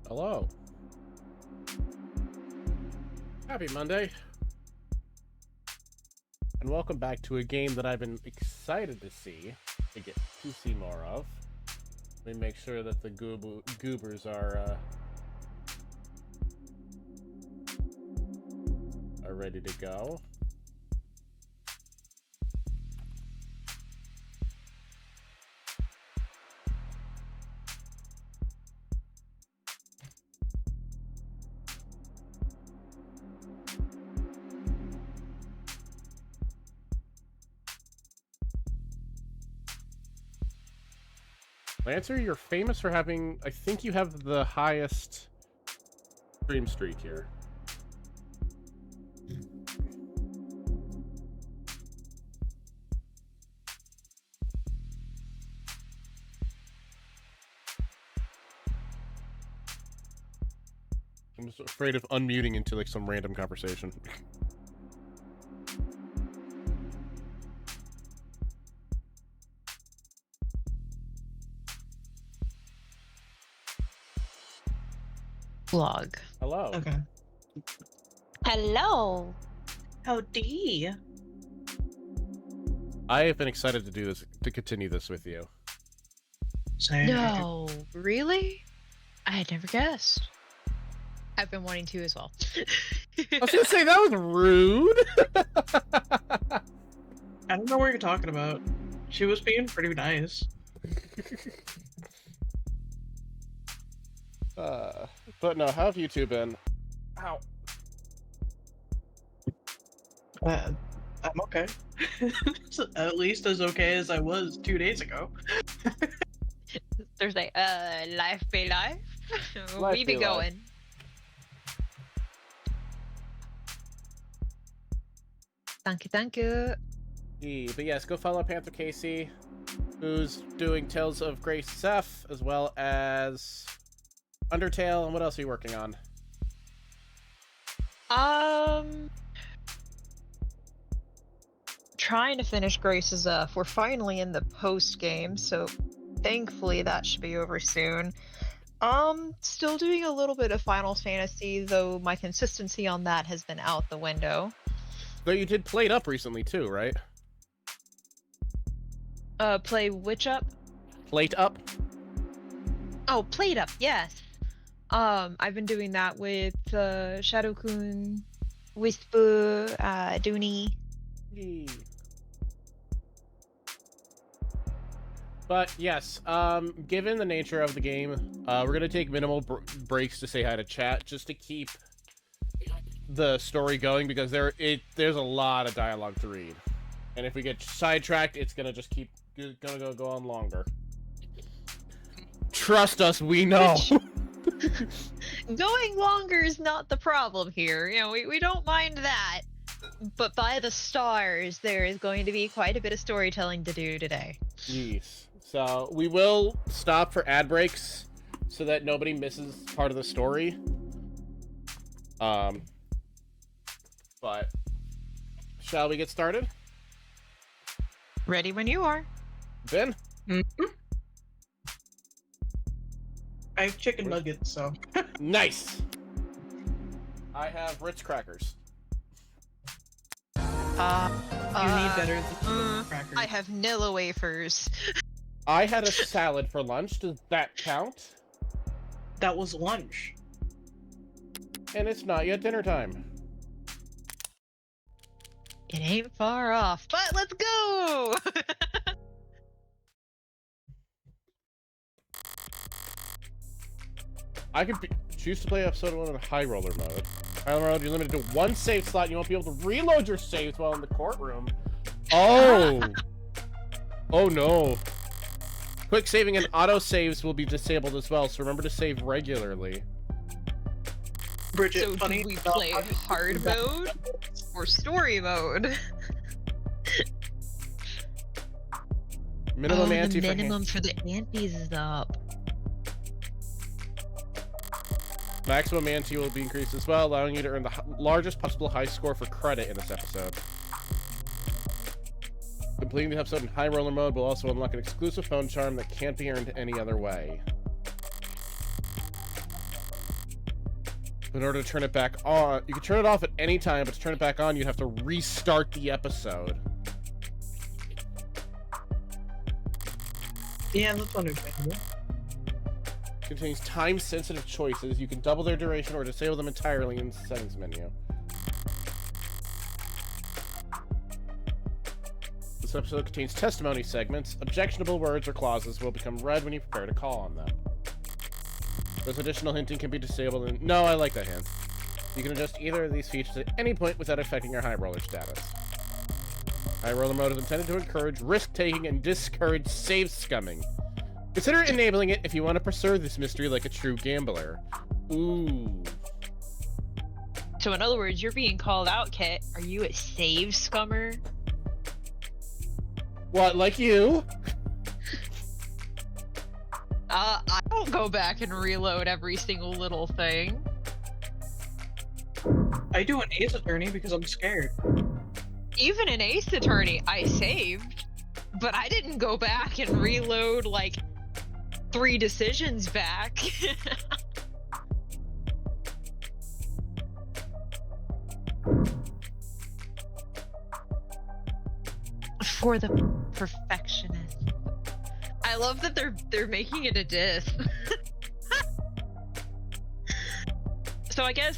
Hello. Happy Monday. And welcome back to a game that I've been excited to see more of. Let me make sure that the goobers are ready to go. Lancer, you're famous for having, I think you have the highest stream streak here. I'm just afraid of unmuting into like some random conversation. Vlog. Hello. Okay. Hello. Howdy. I have been excited to do this, to continue this with you. Same. No, really? I had never guessed. I've been wanting to as well. I was gonna say, that was rude! I don't know what you're talking about. She was being pretty nice. But no, how have you two been? Ow. I'm okay. So, at least as okay as I was 2 days ago. There's like, life be life. Life We be be going. Thank you. But yes, go follow Panther Casey, who's doing Tales of Grace F, as well as Undertale, and what else are you working on? Trying to finish Grace's F. We're finally in the post game, so thankfully that should be over soon. Still doing a little bit of Final Fantasy, though my consistency on that has been out the window. Though you did Plate Up recently too, right? Play Witch Up? Plate Up? Oh, Plate Up, yes. I've been doing that with Shadow-kun, Whisper, Dooney. Yee. But yes, given the nature of the game, we're gonna take minimal breaks to say hi to chat, just to keep the story going, because there's a lot of dialogue to read, and if we get sidetracked, it's gonna just keep go on longer. Trust us, we know. Going longer is not the problem here. You know, we don't mind that. But by the stars, there is going to be quite a bit of storytelling to do today. Yes. So we will stop for ad breaks so that nobody misses part of the story. But shall we get started? Ready when you are. Ben? Mm-hmm. I have chicken nuggets, so. Nice! I have Ritz crackers. You need better than crackers. I have Nilla wafers. I had a salad for lunch. Does that count? That was lunch. And it's not yet dinner time. It ain't far off, but let's go! I could choose to play episode 1 in high roller mode. High roller mode, you're limited to one save slot. You won't be able to reload your saves while in the courtroom. Oh! Oh no. Quick saving and auto saves will be disabled as well, so remember to save regularly. Bridget, So funny. do we play hard mode or story mode? Minimum ante the for minimum for the antes is up. maximum ante will be increased as well, allowing you to earn the largest possible high score for credit in this episode. Completing the episode in high roller mode will also unlock an exclusive phone charm that can't be earned any other way. In order to turn it back on, you can turn it off at any time, but to turn it back on, you'd have to restart the episode. Yeah, that's understandable. Contains time-sensitive choices. You can double their duration or disable them entirely in the settings menu. This episode contains testimony segments. Objectionable words or clauses will become red when you prepare to call on them. This additional hinting can be disabled and... No, I like that hint. You can adjust either of these features at any point without affecting your high roller status. High roller mode is intended to encourage risk-taking and discourage save scumming. Consider enabling it if you want to pursue this mystery like a true gambler. Ooh. So in other words, you're being called out, Kit. Are you a save scummer? What, like you? I don't go back and reload every single little thing. I do an Ace Attorney because I'm scared. Even in Ace Attorney, I saved, but I didn't go back and reload like 3 decisions back. For the perfectionist. I love that they're making it a diss. So I guess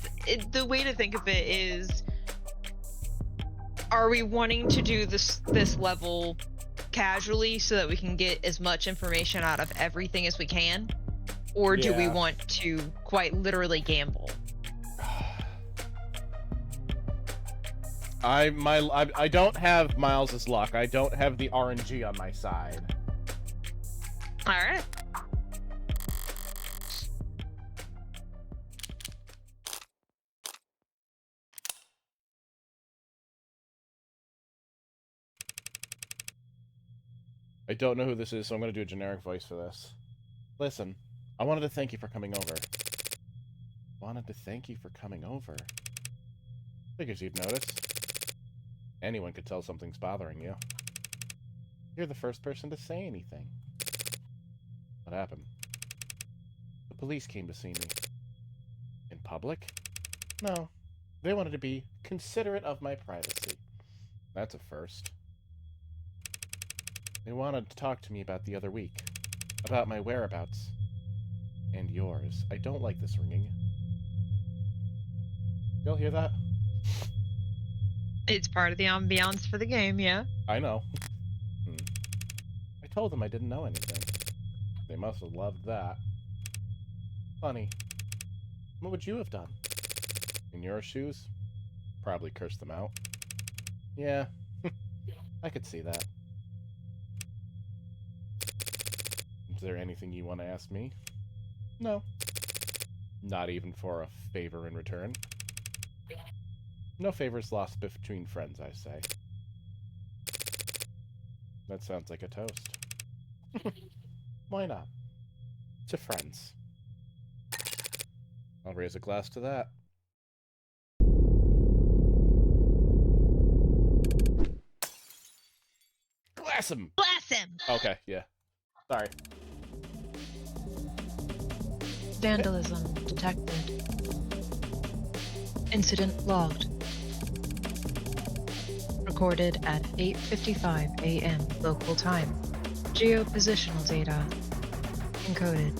the way to think of it is, are we wanting to do this level casually so that we can get as much information out of everything as we can? Or do we want to quite literally gamble? I don't have Miles's luck. I don't have the RNG on my side. Alright. I don't know who this is, so I'm going to do a generic voice for this. Listen, I wanted to thank you for coming over. Figures you'd notice. Anyone could tell something's bothering you. You're the first person to say anything. What happened? The police came to see me. In public? No. They wanted to be considerate of my privacy. That's a first. They wanted to talk to me about the other week. About my whereabouts. And yours. I don't like this ringing. Y'all hear that? It's part of the ambiance for the game, yeah. I know. I told them I didn't know anything. They must have loved that. Funny. What would you have done? In your shoes? Probably cursed them out. Yeah. I could see that. Is there anything you want to ask me? No. Not even for a favor in return? No favors lost between friends, I say. That sounds like a toast. Why not? To friends. I'll raise a glass to that. Glass him! Blast him! Okay, yeah. Sorry. Vandalism detected. Incident logged. Recorded at 8:55 a.m. local time. Geopositional data encoded.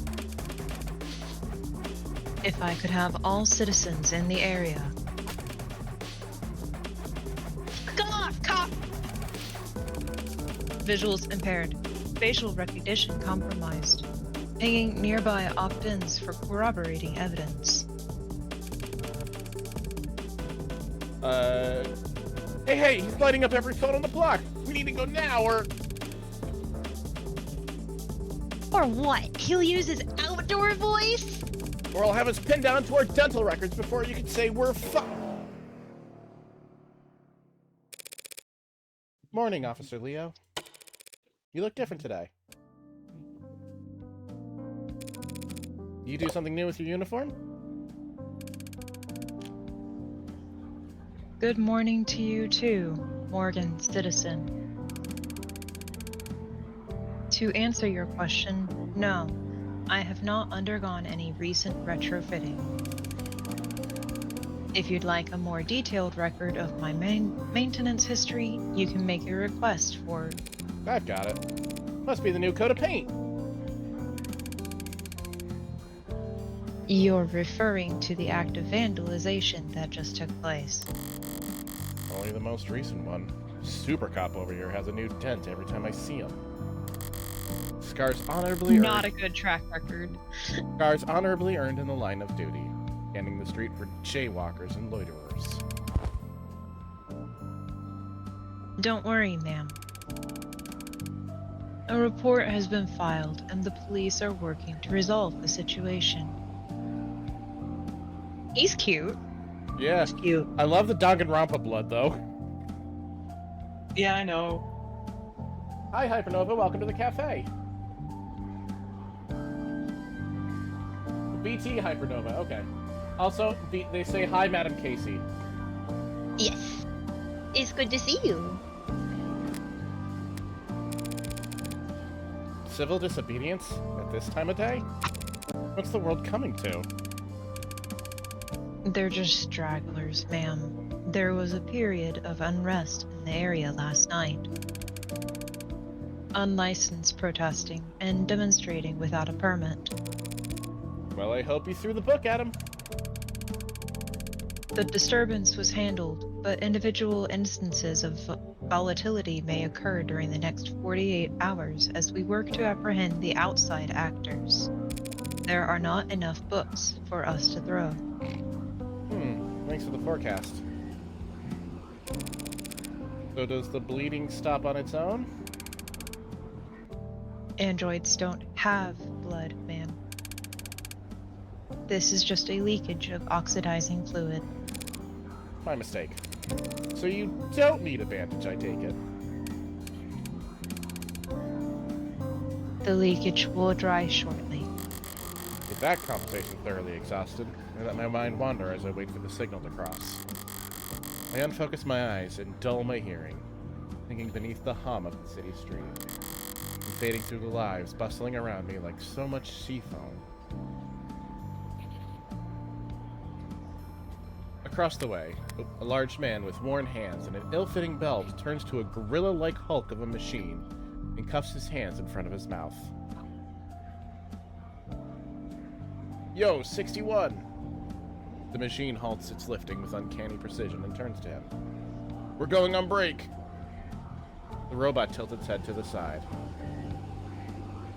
If I could have all citizens in the area. Come off, cop! Visuals impaired. Facial recognition compromised. Hanging nearby opt-ins for corroborating evidence. Hey, he's lighting up every phone on the block. We need to go now, or what? He'll use his outdoor voice? or I'll have us pinned down to our dental records before you can say we're Morning, Officer Leo. You look different today. You do something new with your uniform? Good morning to you too, Morgan citizen. To answer your question, no, I have not undergone any recent retrofitting. If you'd like a more detailed record of my maintenance history, you can make a request for... I've got it. Must be the new coat of paint. You're referring to the act of vandalization that just took place. Only the most recent one. Super Cop over here has a new dent every time I see him. Scars honorably Not a earned. good track record. Scars honorably earned in the line of duty, scanning the street for jaywalkers and loiterers. Don't worry, ma'am. A report has been filed, and the police are working to resolve the situation. He's cute. Yeah, It's cute. I love the Danganronpa blood, though. Yeah, I know. Hi, Hypernova. Welcome to the cafe. BT Hypernova. Okay. Also, they say hi, Madam Casey. Yes. It's good to see you. Civil disobedience at this time of day? What's the world coming to? They're just stragglers, ma'am. There was a period of unrest in the area last night. Unlicensed protesting and demonstrating without a permit. Well, I hope you threw the book at him. The disturbance was handled, but individual instances of volatility may occur during the next 48 hours as we work to apprehend the outside actors. There are not enough books for us to throw. Thanks for the forecast. So does the bleeding stop on its own? Androids don't have blood, ma'am. This is just a leakage of oxidizing fluid. My mistake. So you don't need a bandage, I take it. The leakage will dry shortly. With that conversation thoroughly exhausted, I let my mind wander as I wait for the signal to cross. I unfocus my eyes and dull my hearing, thinking beneath the hum of the city street, and fading through the lives bustling around me like so much sea foam. Across the way, a large man with worn hands and an ill-fitting belt turns to a gorilla-like hulk of a machine and cuffs his hands in front of his mouth. Yo, 61! The machine halts its lifting with uncanny precision and turns to him. We're going on break! The robot tilts its head to the side.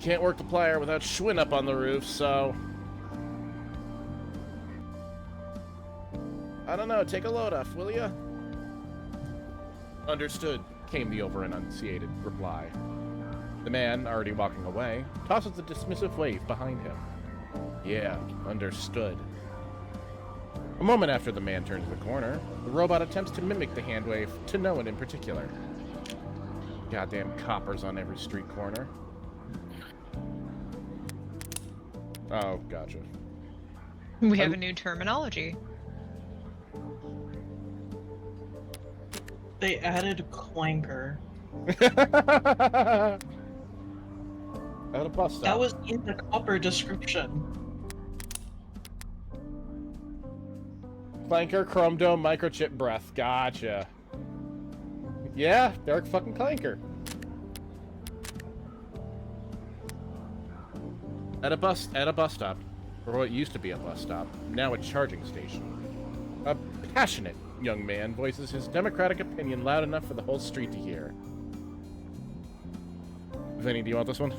Can't work the plier without Schwinn up on the roof, so... I don't know, take a load off, will ya? Understood, came the over-enunciated reply. The man, already walking away, tosses a dismissive wave behind him. Yeah, understood. A moment after the man turns the corner, the robot attempts to mimic the hand wave to no one in particular. Goddamn coppers on every street corner. Oh, gotcha. We have a new terminology. They added clanker. At a bus stop. That was in the copper description. Clanker, Chrome Dome, Microchip Breath. Gotcha. Yeah, Dark fucking Clanker. At a bus stop, or what used to be a bus stop, now a charging station. A passionate young man voices his democratic opinion loud enough for the whole street to hear. Vinny, do you want this one?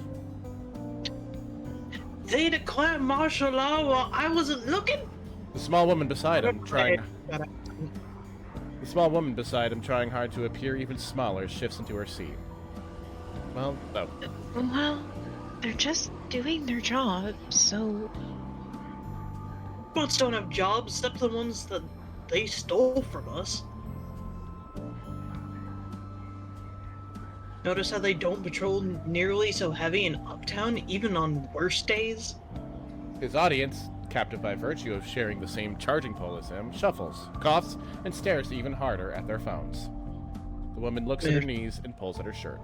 They declared martial law while I wasn't looking? The small woman beside him, trying hard to appear even smaller, shifts into her seat. Well, no. Well, they're just doing their job, so... Robots don't have jobs except the ones that they stole from us. Notice how they don't patrol nearly so heavy in Uptown, even on worse days? His audience, captive by virtue of sharing the same charging pole as him, shuffles, coughs, and stares even harder at their phones. The woman looks at her knees and pulls at her shirt.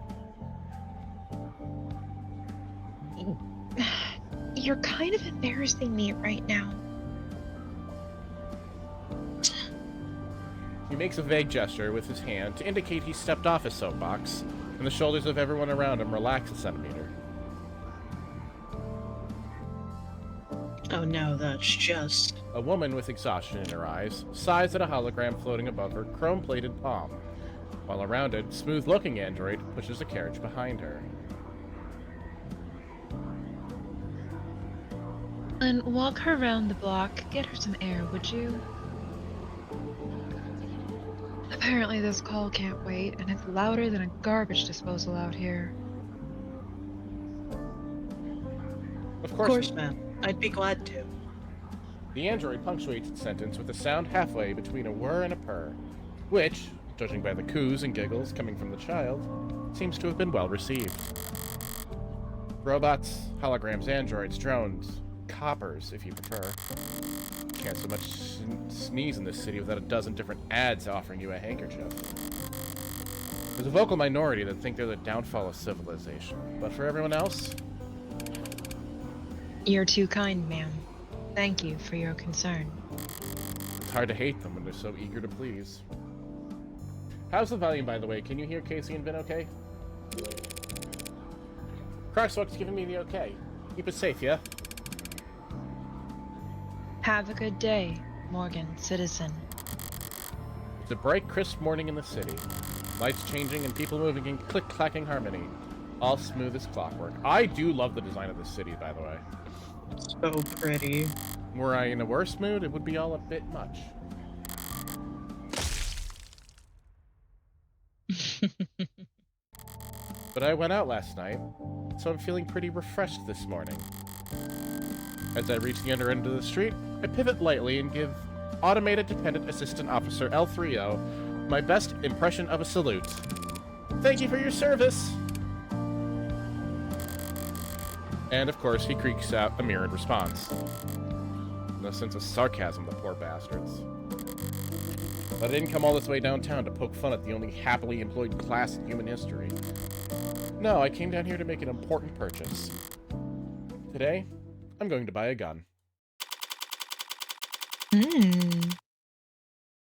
You're kind of embarrassing me right now. He makes a vague gesture with his hand to indicate he stepped off his soapbox, and the shoulders of everyone around him relax a centimeter. Oh no, that's just... A woman with exhaustion in her eyes sighs at a hologram floating above her chrome-plated palm, while a rounded, smooth-looking android pushes a carriage behind her. And walk her around the block. Get her some air, would you? Apparently this call can't wait, and it's louder than a garbage disposal out here. Of Of course, ma'am. I'd be glad to. The android punctuates its sentence with a sound halfway between a whir and a purr, which, judging by the coos and giggles coming from the child, seems to have been well received. Robots, holograms, androids, drones, coppers, if you prefer. Can't so much sneeze in this city without a dozen different ads offering you a handkerchief. There's a vocal minority that think they're the downfall of civilization, but for everyone else, You're too kind, ma'am. Thank you for your concern. it's hard to hate them when they're so eager to please. How's the volume, by the way? Can you hear Casey and Vin okay? Crocswalk's giving me the okay. Keep it safe, yeah? Have a good day, Morgan, citizen. It's a bright, crisp morning in the city. Lights changing and people moving in click-clacking harmony. All smooth as clockwork. I do love the design of this city, by the way. So pretty. Were I in a worse mood, it would be all a bit much. But I went out last night, so I'm feeling pretty refreshed this morning. As I reach the under end of the street, I pivot lightly and give Automated Dependent Assistant Officer L30 my best impression of a salute. Thank you for your service! And of course, he creaks out a mirrored response. No sense of sarcasm, the poor bastards. But I didn't come all this way downtown to poke fun at the only happily employed class in human history. No, I came down here to make an important purchase. Today, I'm going to buy a gun.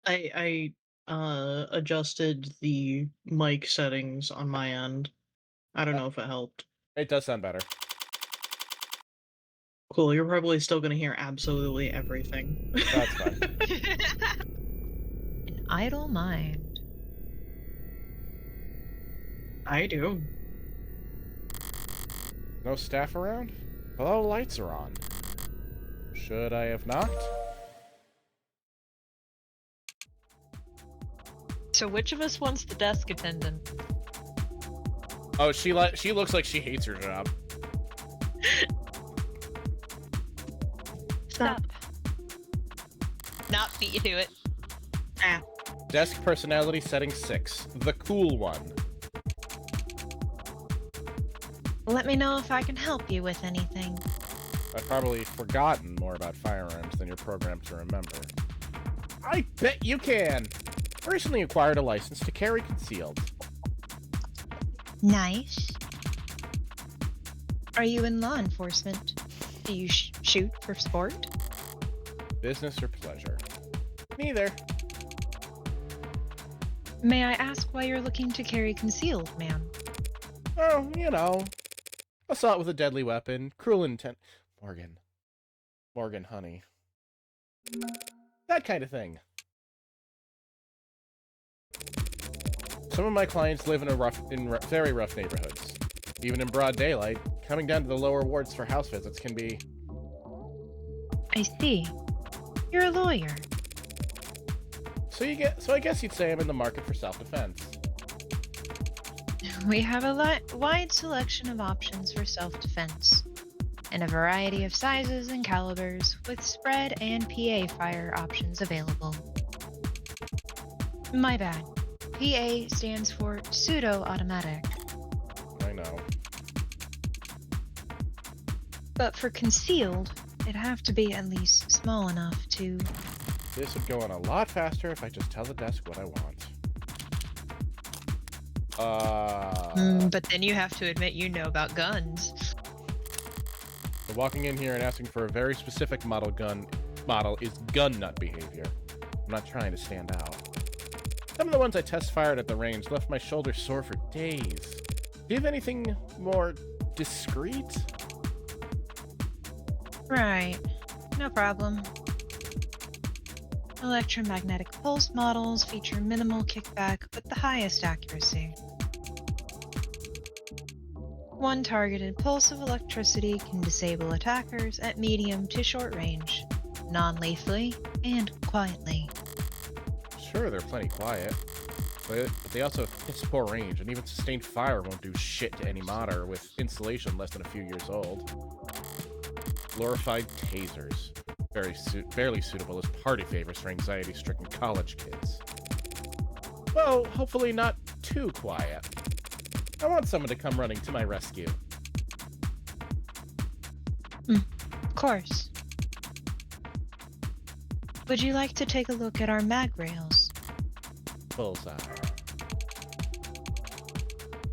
I adjusted the mic settings on my end. I don't know if it helped. It does sound better. Cool, you're probably still gonna hear absolutely everything. That's fine. An idle mind. I do. No staff around? But all the lights are on. Should I have knocked? So which of us wants the desk attendant? Oh, she looks like she hates her job. Stop. Not beat you to it. Ah. Desk personality setting 6. The cool one. Let me know if I can help you with anything. I've probably forgotten more about firearms than you're programmed to remember. I bet you can! I recently acquired a license to carry concealed. Nice. Are you in law enforcement? Do you shoot for sport? Business or pleasure? Neither. May I ask why you're looking to carry concealed, ma'am? Oh, you know. Assault with a deadly weapon, cruel intent. Morgan, honey. That kind of thing. Some of my clients live in very rough neighborhoods. Even in broad daylight, coming down to the lower wards for house visits can be... I see. You're a lawyer. So I guess you'd say I'm in the market for self-defense. We have a wide selection of options for self-defense, in a variety of sizes and calibers, with spread and PA fire options available. My bad. PA stands for pseudo-automatic. I know. But for concealed, it'd have to be at least small enough to... This would go on a lot faster if I just tell the desk what I want. But then you have to admit you know about guns. So walking in here and asking for a very specific model is gun nut behavior. I'm not trying to stand out. Some of the ones I test-fired at the range left my shoulder sore for days. Do you have anything more discreet? Right. No problem. Electromagnetic pulse models feature minimal kickback with the highest accuracy. One targeted pulse of electricity can disable attackers at medium to short range, non-lethally and quietly. Sure, they're plenty quiet, but they also have piss poor range, and even sustained fire won't do shit to any modder with installation less than a few years old. Glorified tasers. Barely suitable as party favors for anxiety-stricken college kids. Well, hopefully not too quiet. I want someone to come running to my rescue. Of course. Would you like to take a look at our mag rails? Bullseye.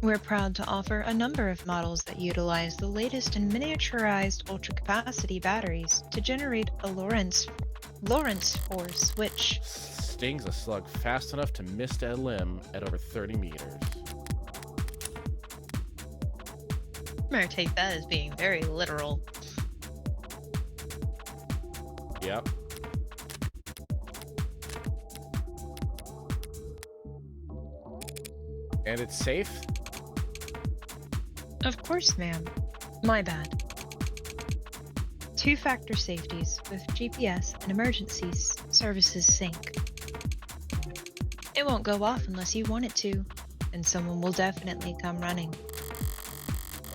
We're proud to offer a number of models that utilize the latest in miniaturized ultra-capacity batteries to generate a Lorentz force, which Stings a slug fast enough to mist a limb at over 30 meters. I'm gonna take that as being very literal. Yep. And it's safe? Of course, ma'am. My bad. Two-factor safeties with GPS and emergency services sync. It won't go off unless you want it to, and someone will definitely come running.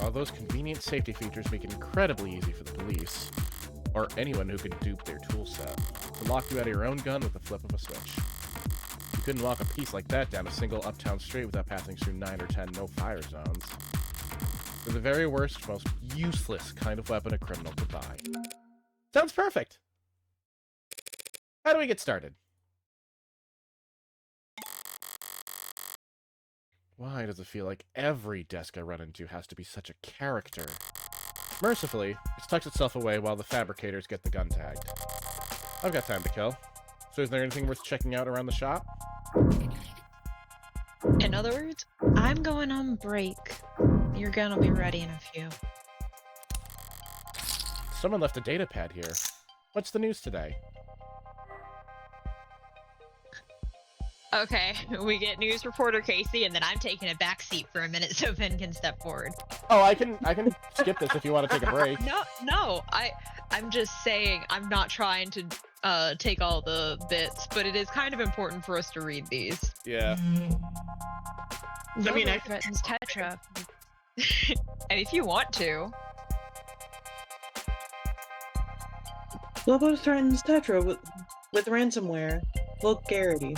All those convenient safety features make it incredibly easy for the police, or anyone who could dupe their toolset, to lock you out of your own gun with the flip of a switch. You couldn't walk a piece like that down a single uptown street without passing through 9 or 10 no-fire zones. They're the very worst, most useless kind of weapon a criminal could buy. Sounds perfect! How do we get started? Why does it feel like every desk I run into has to be such a character? Mercifully, it's tucked itself away while the fabricators get the gun tagged. I've got time to kill. So is there anything worth checking out around the shop? In other words, I'm going on break. You're gonna be ready in a few. Someone left a data pad here. What's the news today? okay, we get news reporter Casey, and then I'm taking a back seat for a minute so Ben can step forward. Oh, I can skip this if you want to take a break. No, I'm just saying I'm not trying to take all the bits, but it is kind of important for us to read these. Yeah. I mean, Lobo threatens Tetra. And if you want to. Lobo threatens Tetra with ransomware. Vulgarity.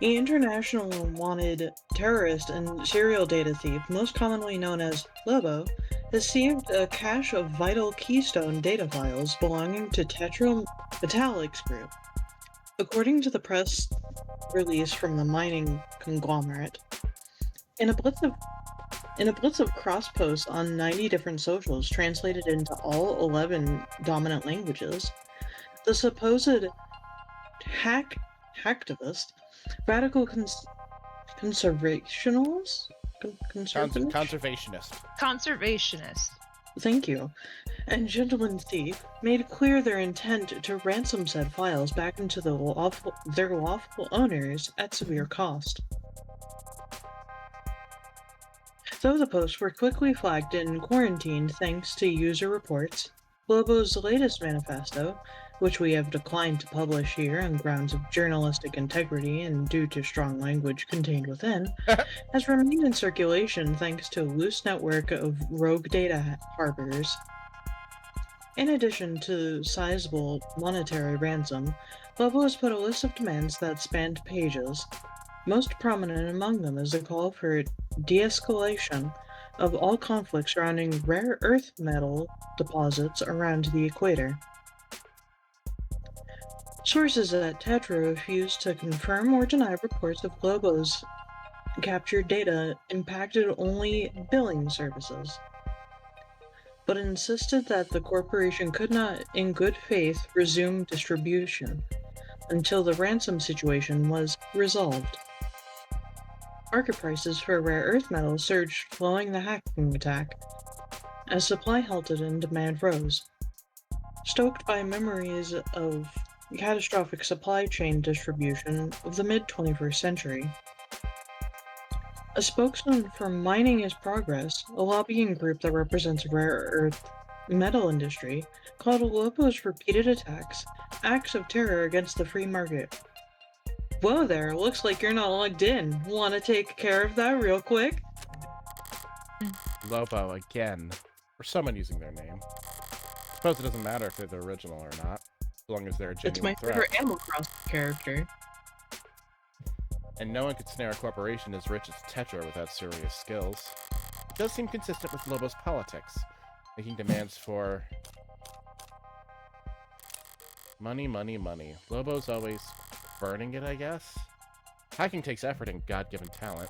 The international wanted terrorist and serial data thief, most commonly known as Lobo, has seized a cache of vital Keystone data files belonging to Tetra Metallics Group. According to the press release from the mining conglomerate, in a blitz of cross-posts on 90 different socials translated into all 11 dominant languages, the supposed hacktivist, radical conservationist? Conservationist. Thank you. And Gentleman Thief made clear their intent to ransom said files back into their lawful owners at severe cost. Though the posts were quickly flagged and quarantined thanks to user reports, Lobo's latest manifesto, which we have declined to publish here on grounds of journalistic integrity and due to strong language contained within, has remained in circulation thanks to a loose network of rogue data harbors. In addition to sizable monetary ransom, Lobo has put a list of demands that spanned pages. Most prominent among them is a call for de-escalation of all conflicts surrounding rare earth metal deposits around the equator. Sources at Tetra refused to confirm or deny reports of Lobo's captured data impacted only billing services, but insisted that the corporation could not, in good faith, resume distribution. until the ransom situation was resolved. Market prices for rare earth metals surged following the hacking attack, as supply halted and demand rose. Stoked by memories of catastrophic supply chain distribution of the mid-21st century. A spokesman for Mining is Progress, a lobbying group that represents rare earth metal industry, called Lobo's repeated attacks acts of terror against the free market. Whoa there, looks like you're not logged in. Want to take care of that real quick? Lobo again. Or someone using their name. Suppose it doesn't matter if they're the original or not, as long as they're a genuine It's my threat. favorite Animal Crossing character. And no one could snare a corporation as rich as Tetra without serious skills. It does seem consistent with Lobo's politics, making demands for money, money, money. Lobo's always burning it, I guess? Hacking takes effort and God-given talent,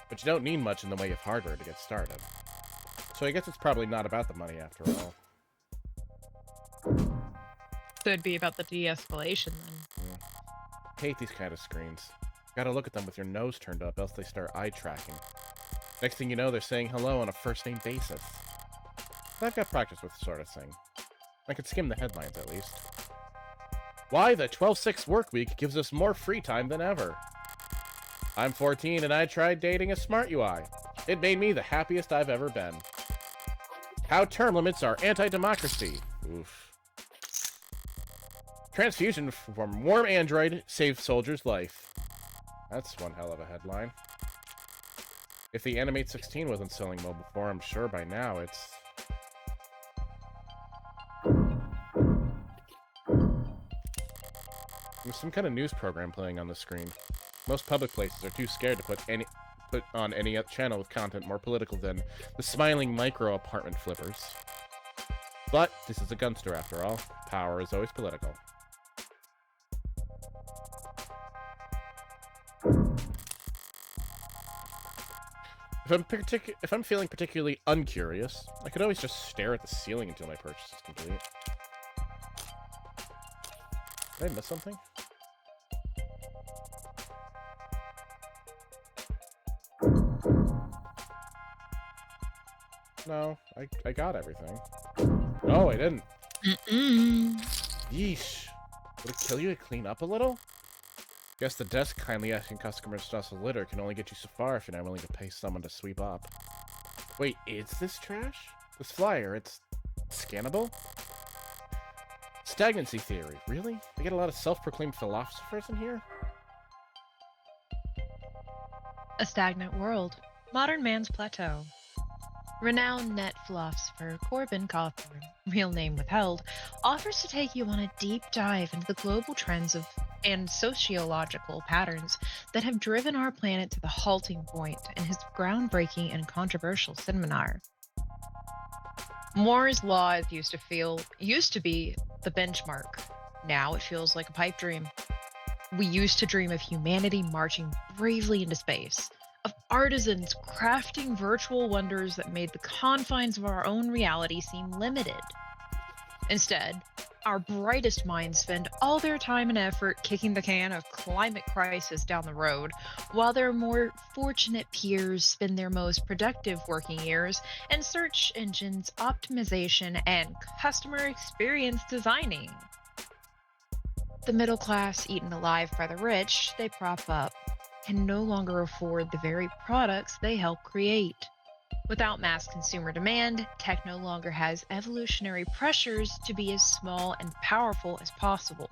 but you don't need much in the way of hardware to get started. So I guess it's probably not about the money after all. So it'd be about the de-escalation then. Hate these kind of screens. Gotta look at them with your nose turned up, else they start eye tracking. Next thing you know, they're saying hello on a first-name basis. But I've got practice with this sort of thing. I could skim the headlines at least. Why the 12/6 work week gives us more free time than ever. I'm 14 and I tried dating a smart UI. It made me the happiest I've ever been. How term limits are anti-democracy. Oof. Transfusion from warm android saved soldier's life. That's one hell of a headline. If the Animate 16 wasn't selling well before, I'm sure by now it's... There's some kind of news program playing on the screen. Most public places are too scared to put on any channel with content more political than the smiling micro apartment flippers. But this is a gunster after all. Power is always political. If I'm feeling particularly uncurious, I could always just stare at the ceiling until my purchase is complete. Did I miss something? No, I got everything. No, I didn't. Yeesh. Would it kill you to clean up a little? Guess the desk kindly asking customers to toss a litter can only get you so far if you're not willing to pay someone to sweep up. Wait, is this trash? This flyer, it's scannable? Stagnancy theory, really? They get a lot of self-proclaimed philosophers in here? A stagnant world. Modern man's plateau. Renowned net philosopher Corbin Cawthorn, real name withheld, offers to take you on a deep dive into the global trends and sociological patterns that have driven our planet to the halting point in his groundbreaking and controversial seminar. Moore's Law used to be the benchmark. Now it feels like a pipe dream. We used to dream of humanity marching bravely into space, of artisans crafting virtual wonders that made the confines of our own reality seem limited. Instead, our brightest minds spend all their time and effort kicking the can of climate crisis down the road, while their more fortunate peers spend their most productive working years in search engines optimization and customer experience designing. The middle class, eaten alive by the rich they prop up, can no longer afford the very products they help create. Without mass consumer demand, tech no longer has evolutionary pressures to be as small and powerful as possible.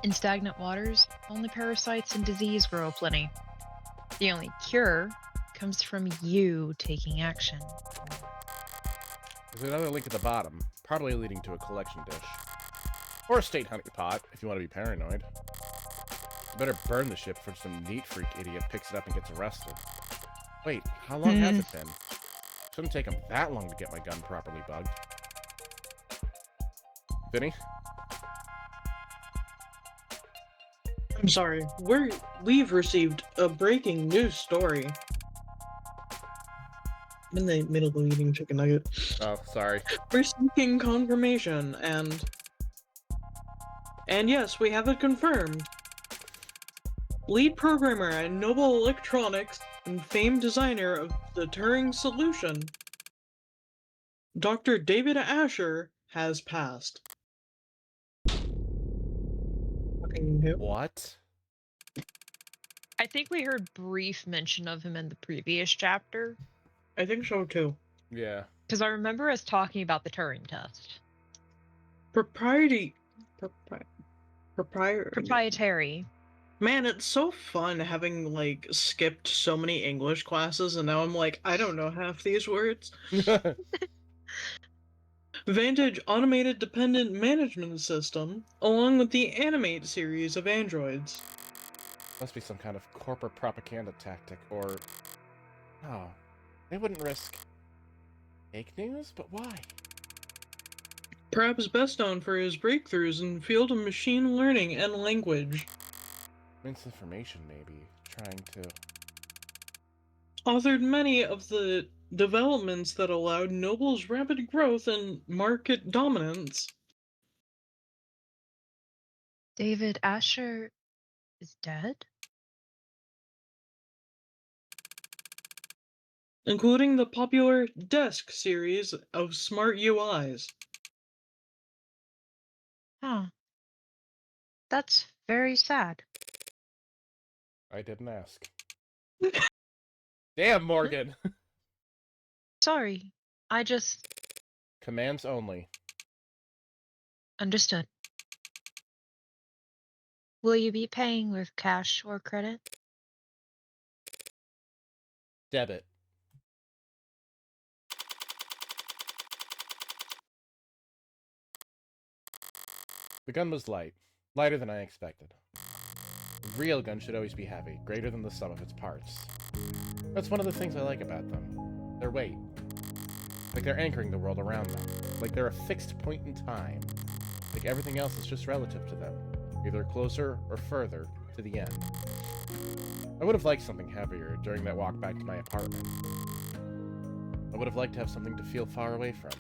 In stagnant waters, only parasites and disease grow aplenty. The only cure comes from you taking action. There's another link at the bottom, probably leading to a collection dish. Or a state honeypot, if you want to be paranoid. You better burn the ship before some neat freak idiot picks it up and gets arrested. Wait, how long has it been? Shouldn't take him that long to get my gun properly bugged. Vinny? I'm sorry, we've received a breaking news story. I'm in the middle of eating chicken nugget. Oh, sorry. We're seeking confirmation, and And yes, we have it confirmed. Lead programmer at Noble Electronics and famed designer of the Turing solution, Dr. David Asher, has passed. Fucking who? What? I think we heard brief mention of him in the previous chapter, I think so too. Yeah. because I remember us talking about the Turing test. Proprietary. Proprietary. Man, it's so fun having, like, skipped so many English classes, and now I'm like, I don't know half these words. Vantage Automated Dependent Management System, along with the Animate series of androids. Must be some kind of corporate propaganda tactic, or... No. They wouldn't risk... fake news? But why? Perhaps best known for his breakthroughs in the field of machine learning and language. Misinformation, maybe. Trying to... Authored many of the developments that allowed Noble's rapid growth and market dominance. David Asher is dead? Including the popular Desk series of smart UIs. Huh. That's very sad. I didn't ask. Damn, Morgan! Sorry. I just Commands only. understood. Will you be paying with cash or credit? Debit. The gun was light. Lighter than I expected. A real gun should always be heavy, greater than the sum of its parts. That's one of the things I like about them. Their weight. Like they're anchoring the world around them. Like they're a fixed point in time. Like everything else is just relative to them. Either closer or further to the end. I would have liked something heavier during that walk back to my apartment. I would have liked to have something to feel far away from.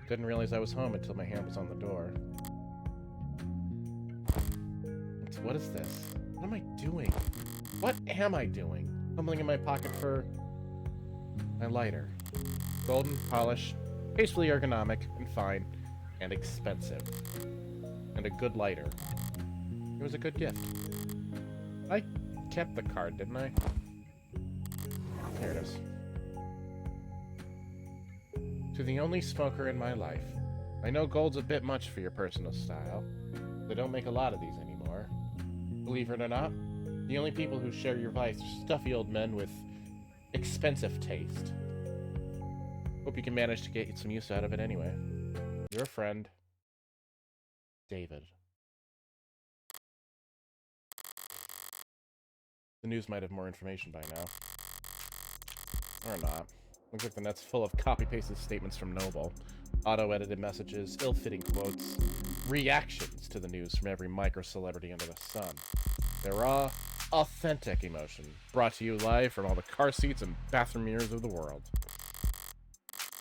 Didn't realize I was home until my hand was on the door. What is this? What am I doing? What am I doing? Fumbling in my pocket for my lighter. Golden, polished, tastefully ergonomic, and fine, and expensive. And a good lighter. It was a good gift. I kept the card, didn't I? There it is. To the only smoker in my life. I know gold's a bit much for your personal style. They don't make a lot of these anymore. Believe it or not, the only people who share your vice are stuffy old men with expensive taste. Hope you can manage to get some use out of it anyway. Your friend, David. The news might have more information by now. Or not. Looks like the net's full of copy-pasted statements from Noble. Auto-edited messages, ill-fitting quotes, reactions to the news from every micro-celebrity under the sun. They're raw, authentic emotion, brought to you live from all the car seats and bathroom mirrors of the world.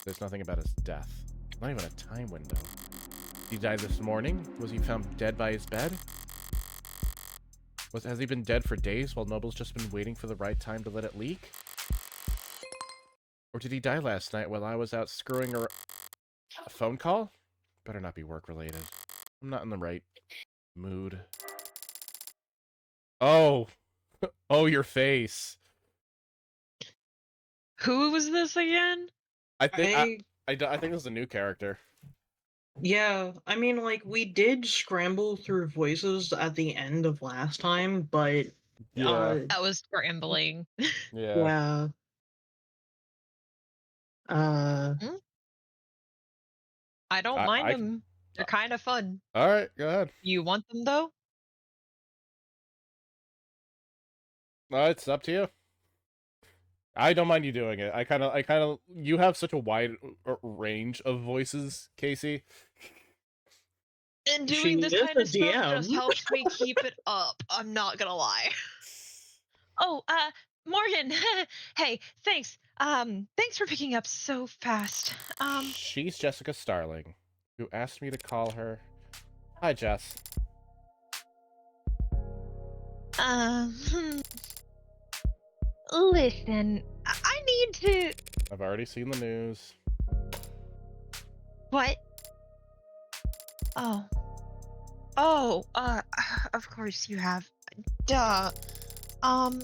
There's nothing about his death. Not even a time window. He died this morning? Was he found dead by his bed? Has he been dead for days while Noble's just been waiting for the right time to let it leak? Or did he die last night while I was out screwing a phone call? Better not be work-related. I'm not in the right mood. Oh! Oh, your face. Who was this again? I think it was a new character. Yeah, I mean, like, we did scramble through voices at the end of last time, but... Yeah. That was scrambling. Yeah. I don't mind them. They're kind of fun. Alright, go ahead. You want them, though? It's up to you. I don't mind you doing it. I kind of, you have such a wide range of voices, Casey. And doing She this is kind a of stuff just DM. helps me keep it up. I'm not gonna lie. Oh, Morgan, hey, thanks. Thanks for picking up so fast. She's Jessica Starling, who asked me to call her. Hi, Jess. Hmm. Listen, I need to. I've already seen the news. What? Oh. Oh, of course you have. Duh. I'm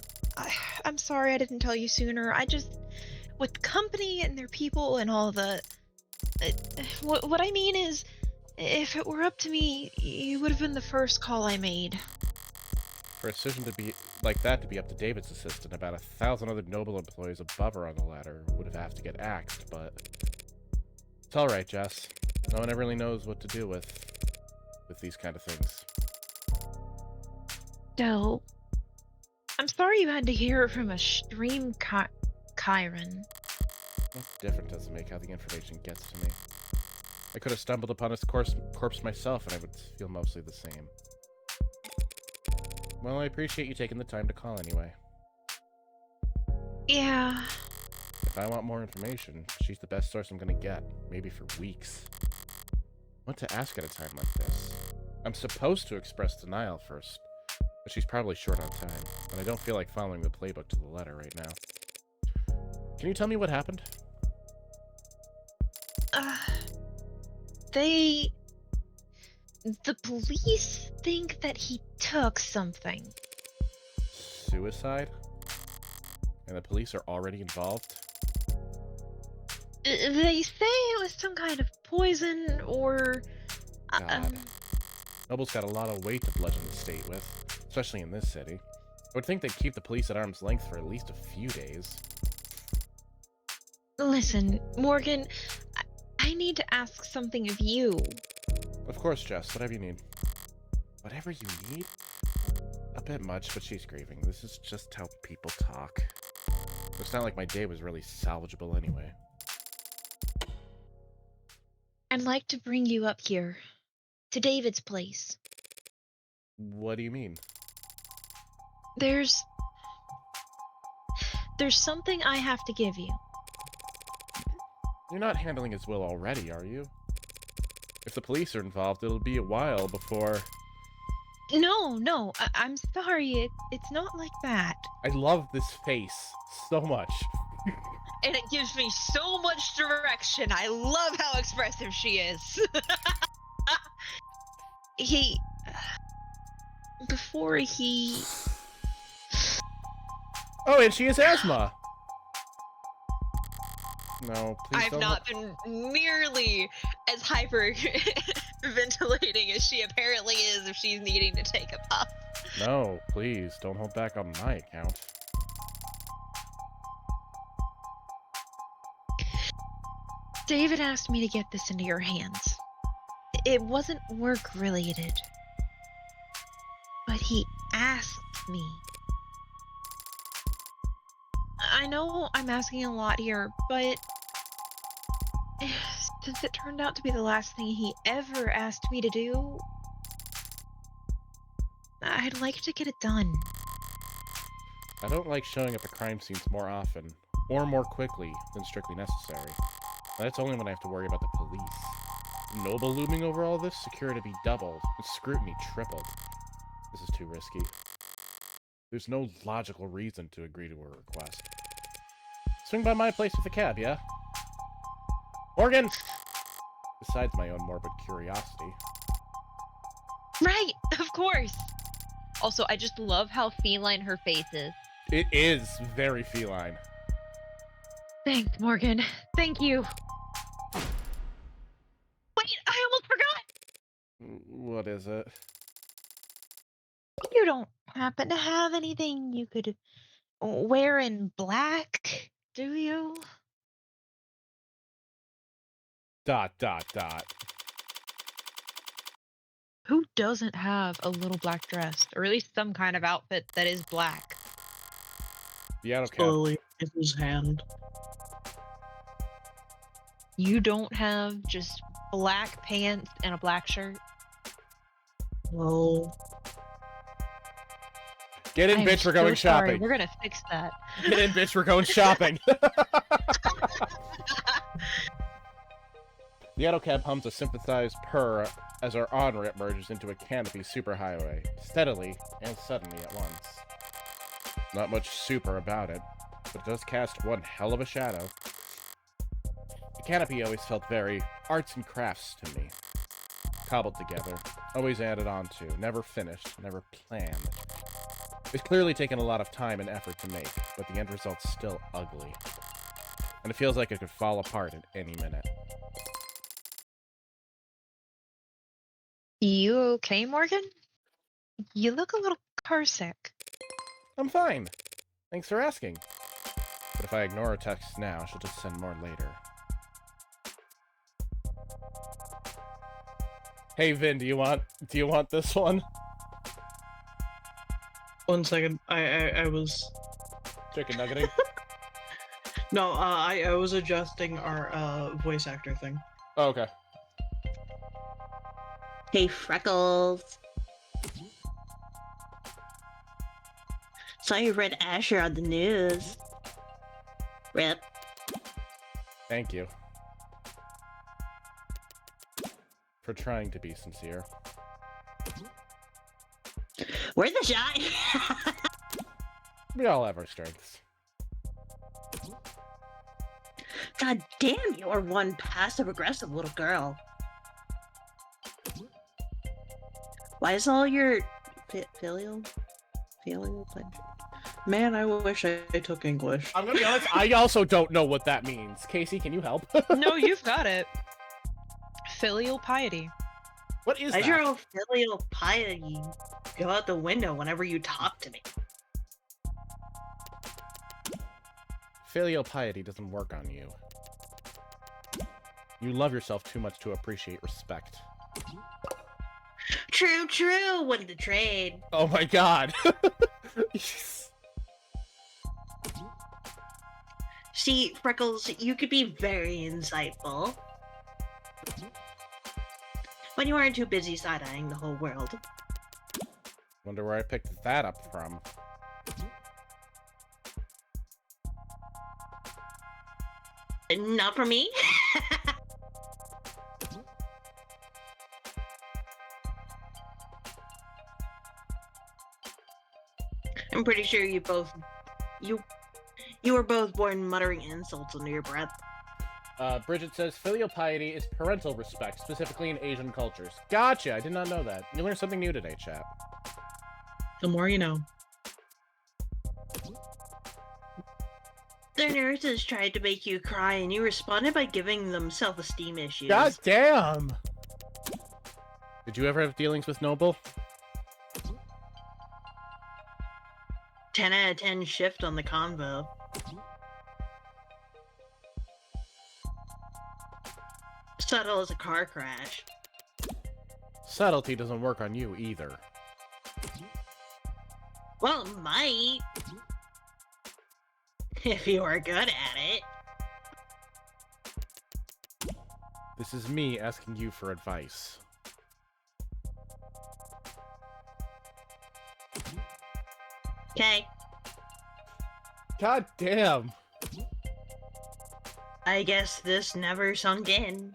sorry I didn't tell you sooner. I just, with company and their people and all the, what I mean is, if it were up to me, you would have been the first call I made. For a decision to be like that to be up to David's assistant, about 1,000 other noble employees above her on the ladder would have to get axed, but it's all right, Jess. No one ever really knows what to do with these kind of things. So, I'm sorry you had to hear it from a stream Chiron. What difference does it make how the information gets to me? I could have stumbled upon his corpse myself, and I would feel mostly the same. Well, I appreciate you taking the time to call anyway. Yeah. If I want more information, she's the best source I'm gonna get, maybe for weeks. What to ask at a time like this? I'm supposed to express denial first, but she's probably short on time, and I don't feel like following the playbook to the letter right now. Can you tell me what happened? The police think that he took something. Suicide? And the police are already involved? They say it was some kind of poison or... God. Noble's got a lot of weight to bludgeon the state with, especially in this city. I would think they'd keep the police at arm's length for at least a few days. Listen, Morgan, I need to ask something of you. Of course, Jess, whatever you need. Whatever you need? A bit much, but she's grieving. This is just how people talk. It's not like my day was really salvageable anyway. I'd like to bring you up here, to David's place. What do you mean? There's something I have to give you. You're not handling his will already, are you? If the police are involved, it'll be a while before... No, I'm sorry, it's not like that. I love this face so much. And it gives me so much direction. I love how expressive she is. Before he... Oh, and she has asthma! No, please I've don't... not been nearly as hyperventilating as she apparently is if she's needing to take a puff. No, please, don't hold back on my account. David asked me to get this into your hands. It wasn't work related. But he asked me. I know I'm asking a lot here, but since it turned out to be the last thing he ever asked me to do, I'd like to get it done. I don't like showing up at crime scenes more often, or more quickly than strictly necessary. That's only when I have to worry about the police. Noble looming over all this, security be doubled, and scrutiny tripled. This is too risky. There's no logical reason to agree to a request. Swing by my place with a cab, yeah? Morgan! Besides my own morbid curiosity. Right, of course. Also, I just love how feline her face is. It is very feline. Thanks, Morgan. Thank you. Wait, I almost forgot! What is it? You don't happen to have anything you could wear in black, do you? ... Who doesn't have a little black dress, or at least some kind of outfit that is black? Yeah, okay. Slowly in his hand. You don't have just black pants and a black shirt? Well, Get in, I'm bitch, we're so going sorry. shopping. We're gonna fix that. Get in, bitch, we're going shopping. The AutoCab hums a sympathized purr as our on-ramp merges into a canopy superhighway, steadily and suddenly at once. Not much super about it, but it does cast one hell of a shadow. The canopy always felt very arts and crafts to me. Cobbled together, always added on to, never finished, never planned. It's clearly taken a lot of time and effort to make, but the end result's still ugly. And it feels like it could fall apart at any minute. You okay, Morgan? You look a little carsick. I'm fine. Thanks for asking. But if I ignore her texts now, she'll just send more later. Hey Vin, do you want this one? 1 second. I was Chicken nuggeting? no. I was adjusting our voice actor thing. Oh, okay. Hey, Freckles. Saw you read Asher on the news. Rip. Thank you. For trying to be sincere. We're the shy. We all have our strengths. God damn, you are one passive-aggressive little girl. Why is all your filial pleasure? Man, I wish I took English. I'm gonna be honest, I also don't know what that means. Casey, can you help? No, you've got it. Filial piety. What is Why's that? your old filial piety go out the window whenever you talk to me? Filial piety doesn't work on you. You love yourself too much to appreciate respect. True, true, wouldn't the trade. Oh my god. See, Freckles, you could be very insightful. When you aren't too busy side-eyeing the whole world. Wonder where I picked that up from. Not for me. I'm pretty sure you were both born muttering insults under your breath. Bridget says, filial piety is parental respect, specifically in Asian cultures. Gotcha, I did not know that. You learned something new today, chat. The more you know. Their nurses tried to make you cry and you responded by giving them self-esteem issues. God damn! Did you ever have dealings with Noble? 10 out of 10 shift on the convo. Subtle as a car crash. Subtlety doesn't work on you either. Well, it might. If you were good at it. This is me asking you for advice. Okay. God damn! I guess this never sunk in.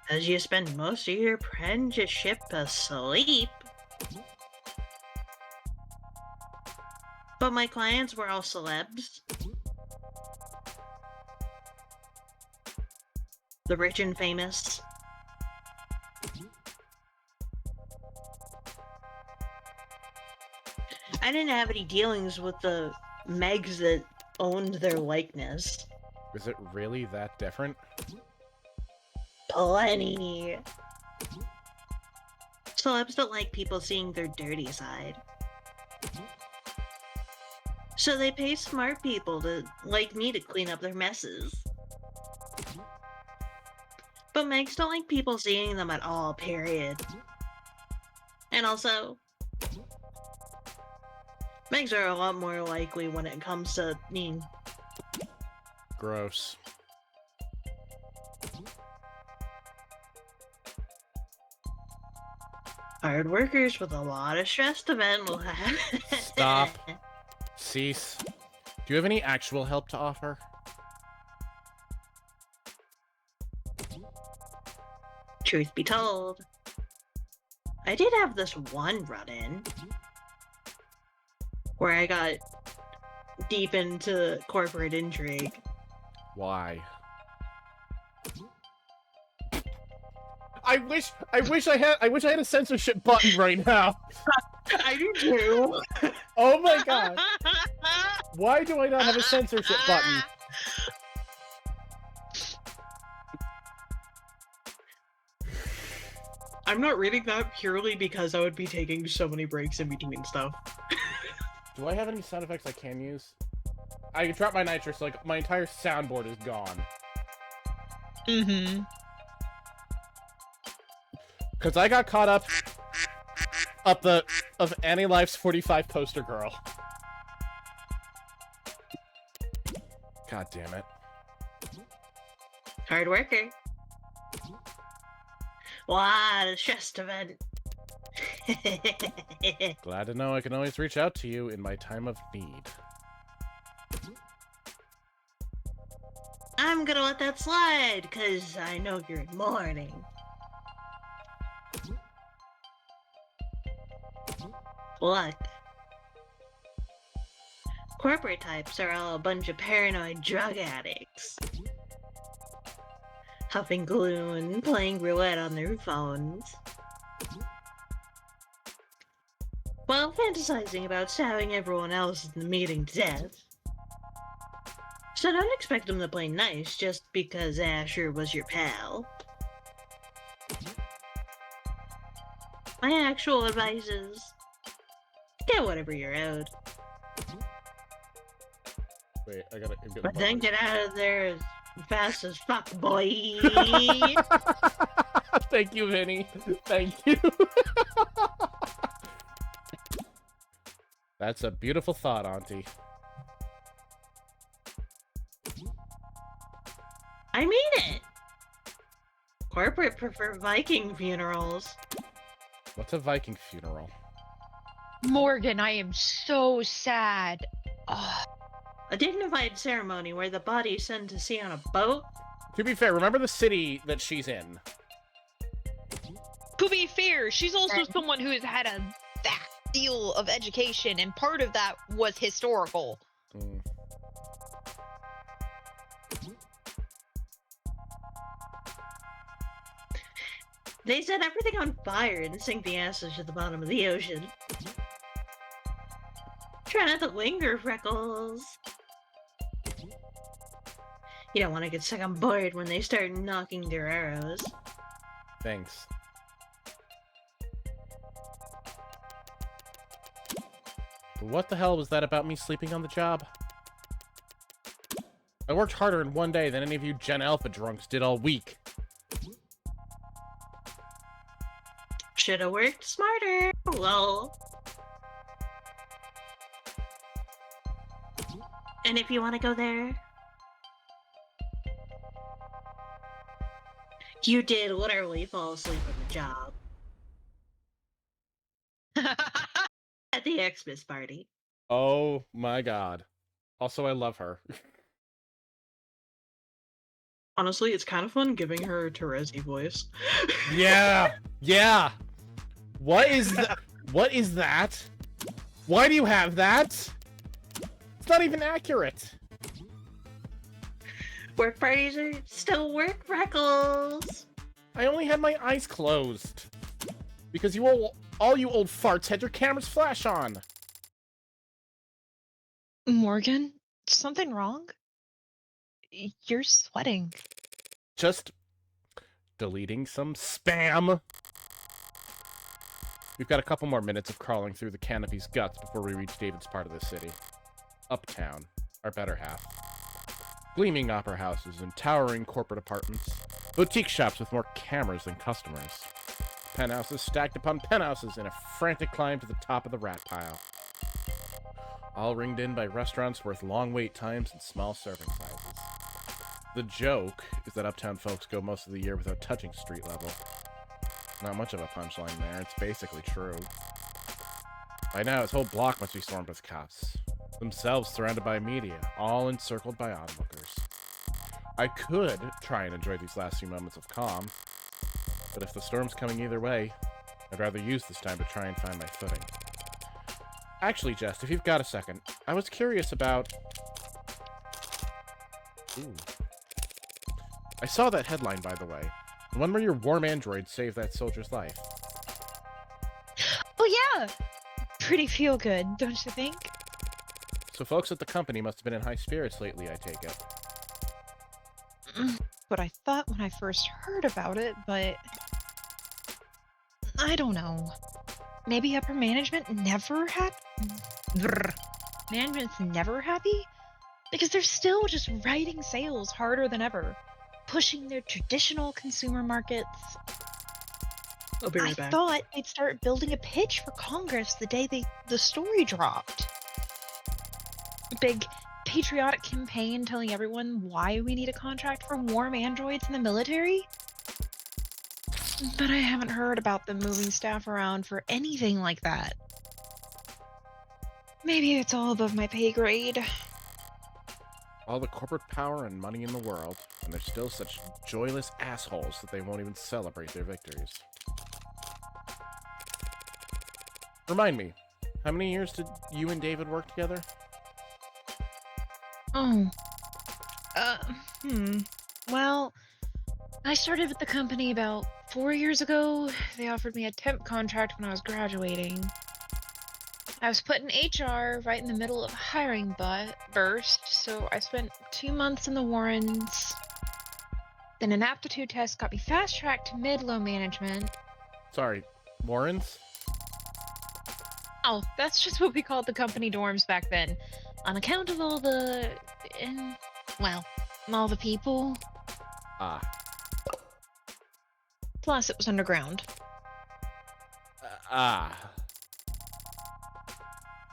As you spend most of your apprenticeship asleep. But my clients were all celebs. The rich and famous. I didn't have any dealings with the Megs that owned their likeness. Is it really that different? Plenty. Celebs don't like people seeing their dirty side. So they pay smart people like me to clean up their messes. But Megs don't like people seeing them at all, period. And also, Megs are a lot more likely when it comes to being Gross. hard workers with a lot of stress to vent will have. Stop. Cease. Do you have any actual help to offer? Truth be told, I did have this one run-in where I got deep into corporate intrigue. Why? I wish I had a censorship button right now. I do too. Oh my god. Why do I not have a censorship button? I'm not reading that purely because I would be taking so many breaks in between stuff. Do I have any sound effects I can use? I dropped my nitrous, like my entire soundboard is gone. Mm-hmm. Cause I got caught up of Annie Life's 45 poster girl. God damn it. Hard worker. Wow, the chest event. Glad to know I can always reach out to you in my time of need. I'm gonna let that slide, because I know you're in mourning. Look. Corporate types are all a bunch of paranoid drug addicts. Huffing glue and playing roulette on their phones. While fantasizing about stabbing everyone else in the meeting to death. So don't expect them to play nice just because Asher was your pal. My actual advice is, get whatever you're owed. Wait, I gotta... But then get out of there as fast as fuck, boy! Thank you, Vinny. Thank you. That's a beautiful thought, Auntie. I mean it! Corporate prefer Viking funerals. What's a Viking funeral? Morgan, I am so sad. Ugh. A dignified ceremony where the body is sent to sea on a boat. To be fair, remember the city that she's in. To be fair, she's also someone who has had a vast deal of education, and part of that was historical. Mm. They set everything on fire and sink the ashes to the bottom of the ocean. Try not to linger, Freckles. You don't want to get stuck on board when they start knocking their arrows. Thanks. But what the hell was that about me sleeping on the job? I worked harder in one day than any of you Gen Alpha drunks did all week. Should've worked smarter. Lol. And if you want to go there, you did literally fall asleep on the job. At the Xmas party. Oh my god. Also, I love her. Honestly, it's kind of fun giving her a Terezi voice. Yeah! Yeah! What is that? What is that? Why do you have that? It's not even accurate. Work parties are still work, Freckles. I only had my eyes closed. Because you all you old farts had your cameras flash on. Morgan, something wrong? You're sweating. Just deleting some spam. We've got a couple more minutes of crawling through the canopy's guts before we reach David's part of the city. Uptown, our better half. Gleaming opera houses and towering corporate apartments. Boutique shops with more cameras than customers. Penthouses stacked upon penthouses in a frantic climb to the top of the rat pile. All ringed in by restaurants worth long wait times and small serving sizes. The joke is that uptown folks go most of the year without touching street level. Not much of a punchline there, it's basically true. By now, his whole block must be swarmed with cops. themselves surrounded by media, all encircled by onlookers. I could try and enjoy these last few moments of calm, but if the storm's coming either way, I'd rather use this time to try and find my footing. Actually, Jess, if you've got a second, I was curious about... Ooh. I saw that headline, by the way. The one where your warm android saved that soldier's life. Oh yeah! Pretty feel good, don't you think? So folks at the company must have been in high spirits lately, I take it. What I thought when I first heard about it, but... I don't know. Maybe upper management never had... Management's never happy? Because they're still just writing sales harder than ever. Pushing their traditional consumer markets. I'll be right I back. thought they'd start building a pitch for Congress the day the story dropped. A big patriotic campaign telling everyone why we need a contract for warm androids in the military. But I haven't heard about them moving staff around for anything like that. Maybe it's all above my pay grade. All the corporate power and money in the world, and they're still such joyless assholes that they won't even celebrate their victories. Remind me, how many years did you and David work together? Oh. Well, I started with the company about 4 years ago. They offered me a temp contract when I was graduating. I was put in HR right in the middle of a hiring burst, so I spent 2 months in the Warrens. Then an aptitude test got me fast-tracked to mid-low management. Sorry, Warrens? Oh, that's just what we called the company dorms back then. On account of all the... all the people. Ah. Plus, it was underground.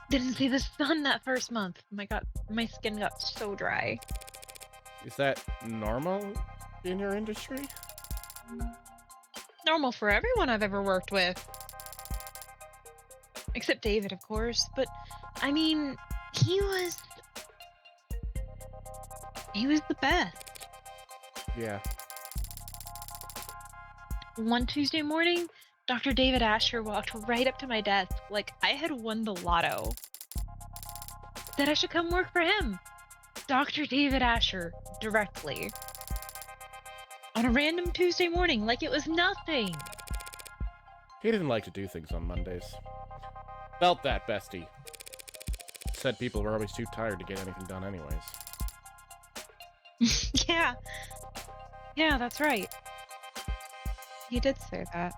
Didn't see the sun that first month. My skin got so dry. Is that normal in your industry? Normal for everyone I've ever worked with. Except David, of course. But, I mean, he was the best. Yeah. One Tuesday morning, Dr. David Asher walked right up to my desk like I had won the lotto. Said I should come work for him. Dr. David Asher, directly. On a random Tuesday morning, like it was nothing. He didn't like to do things on Mondays. Felt that, bestie. Said people were always too tired to get anything done anyways. Yeah, that's right. He did say that.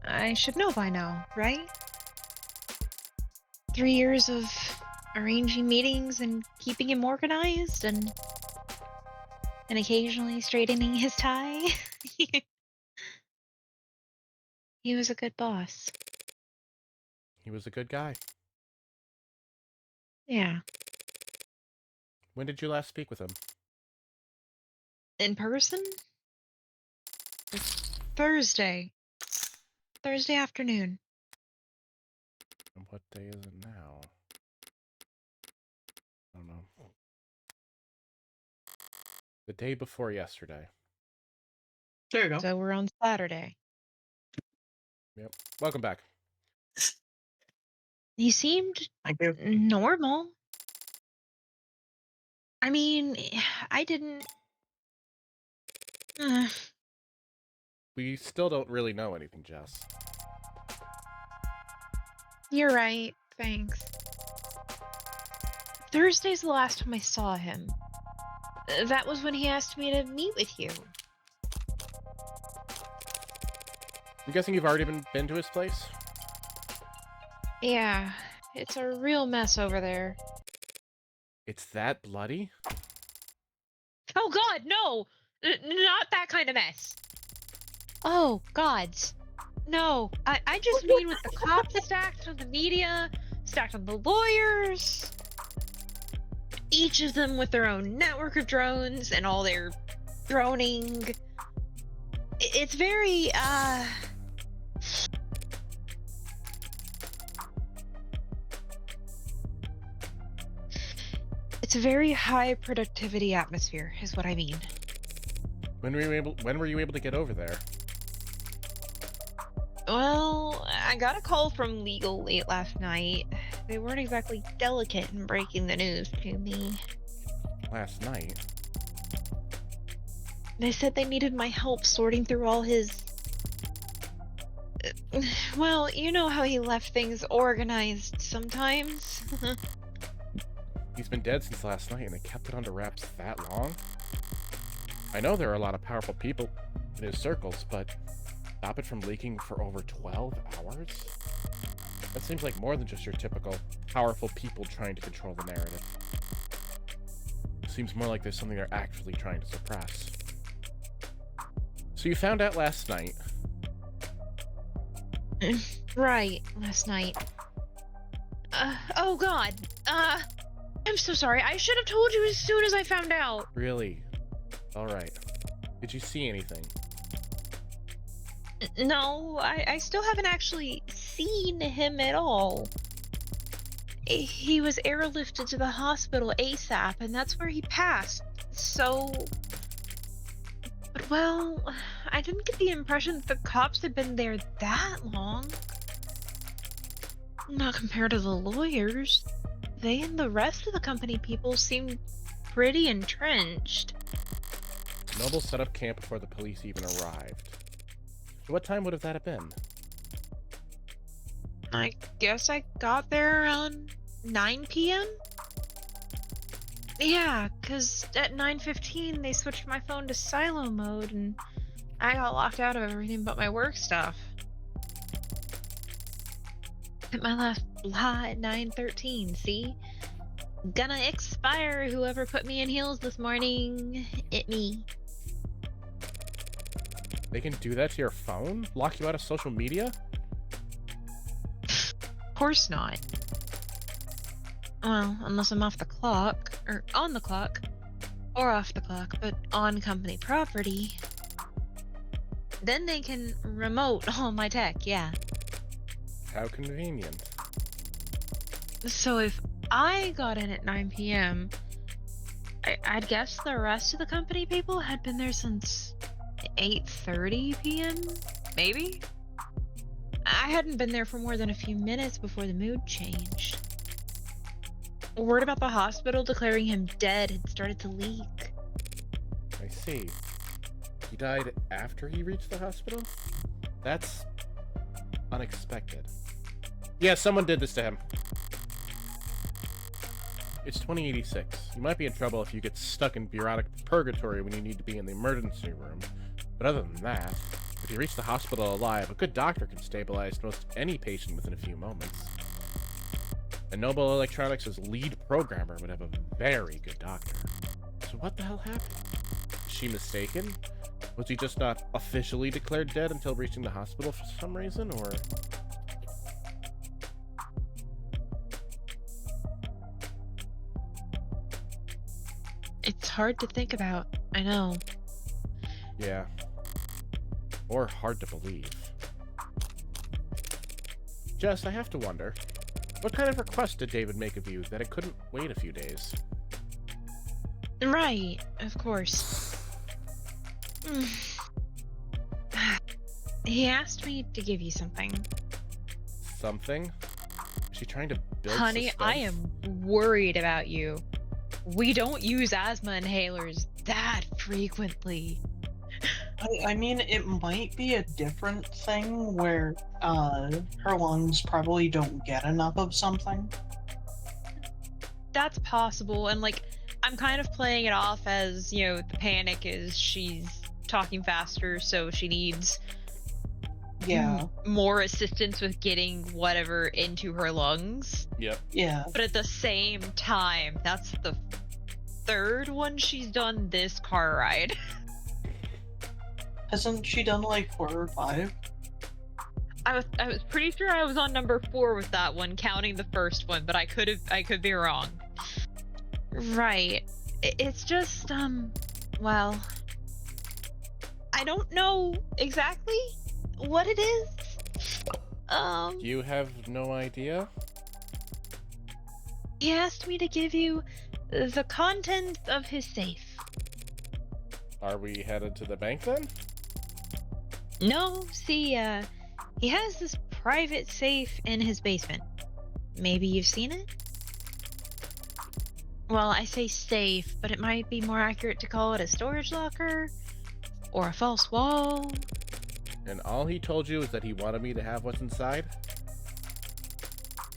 I should know by now, right? 3 years of arranging meetings and keeping him organized and occasionally straightening his tie. He was a good boss. He was a good guy. Yeah. When did you last speak with him? In person? Thursday. Thursday afternoon. And what day is it now? I don't know. The day before yesterday. There you go. So we're on Saturday. Yep. Welcome back. He seemed Thank you. normal. I mean, I didn't... We still don't really know anything, Jess. You're right. Thanks. Thursday's the last time I saw him. That was when he asked me to meet with you. I'm guessing you've already been to his place? Yeah, it's a real mess over there. It's that bloody? Oh god, no! Not that kind of mess. Oh, gods. No, I just mean with the cops stacked on the media, stacked on the lawyers. Each of them with their own network of drones and all their droning. It's very, It's a very high productivity atmosphere, is what I mean. When were you able to get over there? Well, I got a call from legal late last night. They weren't exactly delicate in breaking the news to me. Last night? They said they needed my help sorting through all his... Well, you know how he left things organized sometimes. He's been dead since last night and they kept it under wraps that long? I know there are a lot of powerful people in his circles, but stop it from leaking for over 12 hours? That seems like more than just your typical powerful people trying to control the narrative. Seems more like there's something they're actually trying to suppress. So you found out last night. Right, last night. Oh god. I'm so sorry. I should have told you as soon as I found out. Really? Alright. Did you see anything? No, I still haven't actually seen him at all. He was airlifted to the hospital ASAP, and that's where he passed. So... But, well, I didn't get the impression that the cops had been there that long. Not compared to the lawyers. They and the rest of the company people seemed pretty entrenched. Noble set up camp before the police even arrived. So what time would have that have been? I guess I got there around 9 p.m.? Yeah, because at 9:15 they switched my phone to silo mode and I got locked out of everything but my work stuff. Hit my last blah at 9:13, see? Gonna expire whoever put me in heels this morning. It me. They can do that to your phone? Lock you out of social media? Of course not. Well, unless I'm off the clock, or on the clock, or off the clock, but on company property. Then they can remote all my tech, yeah. How convenient. So if I got in at 9 p.m., I'd guess the rest of the company people had been there since 8:30 p.m., maybe? I hadn't been there for more than a few minutes before the mood changed. Word about the hospital declaring him dead had started to leak. I see. He died after he reached the hospital? That's unexpected. Yeah, someone did this to him. It's 2086. You might be in trouble if you get stuck in bureaucratic purgatory when you need to be in the emergency room. But other than that, if you reach the hospital alive, a good doctor can stabilize most any patient within a few moments. And Noble Electronics' lead programmer would have a very good doctor. So what the hell happened? Is she mistaken? Was he just not officially declared dead until reaching the hospital for some reason, or...? It's hard to think about, I know. Yeah. Or hard to believe. Jess, I have to wonder, what kind of request did David make of you that it couldn't wait a few days? Right, of course. He asked me to give you something. Something? Is she trying to build Honey, suspense? I am worried about you. We don't use asthma inhalers that frequently. I mean, it might be a different thing where her lungs probably don't get enough of something. That's possible, and like, I'm kind of playing it off as, you know, the panic is she's talking faster, so she needs more assistance with getting whatever into her lungs. Yep. Yeah. But at the same time, that's the third one she's done this car ride. Hasn't she done like 4 or 5? I was pretty sure I was on number 4 with that one, counting the first one, but I could be wrong. Right. It's just well, I don't know exactly what it is. You have no idea? He asked me to give you The contents of his safe. Are we headed to the bank then? No, see, he has this private safe in his basement. Maybe you've seen it? Well, I say safe, but it might be more accurate to call it a storage locker or a false wall. And all he told you is that he wanted me to have what's inside?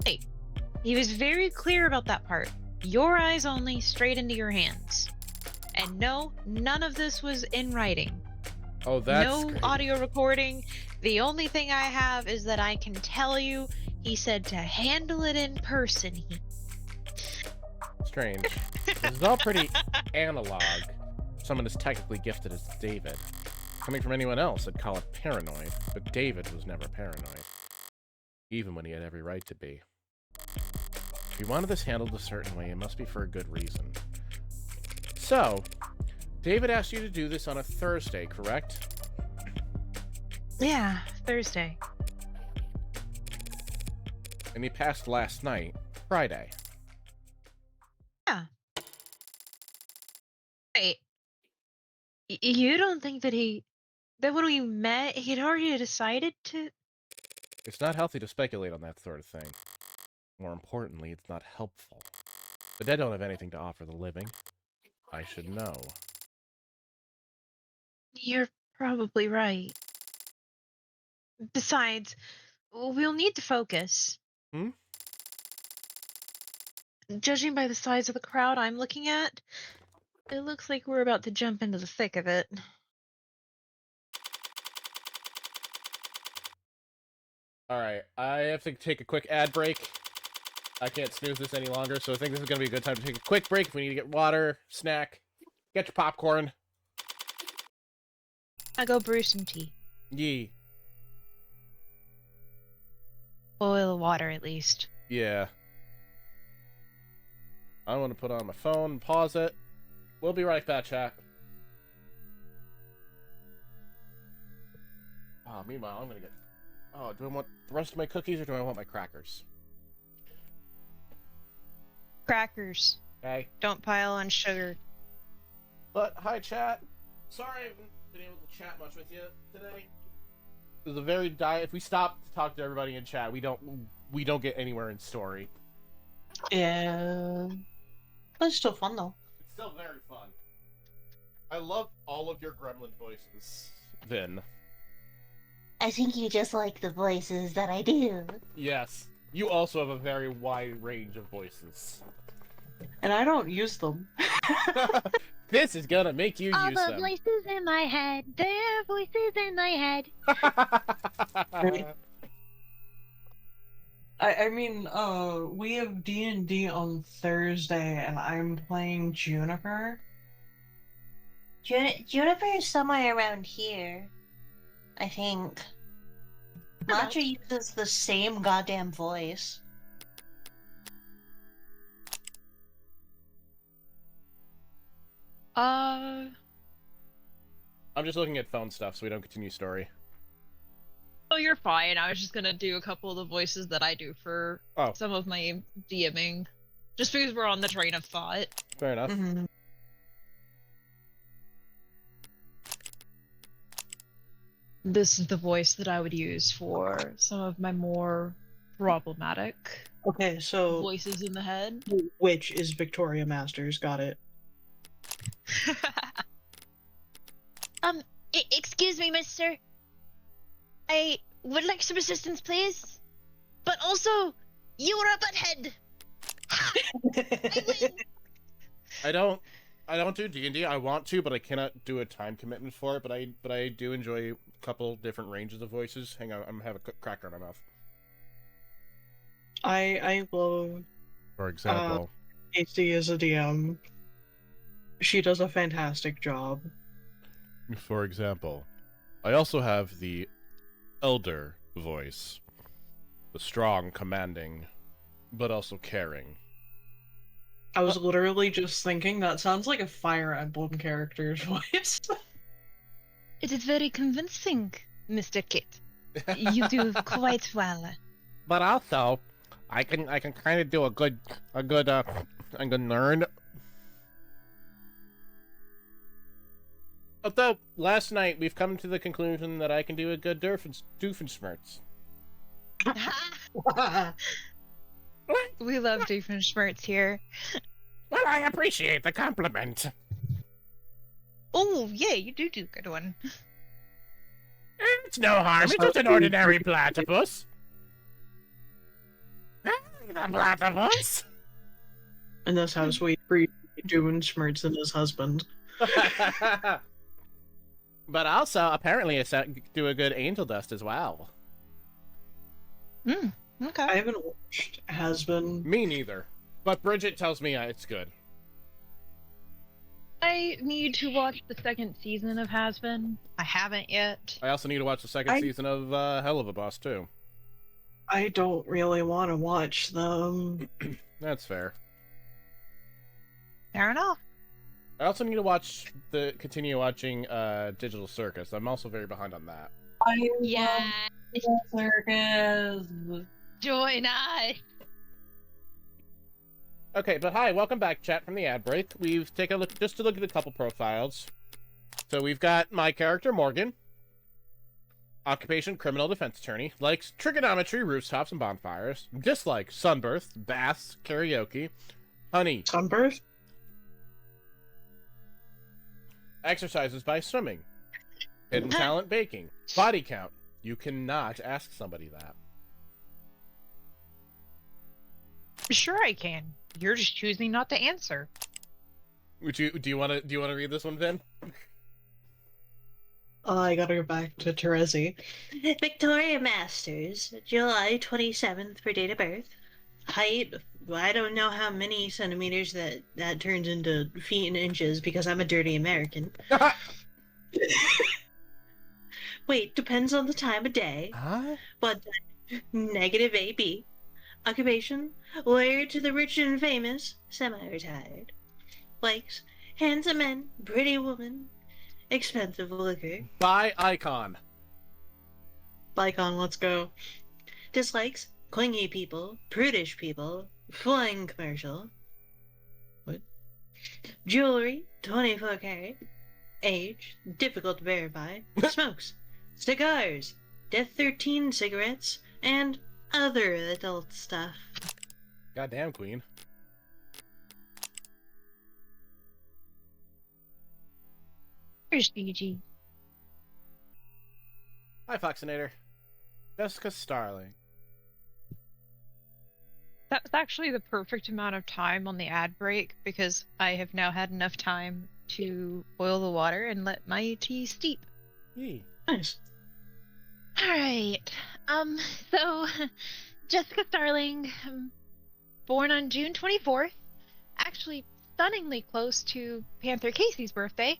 Hey, he was very clear about that part. Your eyes only, straight into your hands. And no, none of this was in writing. Oh, that's no great. audio recording. The only thing I have is that I can tell you he said to handle it in person. Strange. This is all pretty analog. Someone as technically gifted as David. Coming from anyone else, I'd call it paranoid, but David was never paranoid. Even when he had every right to be. If he wanted this handled a certain way, it must be for a good reason. So, David asked you to do this on a Thursday, correct? Yeah, Thursday. And he passed last night, Friday. Yeah. Wait. You don't think that that when we met, he'd already decided to... It's not healthy to speculate on that sort of thing. More importantly, it's not helpful. The dead don't have anything to offer the living. I should know. You're probably right. Besides, we'll need to focus. Hmm? Judging by the size of the crowd I'm looking at, it looks like we're about to jump into the thick of it. Alright, I have to take a quick ad break. I can't snooze this any longer, so I think this is going to be a good time to take a quick break. If we need to get water, snack, get your popcorn. I'll go brew some tea. Yee. Boil water, at least. Yeah. I want to put on my phone and pause it. We'll be right back, chat. Oh, meanwhile, I'm going to get... Oh, do I want the rest of my cookies or do I want my crackers? Crackers. Okay. Don't pile on sugar. But, hi, chat. Sorry I haven't been able to chat much with you today. It was a very if we stop to talk to everybody in chat, we don't get anywhere in story. Yeah. But it's still fun, though. It's still very fun. I love all of your gremlin voices, Vin. I think you just like the voices that I do. Yes. You also have a very wide range of voices. And I don't use them. This is gonna make you All use the them. voices in my head. There are voices in my head. I mean, we have D&D on Thursday, and I'm playing Juniper. Juniper is somewhere around here, I think. Matcha uses the same goddamn voice. I'm just looking at phone stuff so we don't continue story. Oh, you're fine. I was just gonna do a couple of the voices that I do for some of my DMing. Just because we're on the train of thought. Fair enough. Mm-hmm. This is the voice that I would use for some of my more problematic Okay, so voices in the head. which is Victoria Masters? Got it. Excuse me, mister. I would like some assistance, please. But also, you are a butthead. I win. I don't do D&D. I want to, but I cannot do a time commitment for it. But I do enjoy a couple different ranges of voices. Hang on, I'm gonna have a cracker in my mouth. I love For example, HD as a DM. She does a fantastic job. For example, I also have the elder voice, the strong, commanding, but also caring. I was literally just thinking that sounds like a Fire Emblem character's voice. It is very convincing, Mr. Kit. You do quite well. But also, I can kind of do a good nerd. Although, last night, we've come to the conclusion that I can do a good Doofenshmirtz. We love Doofenshmirtz here. Well, I appreciate the compliment. Oh, yeah, you do a good one. It's no harm, it's just an ordinary platypus. The platypus? In this house, we appreciate Doofenshmirtz and his husband. But also, apparently, do a good angel dust as well. Okay. I haven't watched Has Been. Me neither. But Bridget tells me it's good. I need to watch the second season of Has Been. I haven't yet. I also need to watch the second season of Hell of a Boss, too. I don't really want to watch them. That's fair. Fair enough. I also need to continue watching Digital Circus. I'm also very behind on that. Yeah. Circus. Join us. Okay, but hi, welcome back, chat, from the ad break. We've taken a look to look at a couple profiles. So we've got my character, Morgan. Occupation, criminal defense attorney. Likes trigonometry, rooftops, and bonfires. Dislikes sunburst, baths, karaoke, honey. Sunburst? Exercises by swimming. Hidden talent, baking. Body count. You cannot ask somebody that. Sure I can. You're just choosing not to answer. Do you want to read this one, Vin? I gotta go back to Terezi. Victoria Masters, July 27th for date of birth. Height, I don't know how many centimeters that turns into feet and inches because I'm a dirty American. Wait, depends on the time of day. Huh? But negative AB. Occupation, lawyer to the rich and famous, semi-retired. Likes, handsome men, pretty woman, expensive liquor. By icon. Bicon, let's go. Dislikes, clingy people, prudish people, flying commercial. What? Jewelry, 24 karat. Age, difficult to verify. Smokes, cigars, Death 13 cigarettes, and other adult stuff. Goddamn, Queen. Where's Fiji? Hi, Foxinator. Jessica Starling. That was actually the perfect amount of time on the ad break because I have now had enough time to boil the water and let my tea steep. Yee. Nice. Alright. So, Jessica Starling, born on June 24th, actually stunningly close to Panther Casey's birthday,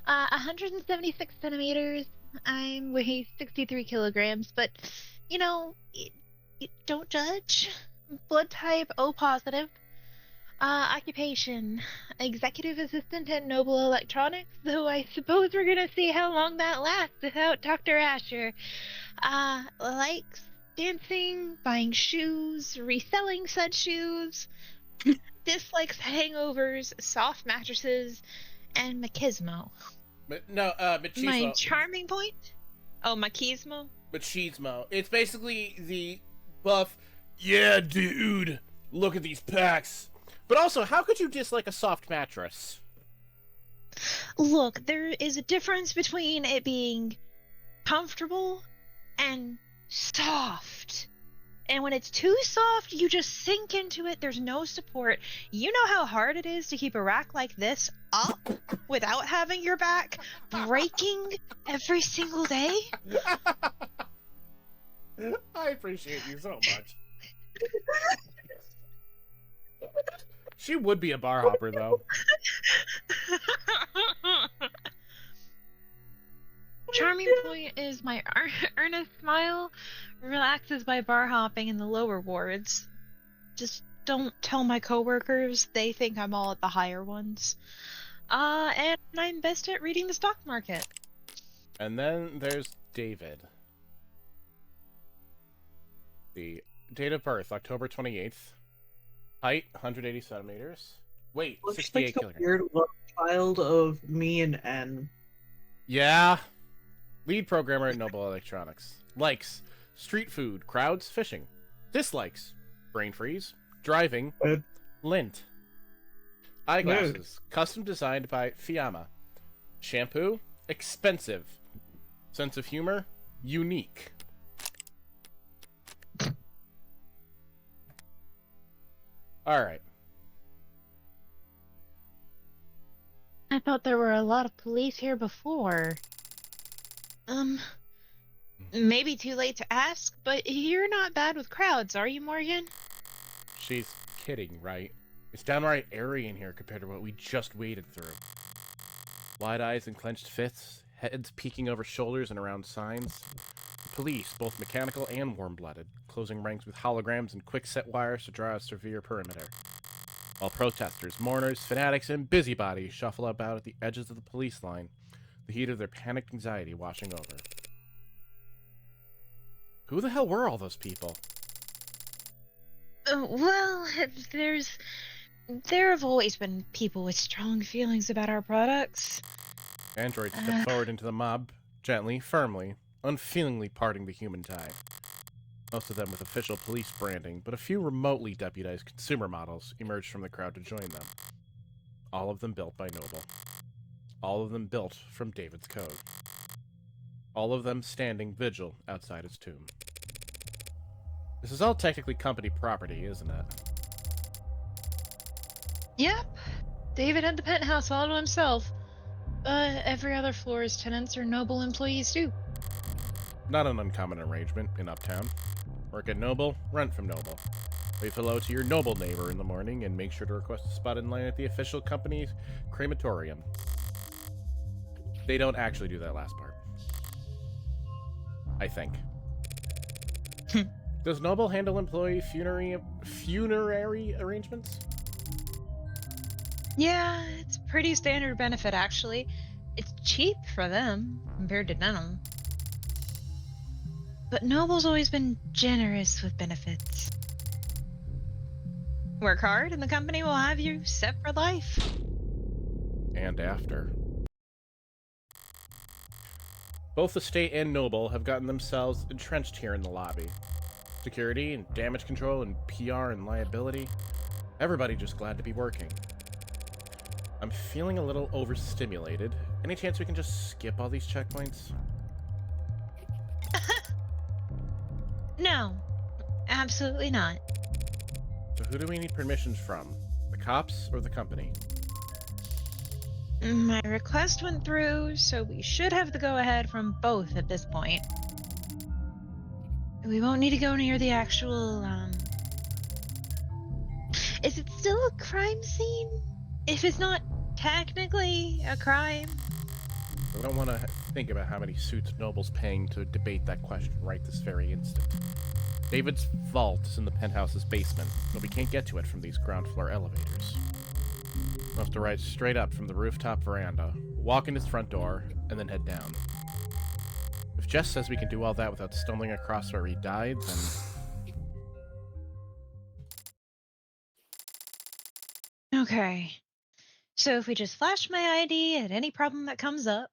176 centimeters, I'm weigh 63 kilograms, but, you know, don't judge. Blood type O positive. Occupation, executive assistant at Noble Electronics, though I suppose we're gonna see how long that lasts without Dr. Asher. Likes dancing, buying shoes, reselling said shoes. Dislikes hangovers, soft mattresses, and machismo. Machismo. My charming point? Oh, machismo? Machismo. It's basically the buff, yeah, dude, look at these packs. But also, how could you dislike a soft mattress? Look, there is a difference between it being comfortable and soft. And when it's too soft, you just sink into it. There's no support. You know how hard it is to keep a rack like this up without having your back breaking every single day? I appreciate you so much. She would be a bar hopper, though. Charming point is my earnest smile relaxes by bar hopping in the lower wards. Just don't tell my coworkers. They think I'm all at the higher ones. And I'm best at reading the stock market. And then there's David. The date of birth, October 28th. Height, 180 centimeters. Weight, Looks 68 like the kilograms. weird love child of me and N. Yeah. Lead programmer at Noble Electronics. Likes: street food, crowds, fishing. Dislikes: brain freeze, driving, Good. lint. Eyeglasses, custom designed by Fiamma. Shampoo, expensive. Sense of humor, unique. Alright. I thought there were a lot of police here before. Maybe too late to ask, but you're not bad with crowds, are you, Morgan? She's kidding, right? It's downright airy in here compared to what we just waded through. Wide eyes and clenched fists, heads peeking over shoulders and around signs. Police, both mechanical and warm-blooded, closing ranks with holograms and quick-set wires to draw a severe perimeter. While protesters, mourners, fanatics, and busybodies shuffle about at the edges of the police line, the heat of their panicked anxiety washing over. Who the hell were all those people? Well, there have always been people with strong feelings about our products. Android stepped forward into the mob, gently, firmly, unfeelingly parting the human tie. Most of them with official police branding, but a few remotely deputized consumer models emerged from the crowd to join them. All of them built by Noble. All of them built from David's code. All of them standing vigil outside his tomb. This is all technically company property, isn't it? Yep. David had the penthouse all to himself. Every other floor's tenants are Noble employees too. Not an uncommon arrangement in Uptown. Work at Noble, rent from Noble. Wave hello to your Noble neighbor in the morning and make sure to request a spot in line at the official company's crematorium. They don't actually do that last part. I think. Does Noble handle employee funerary arrangements? Yeah, it's pretty standard benefit actually. It's cheap for them compared to Denim. But Noble's always been generous with benefits. Work hard and the company will have you set for life. And after. Both the state and Noble have gotten themselves entrenched here in the lobby. Security and damage control and PR and liability. Everybody just glad to be working. I'm feeling a little overstimulated. Any chance we can just skip all these checkpoints? No, absolutely not. So who do we need permissions from? The cops or the company? My request went through, so we should have the go-ahead from both at this point. We won't need to go near the actual, Is it still a crime scene? If it's not technically a crime? I don't want to think about how many suits Noble's paying to debate that question right this very instant. David's vault is in the penthouse's basement, but we can't get to it from these ground floor elevators. We'll have to ride straight up from the rooftop veranda, walk in his front door, and then head down. If Jess says we can do all that without stumbling across where he died, then... Okay. So if we just flash my ID at any problem that comes up...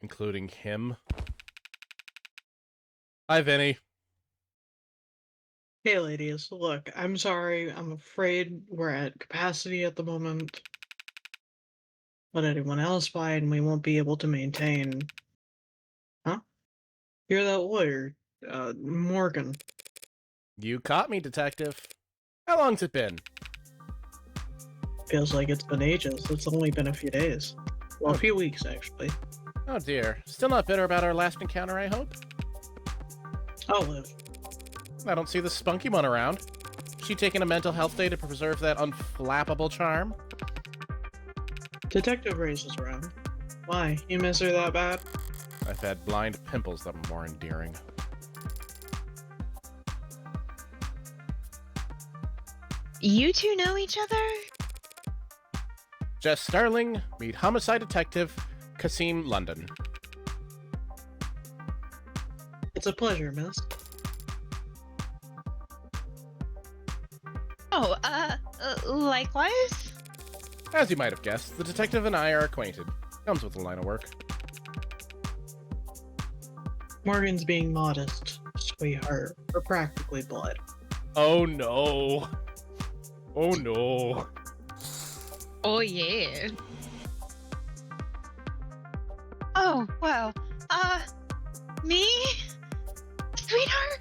Including him. Hi, Vinny. Hey, ladies, look, I'm sorry. I'm afraid we're at capacity at the moment. Let anyone else buy and we won't be able to maintain. Huh? You're that lawyer, Morgan. You caught me, detective. How long's it been? Feels like it's been ages. It's only been a few days. Well, a few weeks, actually. Oh dear. Still not bitter about our last encounter, I hope? I'll live. I don't see the spunky one around. She taking a mental health day to preserve that unflappable charm? Detective Race is around. Why? You miss her that bad? I've had blind pimples that were more endearing. You two know each other? Jess Starling, meet homicide detective, Kasim London. It's a pleasure, miss. Oh, likewise? As you might have guessed, the detective and I are acquainted. Comes with a line of work. Morgan's being modest, sweetheart. We're practically blood. Oh no. Oh no. Oh yeah. Oh, well. Me? Sweetheart?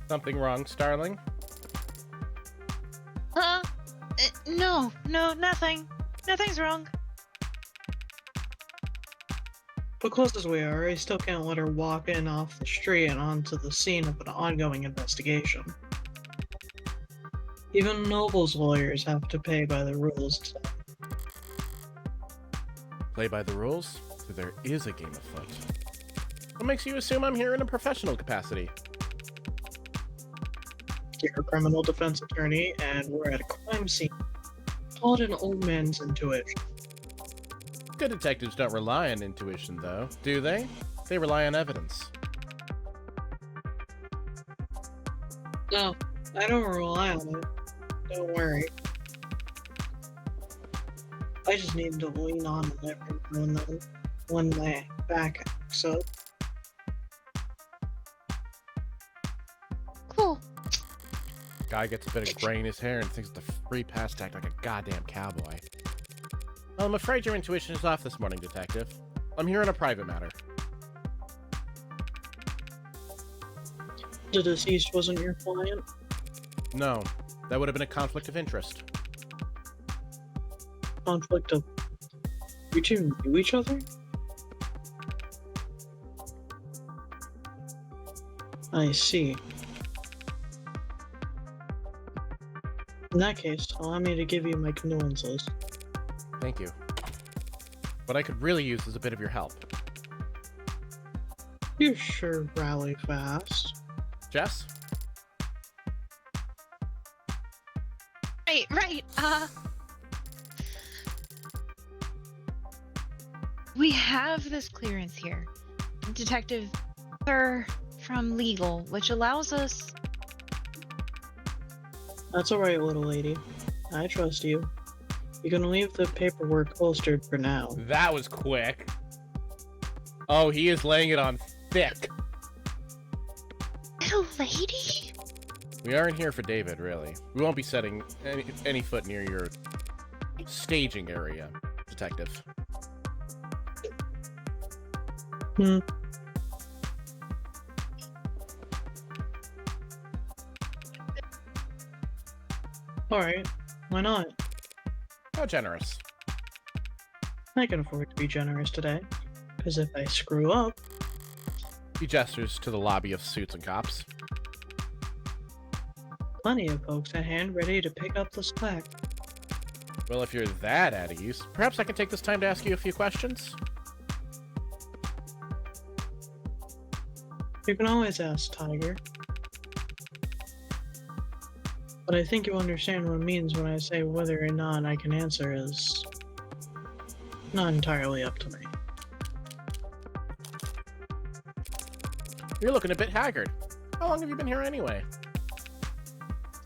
Something wrong, Starling? No, nothing. Nothing's wrong. But close as we are, I still can't let her walk in off the street and onto the scene of an ongoing investigation. Even Noble's lawyers have to play by the rules. Play by the rules? So there is a game afoot. What makes you assume I'm here in a professional capacity? You're a criminal defense attorney, and we're at a crime scene. Call it an old man's intuition. Good detectives don't rely on intuition, though, do they? They rely on evidence. No, I don't rely on it. Don't worry. I just need to lean on it when my back acts up. Cool. Guy gets a bit of gray in his hair and thinks it's a free pass to act like a goddamn cowboy. Well, I'm afraid your intuition is off this morning, detective. I'm here on a private matter. The deceased wasn't your client? No, that would have been a conflict of interest. Conflict of... You two knew each other? I see. In that case, allow me to give you my condolences. Thank you. What I could really use is a bit of your help. You sure rally fast. Jess? Right. We have this clearance here. Detective Sir from legal, which allows us... That's alright, little lady. I trust you. You can leave the paperwork holstered for now. That was quick. Oh, he is laying it on thick. Little lady? We aren't here for David, really. We won't be setting any foot near your staging area, detective. Alright, why not? How generous. I can afford to be generous today. Because if I screw up... He gestures to the lobby of suits and cops. Plenty of folks at hand ready to pick up the slack. Well, if you're that at ease, perhaps I can take this time to ask you a few questions? You can always ask, Tiger. But I think you understand what it means when I say whether or not I can answer is not entirely up to me. You're looking a bit haggard. How long have you been here anyway?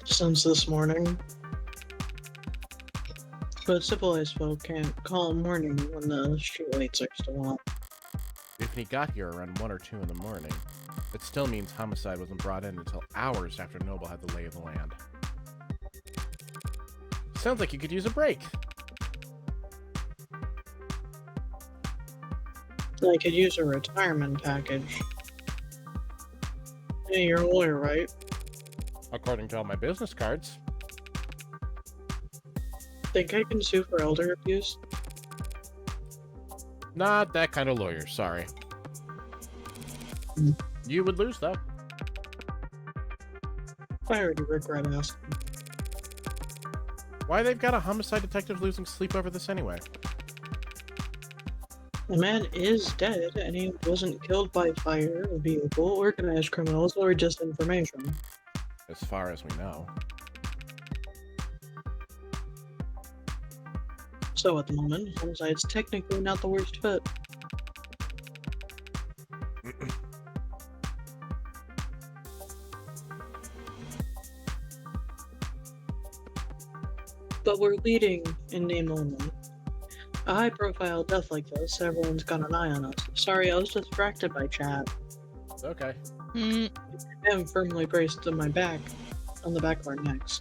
Since this morning. But civilized folk can't call it morning when the streetlights are still on. If he got here around 1 or 2 in the morning, it still means homicide wasn't brought in until hours after Noble had the lay of the land. Sounds like you could use a break. I could use a retirement package. Hey, you're a lawyer, right? According to all my business cards. Think I can sue for elder abuse? Not that kind of lawyer, sorry. You would lose, though. I already regret asking. Why they've got a homicide detective losing sleep over this anyway? The man is dead, and he wasn't killed by fire, a vehicle, organized criminals, or just information. As far as we know. So at the moment, homicide's technically not the worst fit. But we're leading in name only. A high-profile death like this, everyone's got an eye on us. Sorry, I was distracted by chat. Okay. Mm, I am firmly braced to my back, on the back of our necks.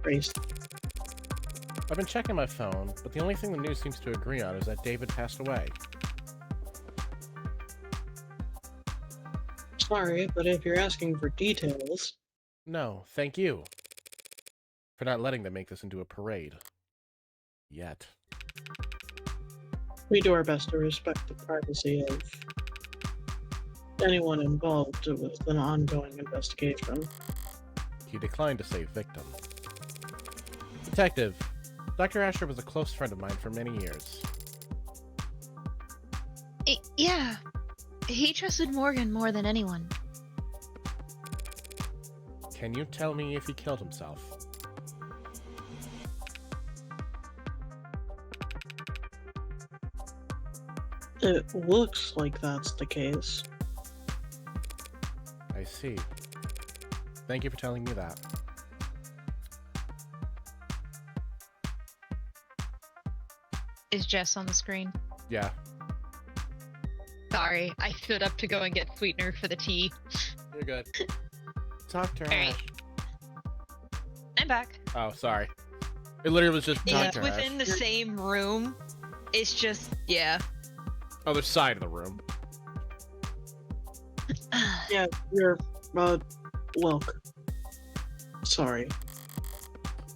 Braced. I've been checking my phone, but the only thing the news seems to agree on is that David passed away. Sorry, but if you're asking for details... No, thank you. For not letting them make this into a parade. Yet. We do our best to respect the privacy of anyone involved with an ongoing investigation. He declined to say victim. Detective, Dr. Asher was a close friend of mine for many years. yeah. He trusted Morgan more than anyone. Can you tell me if he killed himself? It looks like that's the case. I see. Thank you for telling me that. Is Jess on the screen? Yeah, Sorry, I stood up to go and get sweetener for the tea. you're good. Dr. Alright. Ash. I'm back. Oh, sorry. It literally was just It's Dr. within Ash. the same room. It's just, yeah. Other side of the room. Yeah, you're, look. Sorry.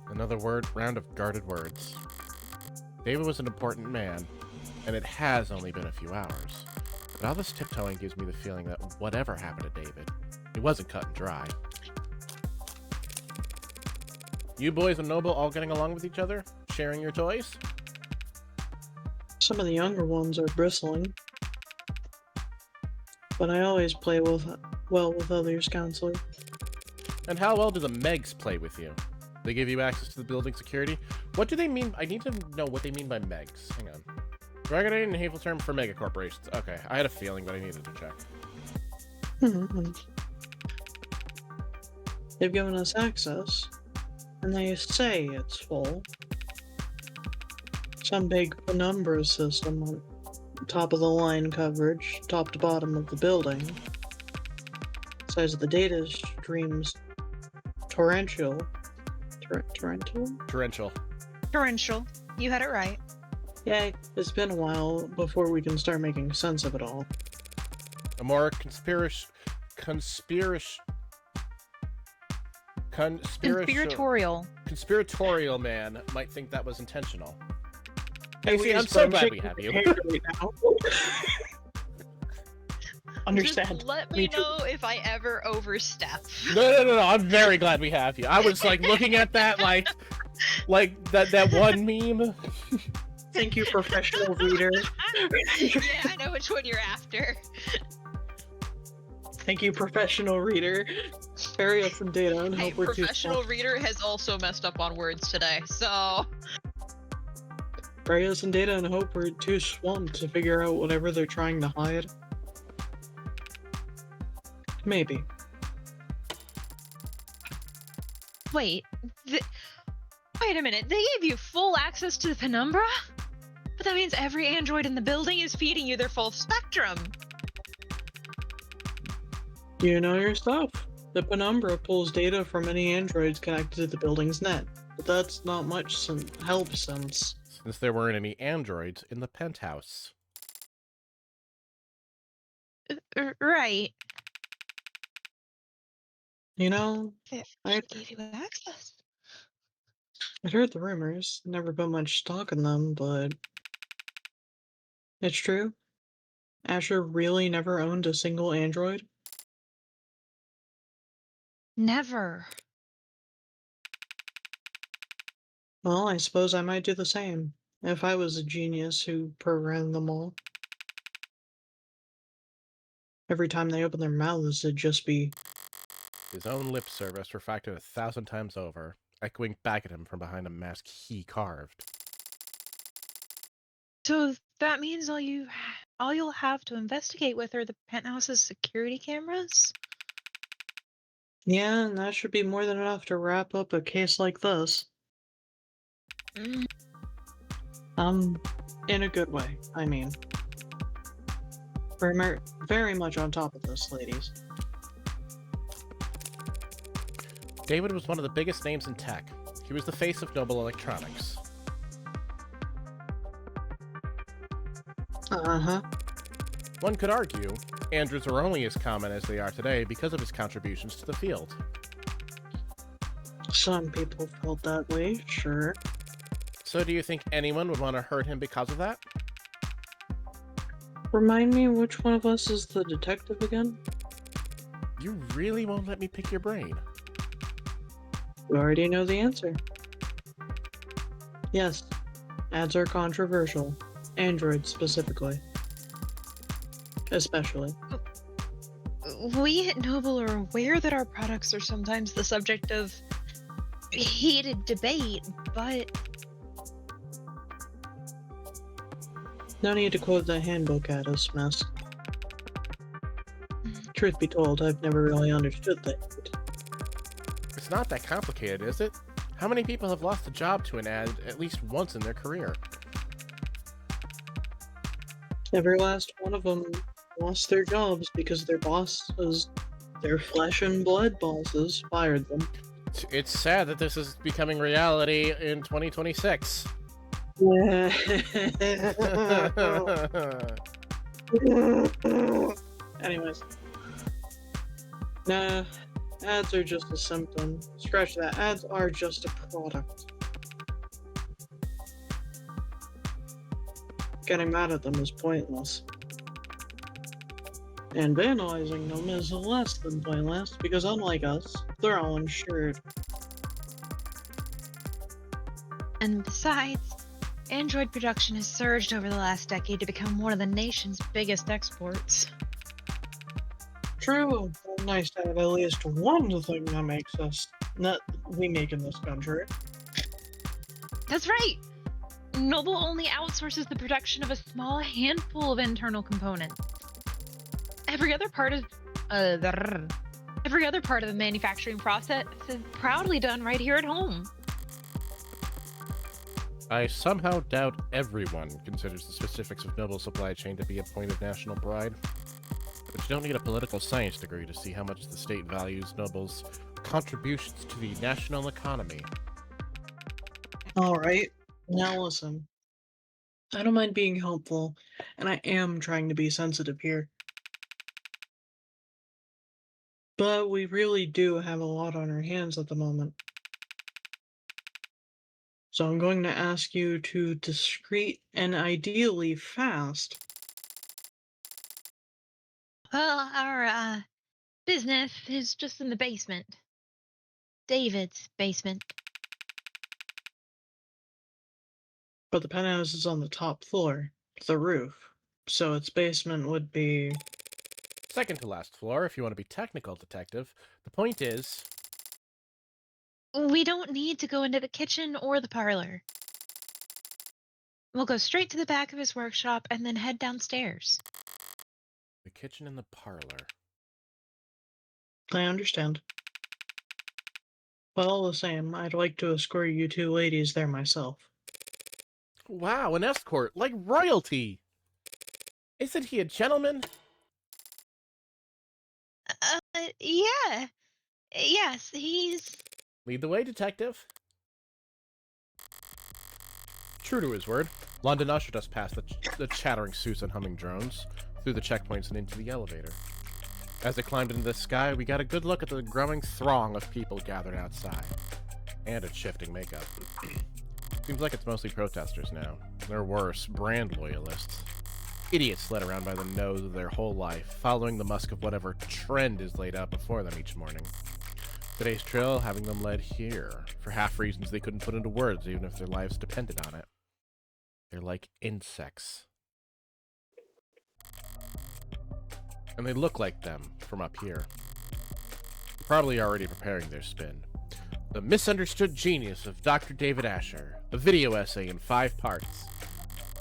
Another round of guarded words. David was an important man, and it has only been a few hours. But all this tiptoeing gives me the feeling that whatever happened to David, it wasn't cut and dry. You boys and Noble all getting along with each other? Sharing your toys? Some of the younger ones are bristling. But I always play well with others, Counselor. And how well do the Megs play with you? They give you access to the building security? What do they mean? I need to know what they mean by Megs. Hang on. Dragonite and hateful term for mega corporations. Okay, I had a feeling, but I needed to check. They've given us access, and they say it's full. Some big penumbra system on top of the line coverage, top to bottom of the building. Size of the data streams torrential. Torrential? Torrential. Torrential. You had it right. Yeah, it's been a while before we can start making sense of it all. A more conspiratorial man might think that was intentional. Casey, I'm so glad we have you. Right now. Understand. Just let Me me too. know if I ever overstep. No, I'm very glad we have you. I was like looking at that like that one meme. Thank you, professional reader. Yeah, I know which one you're after. Thank you, professional reader. Bury us in data and Hey, hope we're too professional small. reader has also messed up on words today, so Bury us in data and hope we're too swamped to figure out whatever they're trying to hide. Maybe. wait. Wait a minute. They gave you full access to the penumbra? But that means every android in the building is feeding you their full spectrum. You know your stuff. The penumbra pulls data from any androids connected to the building's net. But that's not much help since... Since there weren't any androids in the penthouse. Right. You know, They I gave you access. I'd heard the rumors, never put much stock in them, but... It's true. Asher really never owned a single android? Never. Well, I suppose I might do the same, if I was a genius who programmed them all. Every time they open their mouths, it'd just be... His own lip service refracted 1,000 times over, echoing back at him from behind a mask he carved. So that means all you'll have to investigate with are the penthouse's security cameras? Yeah, and that should be more than enough to wrap up a case like this. In a good way, I mean. We're very much on top of this, ladies. David was one of the biggest names in tech. He was the face of Noble Electronics. Uh-huh. One could argue, Andrews are only as common as they are today because of his contributions to the field. Some people felt that way, sure. So do you think anyone would want to hurt him because of that? Remind me which one of us is the detective again? You really won't let me pick your brain. You already know the answer. Yes, ads are controversial. Android specifically. Especially. We at Noble are aware that our products are sometimes the subject of heated debate, but No need to quote the handbook at us, miss. Truth be told, I've never really understood that. It's not that complicated, is it? How many people have lost a job to an ad at least once in their career? Every last one of them lost their jobs because their bosses, their flesh and blood bosses, fired them. It's sad that this is becoming reality in 2026. Anyways. Nah, ads are just a symptom. Scratch that. Ads are just a product. Getting mad at them is pointless. And vandalizing them is less than pointless, because unlike us, they're all insured. and besides, Android production has surged over the last decade to become one of the nation's biggest exports. True. Nice to have at least one thing that makes us we make in this country. That's right! Noble only outsources the production of a small handful of internal components. Every other part of the manufacturing process is proudly done right here at home. I somehow doubt everyone considers the specifics of Noble's supply chain to be a point of national pride. But you don't need a political science degree to see how much the state values Noble's contributions to the national economy. Alright, now listen. I don't mind being helpful, and I am trying to be sensitive here. But we really do have a lot on our hands at the moment. So I'm going to ask you to discreet and ideally fast. Well, our business is just in the basement. David's basement. But the penthouse is on the top floor, the roof. So its basement would be... Second to last floor, if you want to be technical, detective. The point is... We don't need to go into the kitchen or the parlor. We'll go straight to the back of his workshop and then head downstairs. the kitchen and the parlor. I understand. But all the same, I'd like to escort you two ladies there myself. Wow, an escort, like royalty! Isn't he a gentleman? Yeah. Yes, he's... Lead the way, detective. True to his word, London ushered us past the chattering suits and humming drones, through the checkpoints and into the elevator. As it climbed into the sky, we got a good look at the growing throng of people gathered outside. And its shifting makeup. Seems like it's mostly protesters now. They're worse, brand loyalists. Idiots led around by the nose their whole life, following the musk of whatever trend is laid out before them each morning. Today's trail having them led here, for half reasons they couldn't put into words even if their lives depended on it. They're like insects. And they look like them from up here. Probably already preparing their spin. The Misunderstood Genius of Dr. David Asher, a video essay in 5 parts.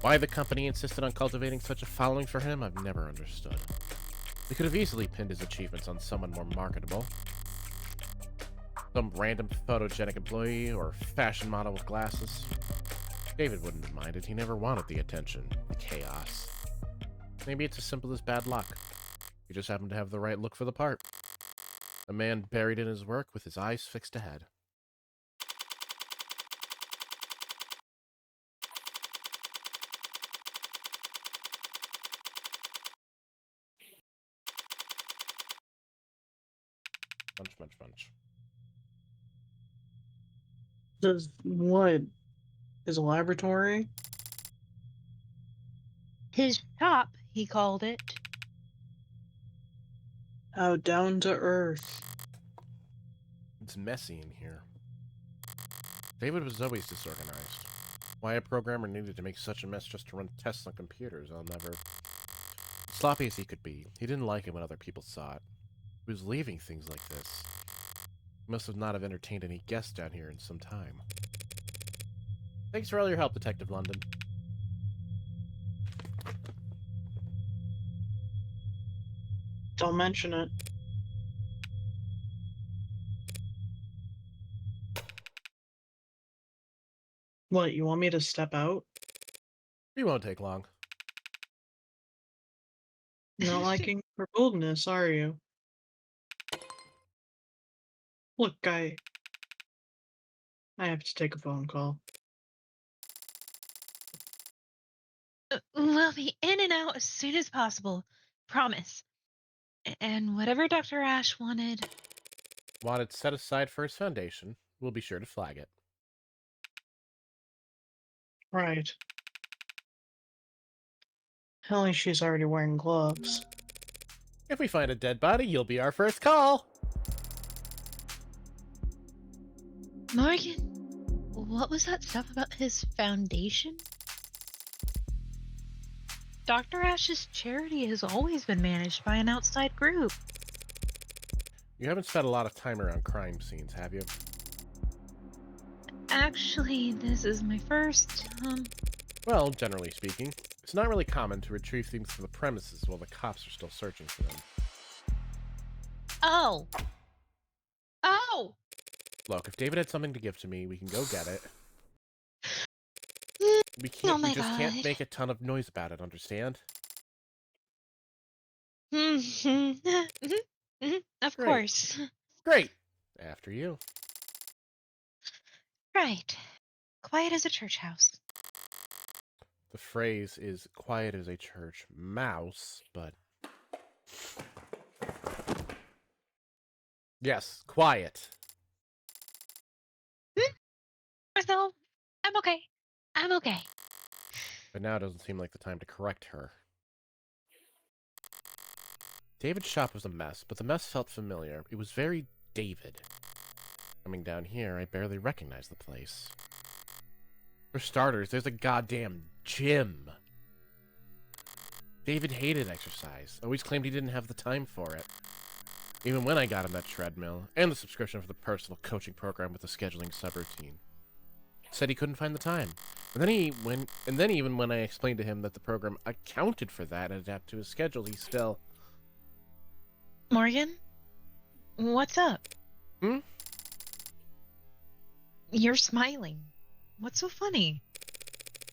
Why the company insisted on cultivating such a following for him, I've never understood. They could have easily pinned his achievements on someone more marketable. Some random photogenic employee or fashion model with glasses. David wouldn't have minded. He never wanted the attention, the chaos. Maybe it's as simple as bad luck. He just happened to have the right look for the part. A man buried in his work with his eyes fixed ahead. Munch, munch, munch. Does what? His laboratory? His shop, he called it. How down to earth. It's messy in here. David was always disorganized. Why a programmer needed to make such a mess just to run tests on computers, I'll never... Sloppy as he could be, he didn't like it when other people saw it. He was leaving things like this. He must have not have entertained any guests down here in some time. Thanks for all your help, Detective London. Don't mention it. What, you want me to step out? We won't take long. Not liking for boldness, are you? Look, I have to take a phone call. We'll be in and out as soon as possible. Promise. And whatever Dr. Ash wanted. Want it set aside for his foundation. We'll be sure to flag it. Right. At least she's already wearing gloves. If we find a dead body, you'll be our first call. Morgan, what was that stuff about his foundation? Dr. Ash's charity has always been managed by an outside group. You haven't spent a lot of time around crime scenes, have you? Actually, this is my first, Well, generally speaking, it's not really common to retrieve things from the premises while the cops are still searching for them. Oh! Oh! Look, if David had something to give to me, we can go get it. We Oh my we just can't God. make a ton of noise about it, understand? Of Great. course. Great! After you. Right. Quiet as a church house. The phrase is quiet as a church mouse, but... Yes, quiet. So, I'm okay. I'm okay. But now doesn't seem like the time to correct her. David's shop was a mess, but the mess felt familiar. It was very David. Coming down here, I barely recognized the place. For starters, there's a goddamn gym. David hated exercise, always claimed he didn't have the time for it. Even when I got him that treadmill, and the subscription for the personal coaching program with the scheduling subroutine. Said he couldn't find the time. And then even when I explained to him that the program accounted for that and adapted to his schedule, he still... Morgan? What's up? Hmm? You're smiling. What's so funny?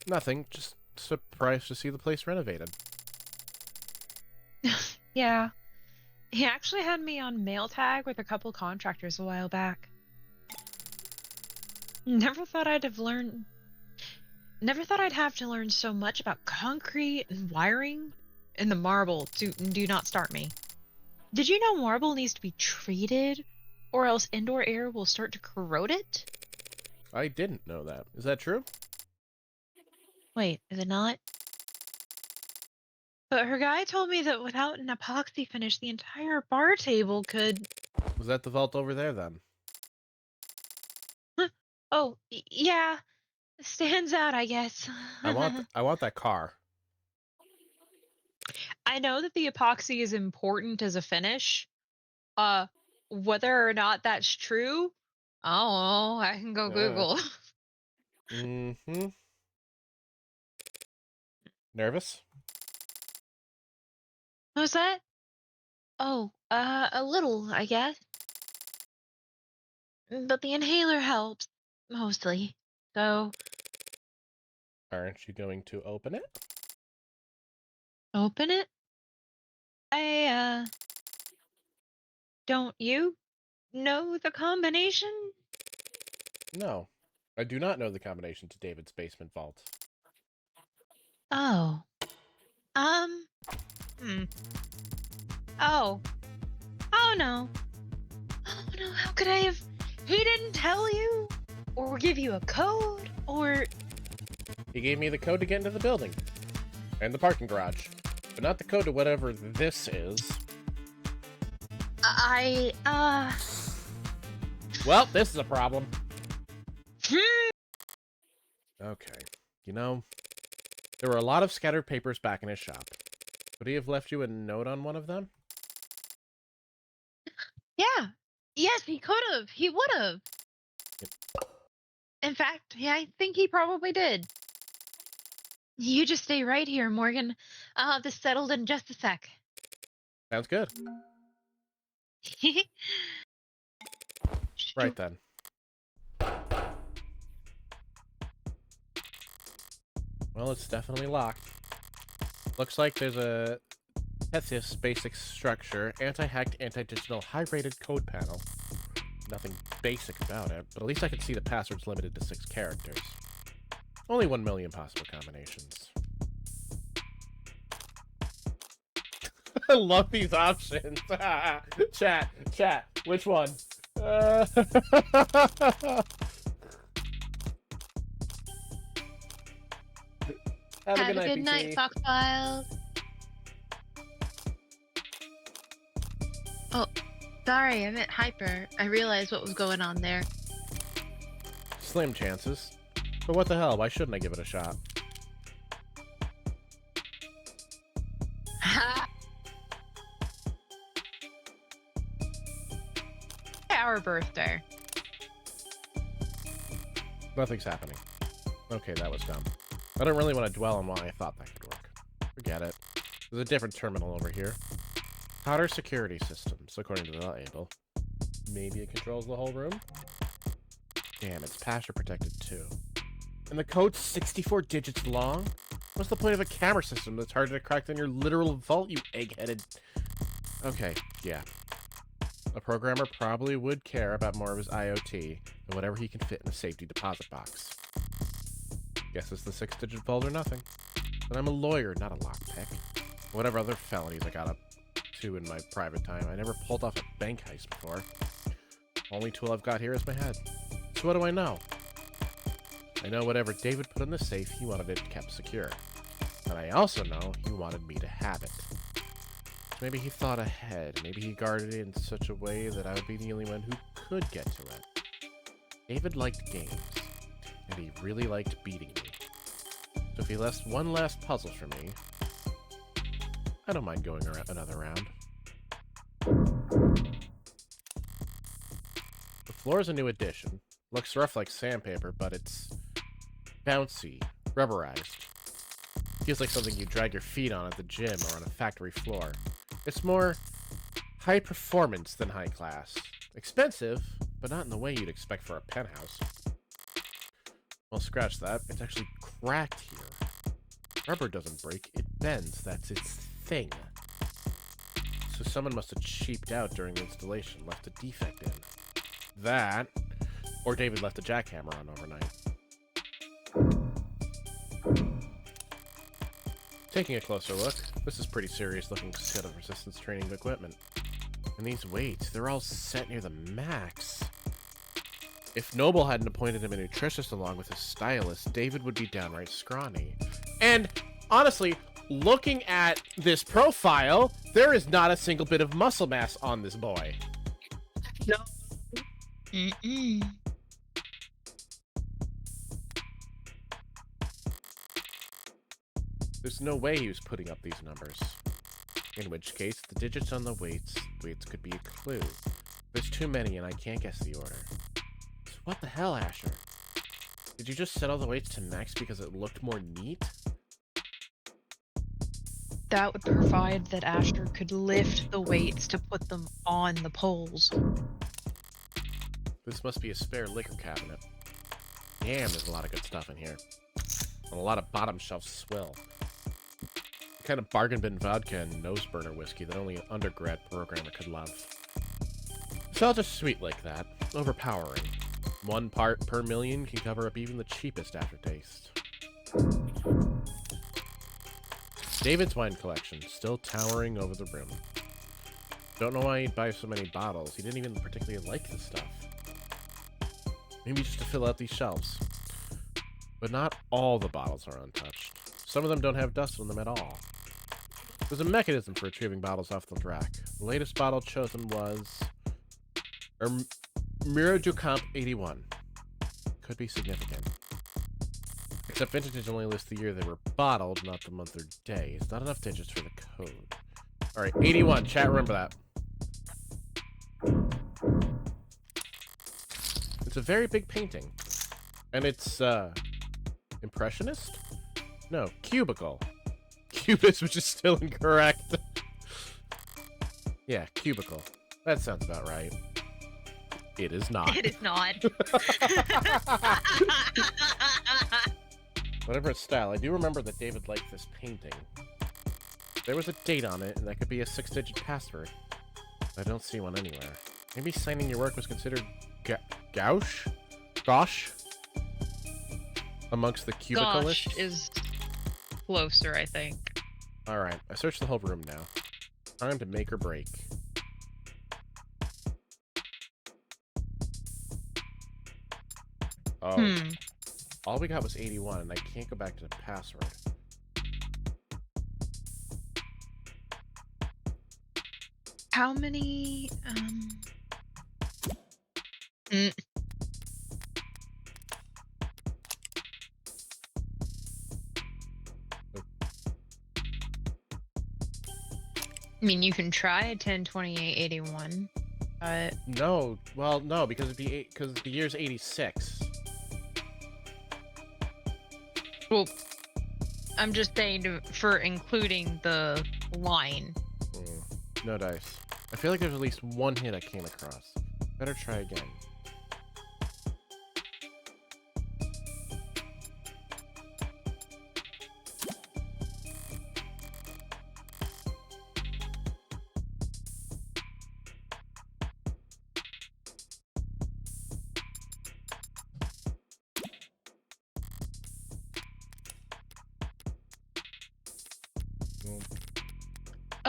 Nothing, just surprised to see the place renovated. Yeah. He actually had me on mail tag with a couple contractors a while back. Never thought I'd have to learn so much about concrete and wiring. And the marble, do not start me. Did you know marble needs to be treated, or else indoor air will start to corrode it? I didn't know that. Is that true? Wait, is it not? But her guy told me that without an epoxy finish, the entire bar table could... Was that the vault over there, then? Oh, yeah. Stands out, I guess. I want that car. I know that the epoxy is important as a finish. Whether or not that's true, I don't know. I can go Google. Mm-hmm. Nervous? What was that? Oh, a little, I guess. But the inhaler helps, mostly. So, Aren't you going to open it? Open it? Don't you know the combination? No. I do not know the combination to David's basement vault. Oh. Oh. Oh no. Oh no, how could I have... He didn't tell you? Or give you a code? Or... He gave me the code to get into the building. And the parking garage. But not the code to whatever this is. Well, this is a problem. Okay. You know, there were a lot of scattered papers back in his shop. Would he have left you a note on one of them? Yeah. Yes, he could have. He would have. In fact, yeah, I think he probably did. You just stay right here, Morgan. I'll have this settled in just a sec. Sounds good. Right then. Well, it's definitely locked. Looks like there's a Tethys basic structure, anti-hacked, anti-digital, high-rated code panel. Nothing basic about it, but at least I can see the password's limited to 6 characters. Only 1 million possible combinations. I love these options. Chat, which one? Have a good night, Foxfiles. Oh, sorry, I meant Hyper. I realized what was going on there. Slim chances. But what the hell, why shouldn't I give it a shot? Our birthday. Nothing's happening. Okay, that was dumb. I don't really want to dwell on why I thought that could work. Forget it. There's a different terminal over here. Powder security systems, according to the label. Maybe it controls the whole room? Damn, it's password protected too. And the code's 64 digits long? What's the point of a camera system that's harder to crack than your literal vault, you egg-headed... Okay, yeah. A programmer probably would care about more of his IoT than whatever he can fit in a safety deposit box. Guess it's the 6-digit vault or nothing. But I'm a lawyer, not a lockpick. Whatever other felonies I got up to in my private time, I never pulled off a bank heist before. Only tool I've got here is my head. So what do I know? I know whatever David put in the safe, he wanted it kept secure. And I also know he wanted me to have it. Maybe he thought ahead. Maybe he guarded it in such a way that I would be the only one who could get to it. David liked games, and he really liked beating me. So if he left one last puzzle for me, I don't mind going around another round. The floor is a new addition. Looks rough like sandpaper, but it's bouncy, rubberized. Feels like something you drag your feet on at the gym or on a factory floor. It's more high performance than high class. Expensive, but not in the way you'd expect for a penthouse. Well, scratch that. It's actually cracked here. Rubber doesn't break, it bends. That's its thing. So someone must have cheaped out during the installation, left a defect in. That, or David left the jackhammer on overnight. Taking a closer look, this is pretty serious looking set of resistance training equipment. And these weights, they're all set near the max. If Noble hadn't appointed him a nutritionist along with his stylist, David would be downright scrawny. And honestly, looking at this profile, there is not a single bit of muscle mass on this boy. No. Mm-mm. There's no way he was putting up these numbers. In which case, the digits on the weights could be a clue. There's too many and I can't guess the order. So what the hell, Asher? Did you just set all the weights to max because it looked more neat? That would provide that Asher could lift the weights to put them on the poles. This must be a spare liquor cabinet. Damn, there's a lot of good stuff in here. And a lot of bottom shelf swill. The kind of bargain bin vodka and nose burner whiskey that only an undergrad programmer could love. So just sweet like that. Overpowering. 1 part per million can cover up even the cheapest aftertaste. David's wine collection, still towering over the room. Don't know why he'd buy so many bottles. He didn't even particularly like the stuff. Maybe just to fill out these shelves. But not all the bottles are untouched. Some of them don't have dust on them at all. There's a mechanism for retrieving bottles off the rack. The latest bottle chosen was... Mira du Camp 81. Could be significant. Except vintage only lists the year they were bottled, not the month or day. It's not enough digits for the code. Alright, 81. Chat, remember that. It's a very big painting. And it's, impressionist? No, cubicle. Cubist, which is still incorrect. Yeah, cubicle. That sounds about right. It is not. It is not. Whatever its style, I do remember that David liked this painting. There was a date on it, and that could be a 6-digit password. I don't see one anywhere. Maybe signing your work was considered gauche? Gosh? Amongst the cubicle Gosh lists? is closer, I think. Alright, I searched the whole room now. Time to make or break. Oh. All we got was 81, and I can't go back to the password. How many, I mean, you can try 10, 28, 81, but... No, well, no, because the year's 86. Well, I'm just saying for including the line. No dice. I feel like there's at least one hit I came across. Better try again.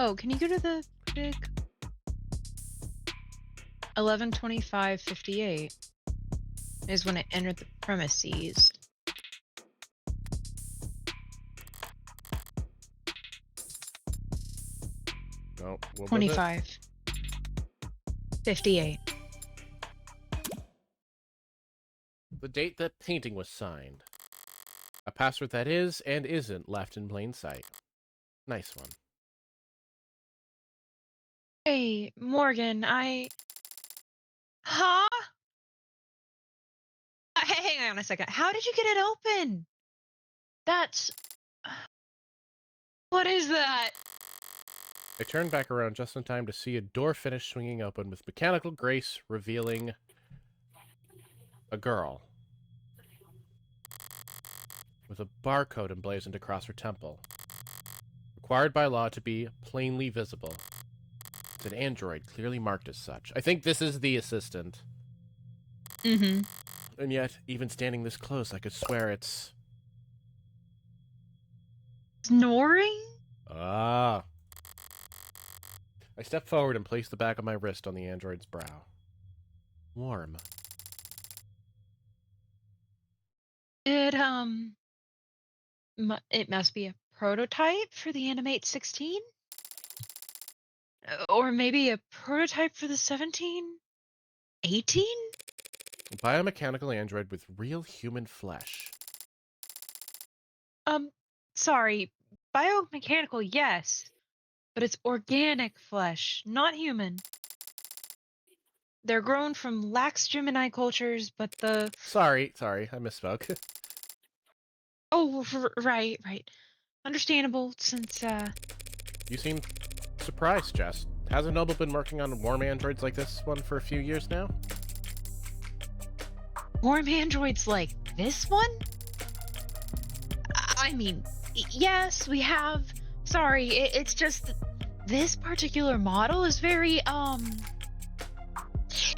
Oh, can you go to the big 11:25:58 is when it entered the premises. No, what was it? 25:58. The date that painting was signed. A password that is and isn't left in plain sight. Nice one. Hey, Morgan, Huh? Hang on a second. How did you get it open? That's... What is that? I turned back around just in time to see a door finish swinging open with mechanical grace, revealing a girl with a barcode emblazoned across her temple. Required by law to be plainly visible. It's an android, clearly marked as such. I think this is the assistant. Mm-hmm. And yet, even standing this close, I could swear it's... Snoring? Ah. I stepped forward and placed the back of my wrist on the android's brow. Warm. It must be a prototype for the Animate 16? Or maybe a prototype for the 17? 18? A biomechanical android with real human flesh. Sorry. Biomechanical, yes. But it's organic flesh, not human. They're grown from lax Gemini cultures, but the... Sorry, I misspoke. Oh, right. Understandable, since, You seem surprised, Jess. Hasn't Noble been working on warm androids like this one for a few years now? warm androids like this one? I mean, yes, we have. Sorry, it's just this particular model is very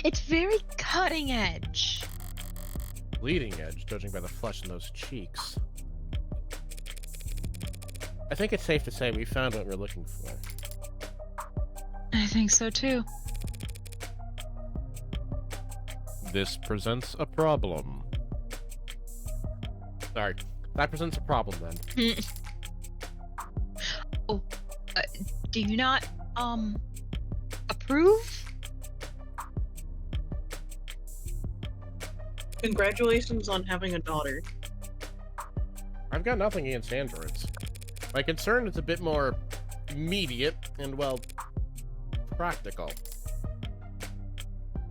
it's very cutting edge. Leading edge, judging by the flesh in those cheeks. I think it's safe to say we found what we're looking for. I think so too. This presents a problem. Sorry, that presents a problem then. Oh, do you not approve? Congratulations on having a daughter. I've got nothing against androids. My concern is a bit more immediate and, well, practical.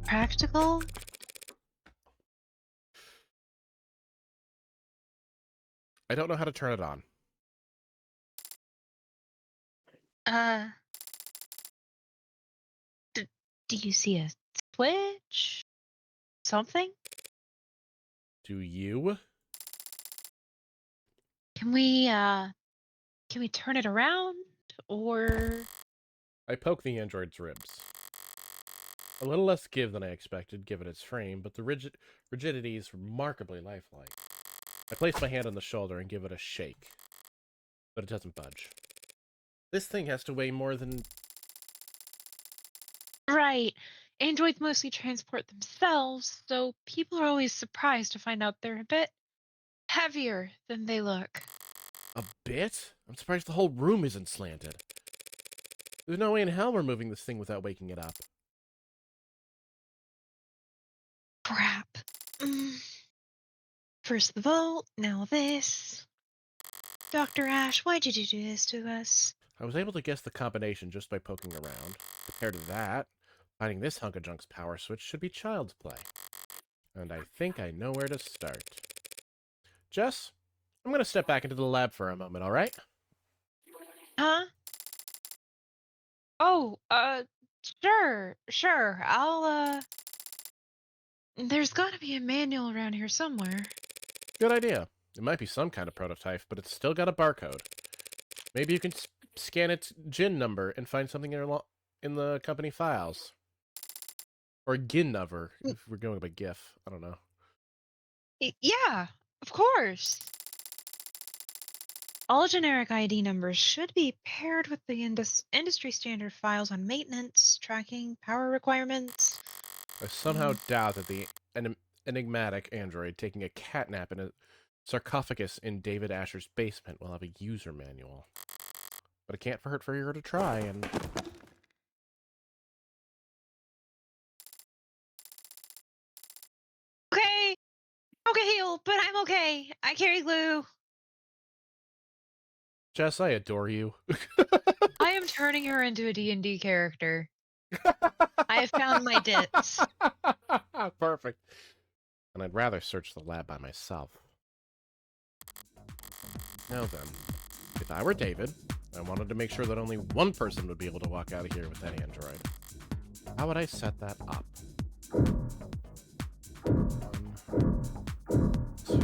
Practical? I don't know how to turn it on. Do you see a switch? Something? Do you? Can we turn it around? Or I poke the android's ribs. A little less give than I expected, given its frame, but the rigidity is remarkably lifelike. I place my hand on the shoulder and give it a shake, but it doesn't budge. This thing has to weigh more than... right. Androids mostly transport themselves, so people are always surprised to find out they're a bit heavier than they look. A bit? I'm surprised the whole room isn't slanted. There's no way in hell we're moving this thing without waking it up. Crap. First the vault, now this. Dr. Ash, why'd you do this to us? I was able to guess the combination just by poking around. Compared to that, finding this hunk of junk's power switch should be child's play. And I think I know where to start. Jess, I'm gonna step back into the lab for a moment, alright? Huh? Oh, sure. There's gotta be a manual around here somewhere. Good idea. It might be some kind of prototype, but it's still got a barcode. Maybe you can scan its GIN number and find something in the company files. Or GIN number, if we're going by GIF. I don't know. Yeah, of course. All generic ID numbers should be paired with the industry standard files on maintenance, tracking, power requirements. I somehow doubt that the enigmatic android taking a catnap in a sarcophagus in David Asher's basement will have a user manual. But it can't hurt for her to try, and... Okay, heal, but I'm okay. I carry glue. Jess, I adore you. I am turning her into a D&D character. I have found my dits. Perfect. And I'd rather search the lab by myself. Now then, if I were David, I wanted to make sure that only one person would be able to walk out of here with that android. How would I set that up? 1, 2,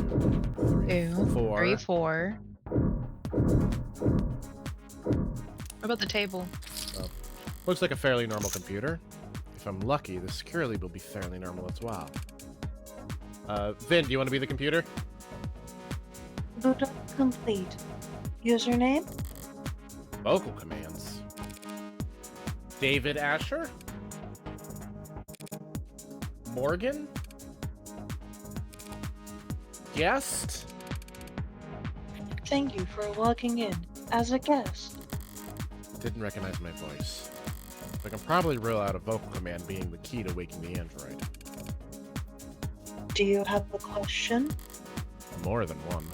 3, 4. 3, 4. What about the table? Well, looks like a fairly normal computer. If I'm lucky, the security will be fairly normal as well. Vin, do you want to be the computer? Boot up complete. Username? Vocal commands. David Asher? Morgan? Guest? Thank you for logging in as a guest. Didn't recognize my voice. I can probably rule out a vocal command being the key to waking the android. Do you have a question? More than one.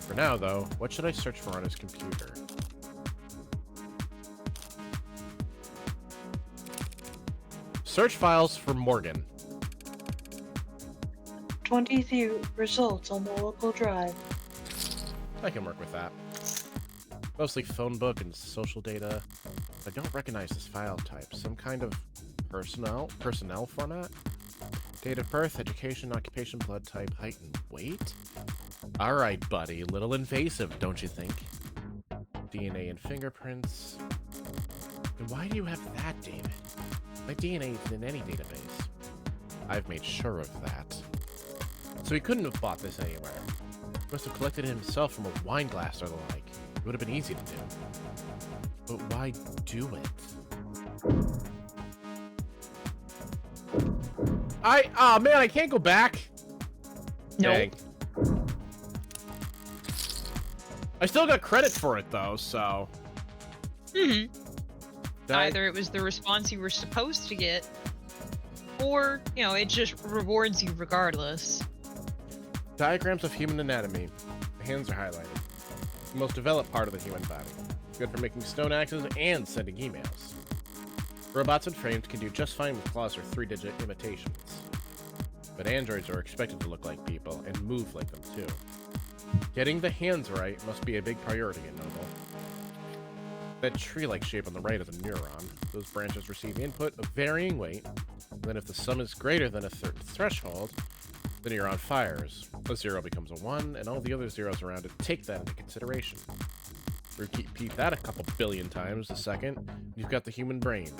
For now, though, what should I search for on his computer? Search files for Morgan. 23 results on the local drive. I can work with that. Mostly phone book and social data. I don't recognize this file type. Some kind of personnel format? Date of birth, education, occupation, blood type, height, and weight? Alright, buddy. Little invasive, don't you think? DNA and fingerprints. And why do you have that, David? My DNA isn't in any database. I've made sure of that. So he couldn't have bought this anywhere. He must have collected it himself from a wine glass or the like. It would have been easy to do. But why do it? Oh man, I can't go back. Nope. Dang. I still got credit for it though, so. Mm-hmm. That- Either it was the response you were supposed to get, or, you know, it just rewards you regardless. Diagrams of human anatomy. The hands are highlighted. The most developed part of the human body. Good for making stone axes and sending emails. Robots and frames can do just fine with claws or 3-digit imitations. But androids are expected to look like people and move like them too. Getting the hands right must be a big priority in Noble. That tree-like shape on the right is a neuron. Those branches receive input of varying weight. Then if the sum is greater than a certain threshold, the neuron fires. A 0 becomes a 1, and all the other zeros around it take that into consideration. Repeat that a couple billion times a second, you've got the human brain.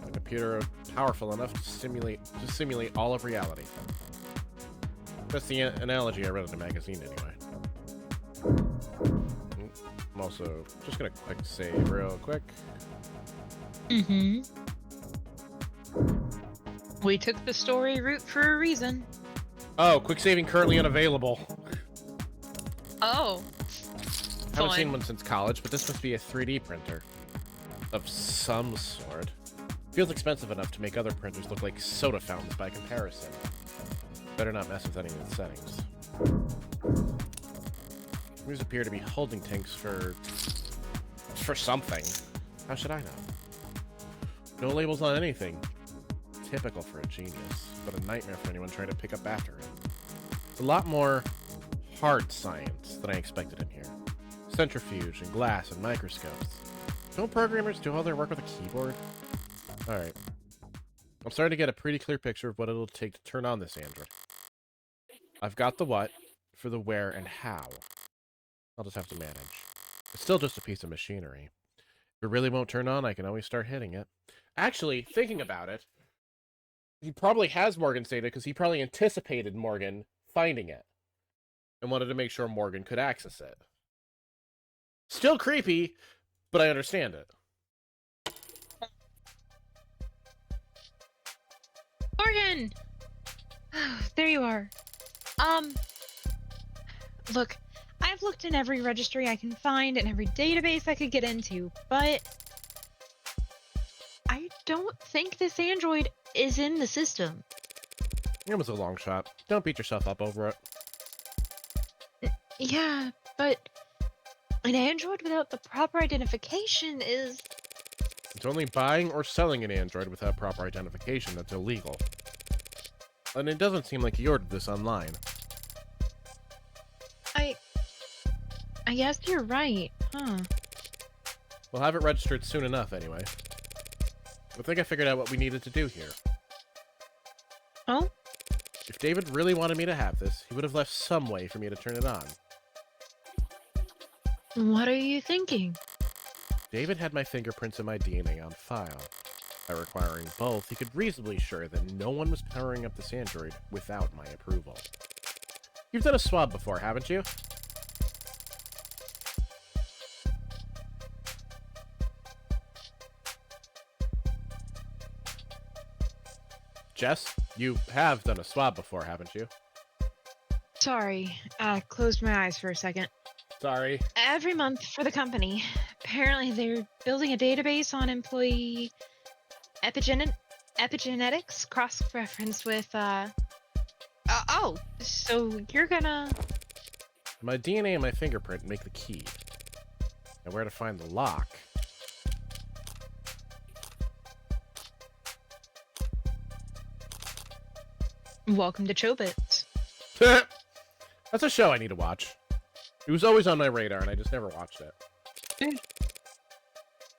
A computer powerful enough to simulate all of reality. That's the analogy I read in a magazine anyway. I'm also just gonna quick save real quick. Mm-hmm. We took the story route for a reason. Oh, quick saving currently unavailable. Oh. Haven't Fun. seen one since college, but this must be a 3D printer. Of some sort. Feels expensive enough to make other printers look like soda fountains by comparison. Better not mess with any of the settings. These appear to be holding tanks for something. How should I know? No labels on anything. Typical for a genius, but a nightmare for anyone trying to pick up after him. It's a lot more hard science than I expected in here. Centrifuge and glass and microscopes. Don't programmers do all their work with a keyboard? Alright. I'm starting to get a pretty clear picture of what it'll take to turn on this android. I've got the what, for the where and how. I'll just have to manage. It's still just a piece of machinery. If it really won't turn on, I can always start hitting it. Actually, thinking about it, he probably has Morgan's data because he probably anticipated Morgan finding it and wanted to make sure Morgan could access it. Still creepy, but I understand it. Morgan! There you are. Look, I've looked in every registry I can find and every database I could get into, but I don't think this android is in the system. It was a long shot. Don't beat yourself up over it. Yeah, but an android without the proper identification is... It's only buying or selling an android without proper identification that's illegal. And it doesn't seem like he ordered this online. I guess you're right, huh? We'll have it registered soon enough, anyway. I think I figured out what we needed to do here. Oh? If David really wanted me to have this, he would have left some way for me to turn it on. What are you thinking? David had my fingerprints and my DNA on file. By requiring both, he could reasonably sure that no one was powering up this android without my approval. You've done a swab before, haven't you? Jess, you have done a swab before, haven't you? Sorry, closed my eyes for a second. Sorry. Every month for the company. Apparently they're building a database on employee epigenetics cross-referenced with, oh, so you're gonna... My DNA and my fingerprint make the key. And where to find the lock... Welcome to Chobits. That's a show I need to watch. It was always on my radar, and I just never watched it.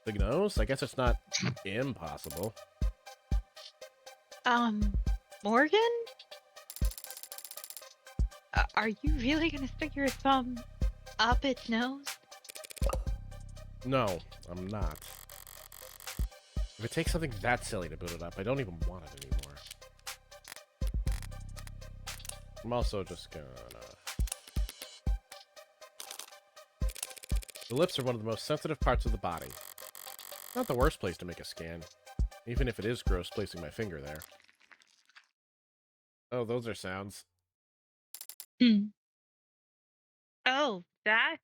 Big nose? I guess it's not impossible. Morgan? Are you really gonna stick your thumb up its nose? No, I'm not. If it takes something that silly to boot it up, I don't even want it anymore. I'm also just gonna... The lips are one of the most sensitive parts of the body. Not the worst place to make a scan, even if it is gross placing my finger there. Oh, those are sounds. Oh, that's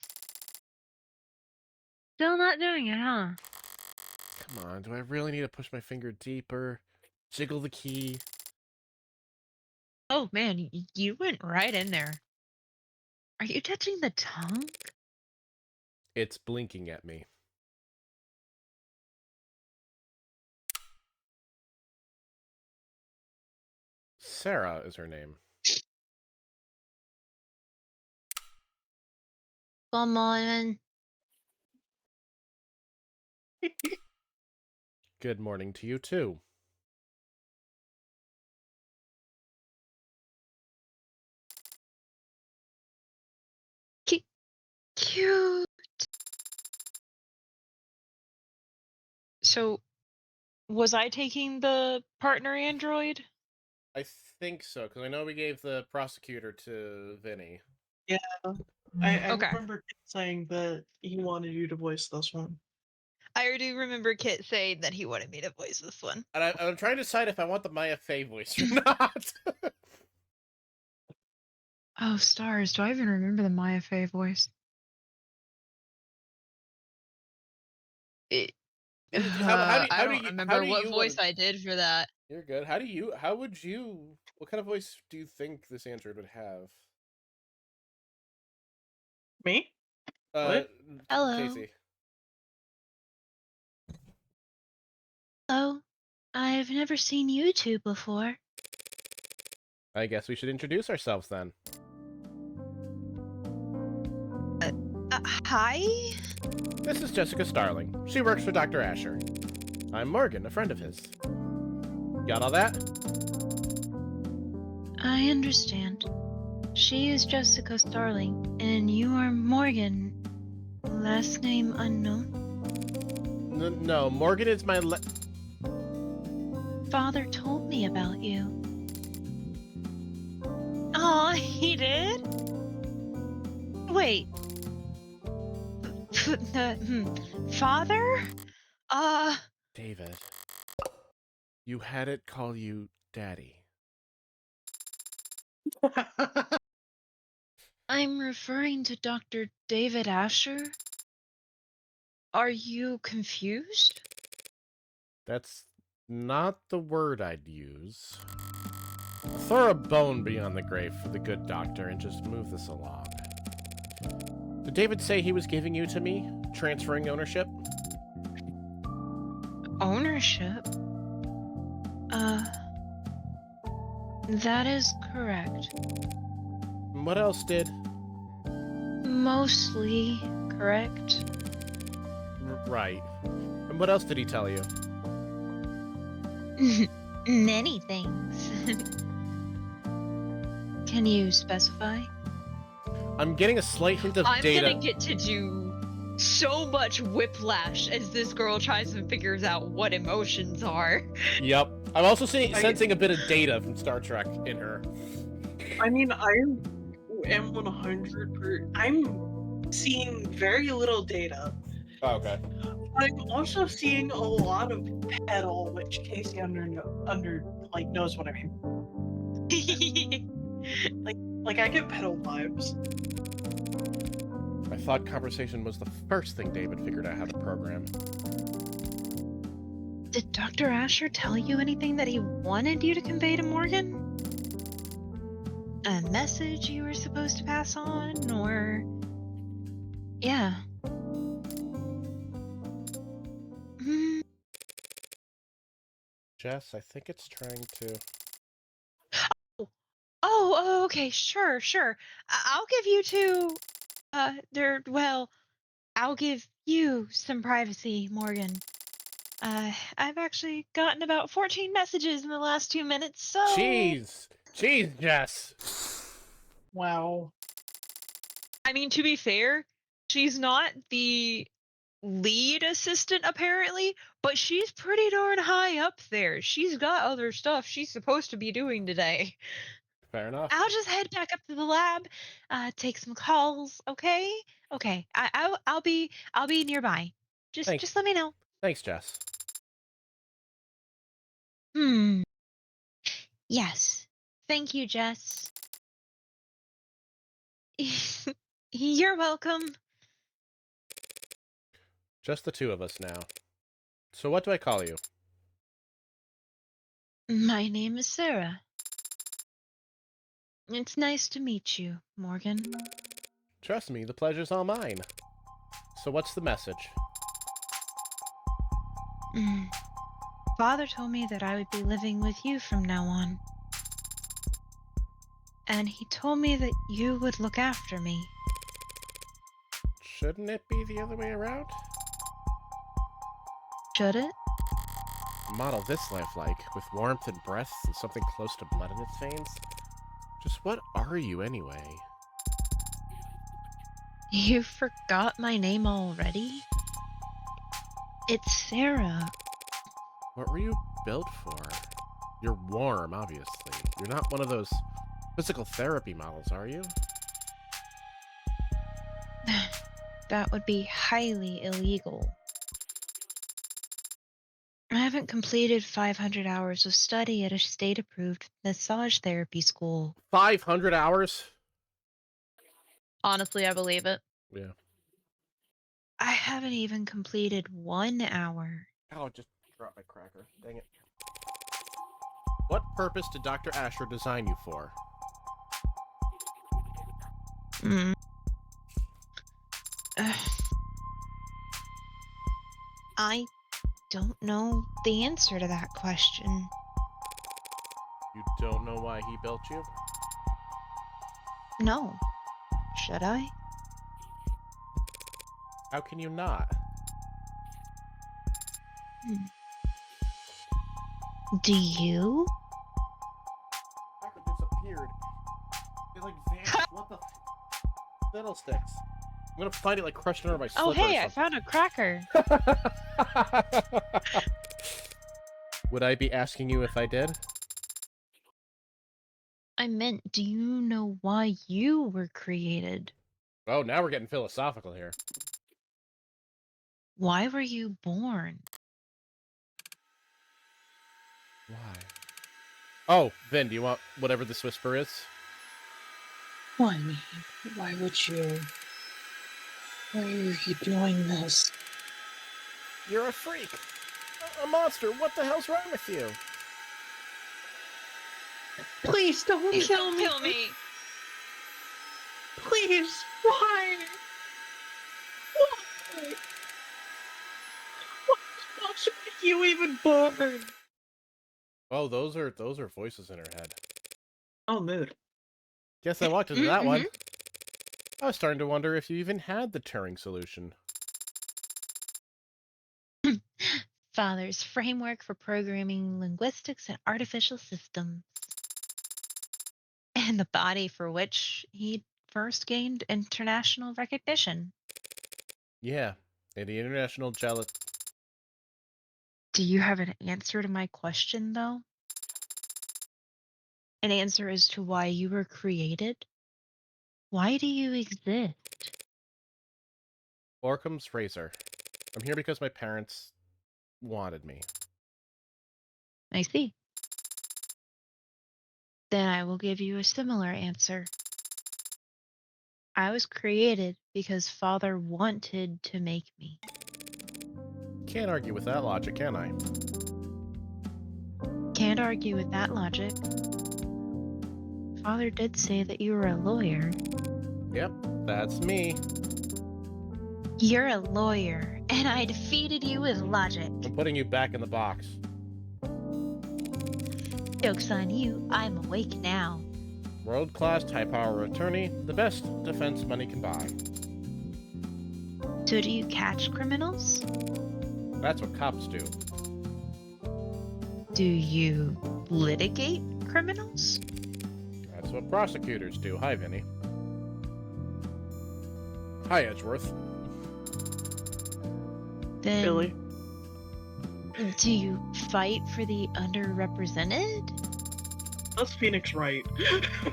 still not doing it, huh? Come on, do I really need to push my finger deeper? Jiggle the key? Oh man, you went right in there. Are you touching the tongue? It's blinking at me. Sarah is her name. Come on. Good morning to you, too. Cute. So, was I taking the partner android? I think so, because I know we gave the prosecutor to Vinny. Yeah, I Okay. remember saying that he wanted you to voice this one. I do remember Kit saying that he wanted me to voice this one. And I'm trying to decide if I want the Maya Fey voice or not. Oh, stars. Do I even remember the Maya Fey voice? How do I don't you, remember what voice I did for that. You're good. What kind of voice do you think this android would have? Me? What? Hello. Casey. Hello. I've never seen you two before. I guess we should introduce ourselves then. Hi? This is Jessica Starling. She works for Dr. Asher. I'm Morgan, a friend of his. Got all that? I understand. She is Jessica Starling, and you are Morgan. Last name unknown? No, Morgan is my Father told me about you. Aw, he did? Wait. Father? David. You had it call you Daddy. I'm referring to Dr. David Asher. Are you confused? That's not the word I'd use. Throw a bone beyond the grave for the good doctor and just move this along. Did David say he was giving you to me? Transferring ownership? Ownership? That is correct. What else did? Mostly correct. Right. And what else did he tell you? Many things. Can you specify? I'm getting a slight hint of data. I'm gonna get to do so much whiplash as this girl tries and figures out what emotions are. Yep. I'm also sensing a bit of data from Star Trek in her. I mean, I am 100%. I'm seeing very little data. Oh, okay. I'm also seeing a lot of pedal, which Casey knows what I mean. Like I get pedal vibes. I thought conversation was the first thing David figured out how to program. Did Dr. Asher tell you anything that he wanted you to convey to Morgan? A message you were supposed to pass on, or... Yeah. Jess, I think it's trying to... Oh, okay, sure. I'll give you two, I'll give you some privacy, Morgan. I've actually gotten about 14 messages in the last 2 minutes, so... Jeez, Jess! Wow. I mean, to be fair, she's not the lead assistant apparently, but she's pretty darn high up there. She's got other stuff she's supposed to be doing today. Fair enough. I'll just head back up to the lab, take some calls, okay? Okay. I'll be nearby. Thanks. Just let me know. Thanks, Jess. Yes. Thank you, Jess. You're welcome. Just the two of us now. So what do I call you? My name is Sarah. It's nice to meet you, Morgan. Trust me, the pleasure's all mine. So what's the message? Father told me that I would be living with you from now on. And he told me that you would look after me. Shouldn't it be the other way around? Should it? Model this lifelike, with warmth and breasts and something close to blood in its veins? Just what are you anyway? You forgot my name already? It's Sarah. What were you built for? You're warm, obviously. You're not one of those physical therapy models, are you? That would be highly illegal. I haven't completed 500 hours of study at a state-approved massage therapy school. 500 hours? Honestly, I believe it. Yeah. I haven't even completed 1 hour. Oh, just dropped my cracker. Dang it. What purpose did Dr. Asher design you for? I don't know the answer to that question. You don't know why he built you? No. Should I? How can you not? Do you? Cracker disappeared. It like vanished. What the fiddlesticks? I'm gonna find it like crushed under my slipper. Oh, hey, I found a cracker. Would I be asking you if I did? I meant, do you know why you were created? Oh, now we're getting philosophical here. Why were you born? Why? Oh, Vin, do you want whatever this whisper is? Why me? Why would you? Why are you doing this? You're a freak! A monster! What the hell's wrong with you? Please don't kill me. Kill me! Please. Why? Why? Why should you even born? Oh, those are voices in her head. Oh, mood. Guess I walked into that one. I was starting to wonder if you even had the Turing solution. Father's framework for programming linguistics and artificial systems. And the body for which he first gained international recognition. Yeah, and the international jealous. Do you have an answer to my question, though? An answer as to why you were created? Why do you exist? Orcham's Razor. I'm here because my parents wanted me. I see. Then I will give you a similar answer. I was created because Father wanted to make me. Can't argue with that logic, can I? Can't argue with that logic. Father did say that you were a lawyer. Yep, that's me. You're a lawyer, and I defeated you with logic. I'm putting you back in the box. Joke's on you, I'm awake now. World-class high-power attorney, the best defense money can buy. So do you catch criminals? That's what cops do. Do you litigate criminals? That's That's what prosecutors do. Hi, Vinny. Hi, Edgeworth. Then Billy. do you fight for the underrepresented? That's Phoenix Wright.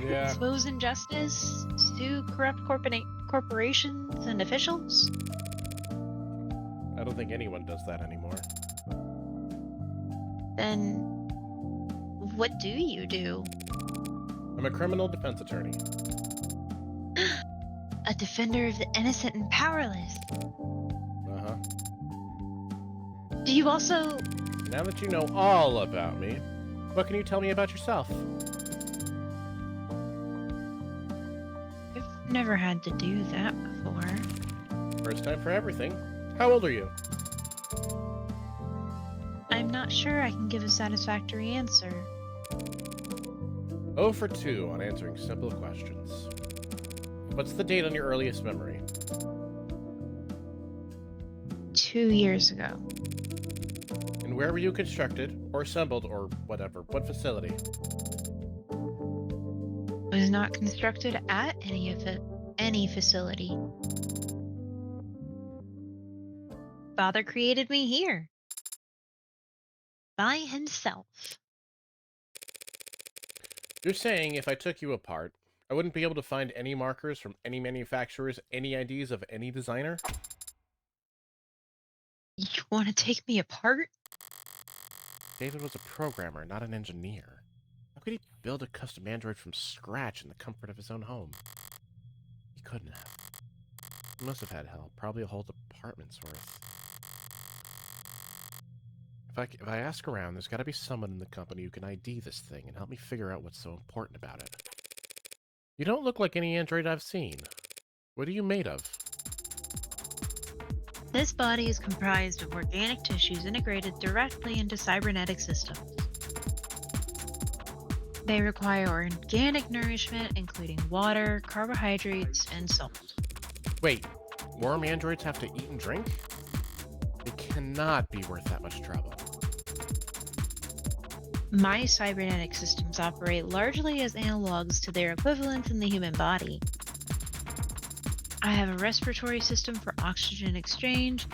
Yeah. Expose injustice? Sue corrupt corporations and officials? I don't think anyone does that anymore. Then what do you do? I'm a criminal defense attorney. A defender of the innocent and powerless. Uh-huh. Do you also... Now that you know all about me, what can you tell me about yourself? I've never had to do that before. First time for everything. How old are you? I'm not sure I can give a satisfactory answer. 0 for 2 on answering simple questions. What's the date on your earliest memory? 2 years ago. And where were you constructed, or assembled, or whatever? What facility? Was not constructed at any facility. Father created me here. By himself. You're saying if I took you apart, I wouldn't be able to find any markers from any manufacturers, any IDs of any designer? You want to take me apart? David was a programmer, not an engineer. How could he build a custom android from scratch in the comfort of his own home? He couldn't have. He must have had help, probably a whole department's worth. If I ask around, there's gotta be someone in the company who can ID this thing and help me figure out what's so important about it. You don't look like any android I've seen. What are you made of? This body is comprised of organic tissues integrated directly into cybernetic systems. They require organic nourishment, including water, carbohydrates, and salt. Wait, worm androids have to eat and drink? It cannot be worth that much trouble. My cybernetic systems operate largely as analogs to their equivalents in the human body. I have a respiratory system for oxygen exchange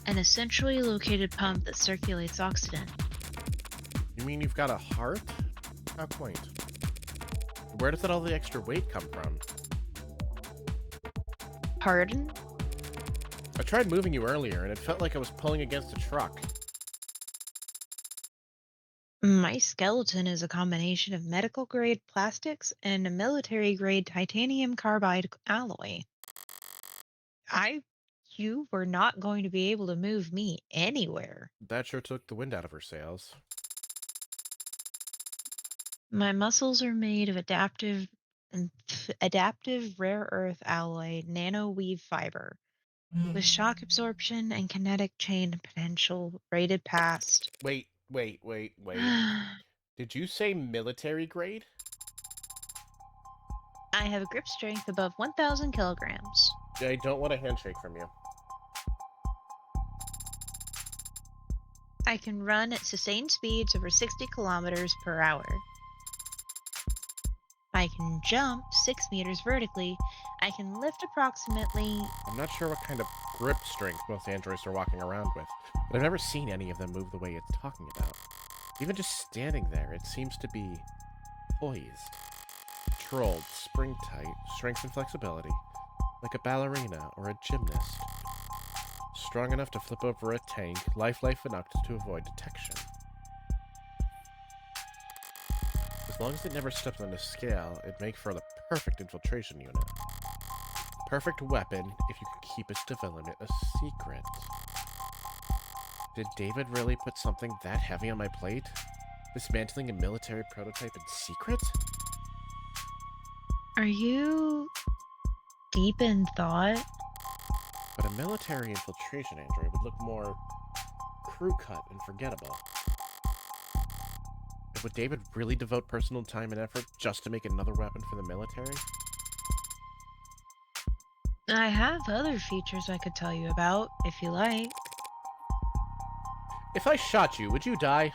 and a centrally located pump that circulates oxygen. You mean you've got a heart? How quaint. Where does all the extra weight come from? Pardon? I tried moving you earlier, and it felt like I was pulling against a truck. My skeleton is a combination of medical-grade plastics and a military-grade titanium carbide alloy. You were not going to be able to move me anywhere. That sure took the wind out of her sails. My muscles are made of adaptive rare earth alloy nanoweave fiber with shock absorption and kinetic chain potential rated past. Wait. Did you say military grade? I have a grip strength above 1,000 kilograms. I don't want a handshake from you. I can run at sustained speeds over 60 kilometers per hour. I can jump 6 meters vertically. I can lift approximately... I'm not sure what kind of grip strength most androids are walking around with, but I've never seen any of them move the way it's talking about. Even just standing there, it seems to be poised, controlled, spring-tight, strength and flexibility, like a ballerina or a gymnast. Strong enough to flip over a tank, life enough to avoid detection. As long as it never steps on a scale, it'd make for the perfect infiltration unit. Perfect weapon if you could keep its development a secret. Did David really put something that heavy on my plate? Dismantling a military prototype in secret? Are you deep in thought? But a military infiltration android would look more crew-cut and forgettable. And would David really devote personal time and effort just to make another weapon for the military? I have other features I could tell you about, if you like. If I shot you, would you die?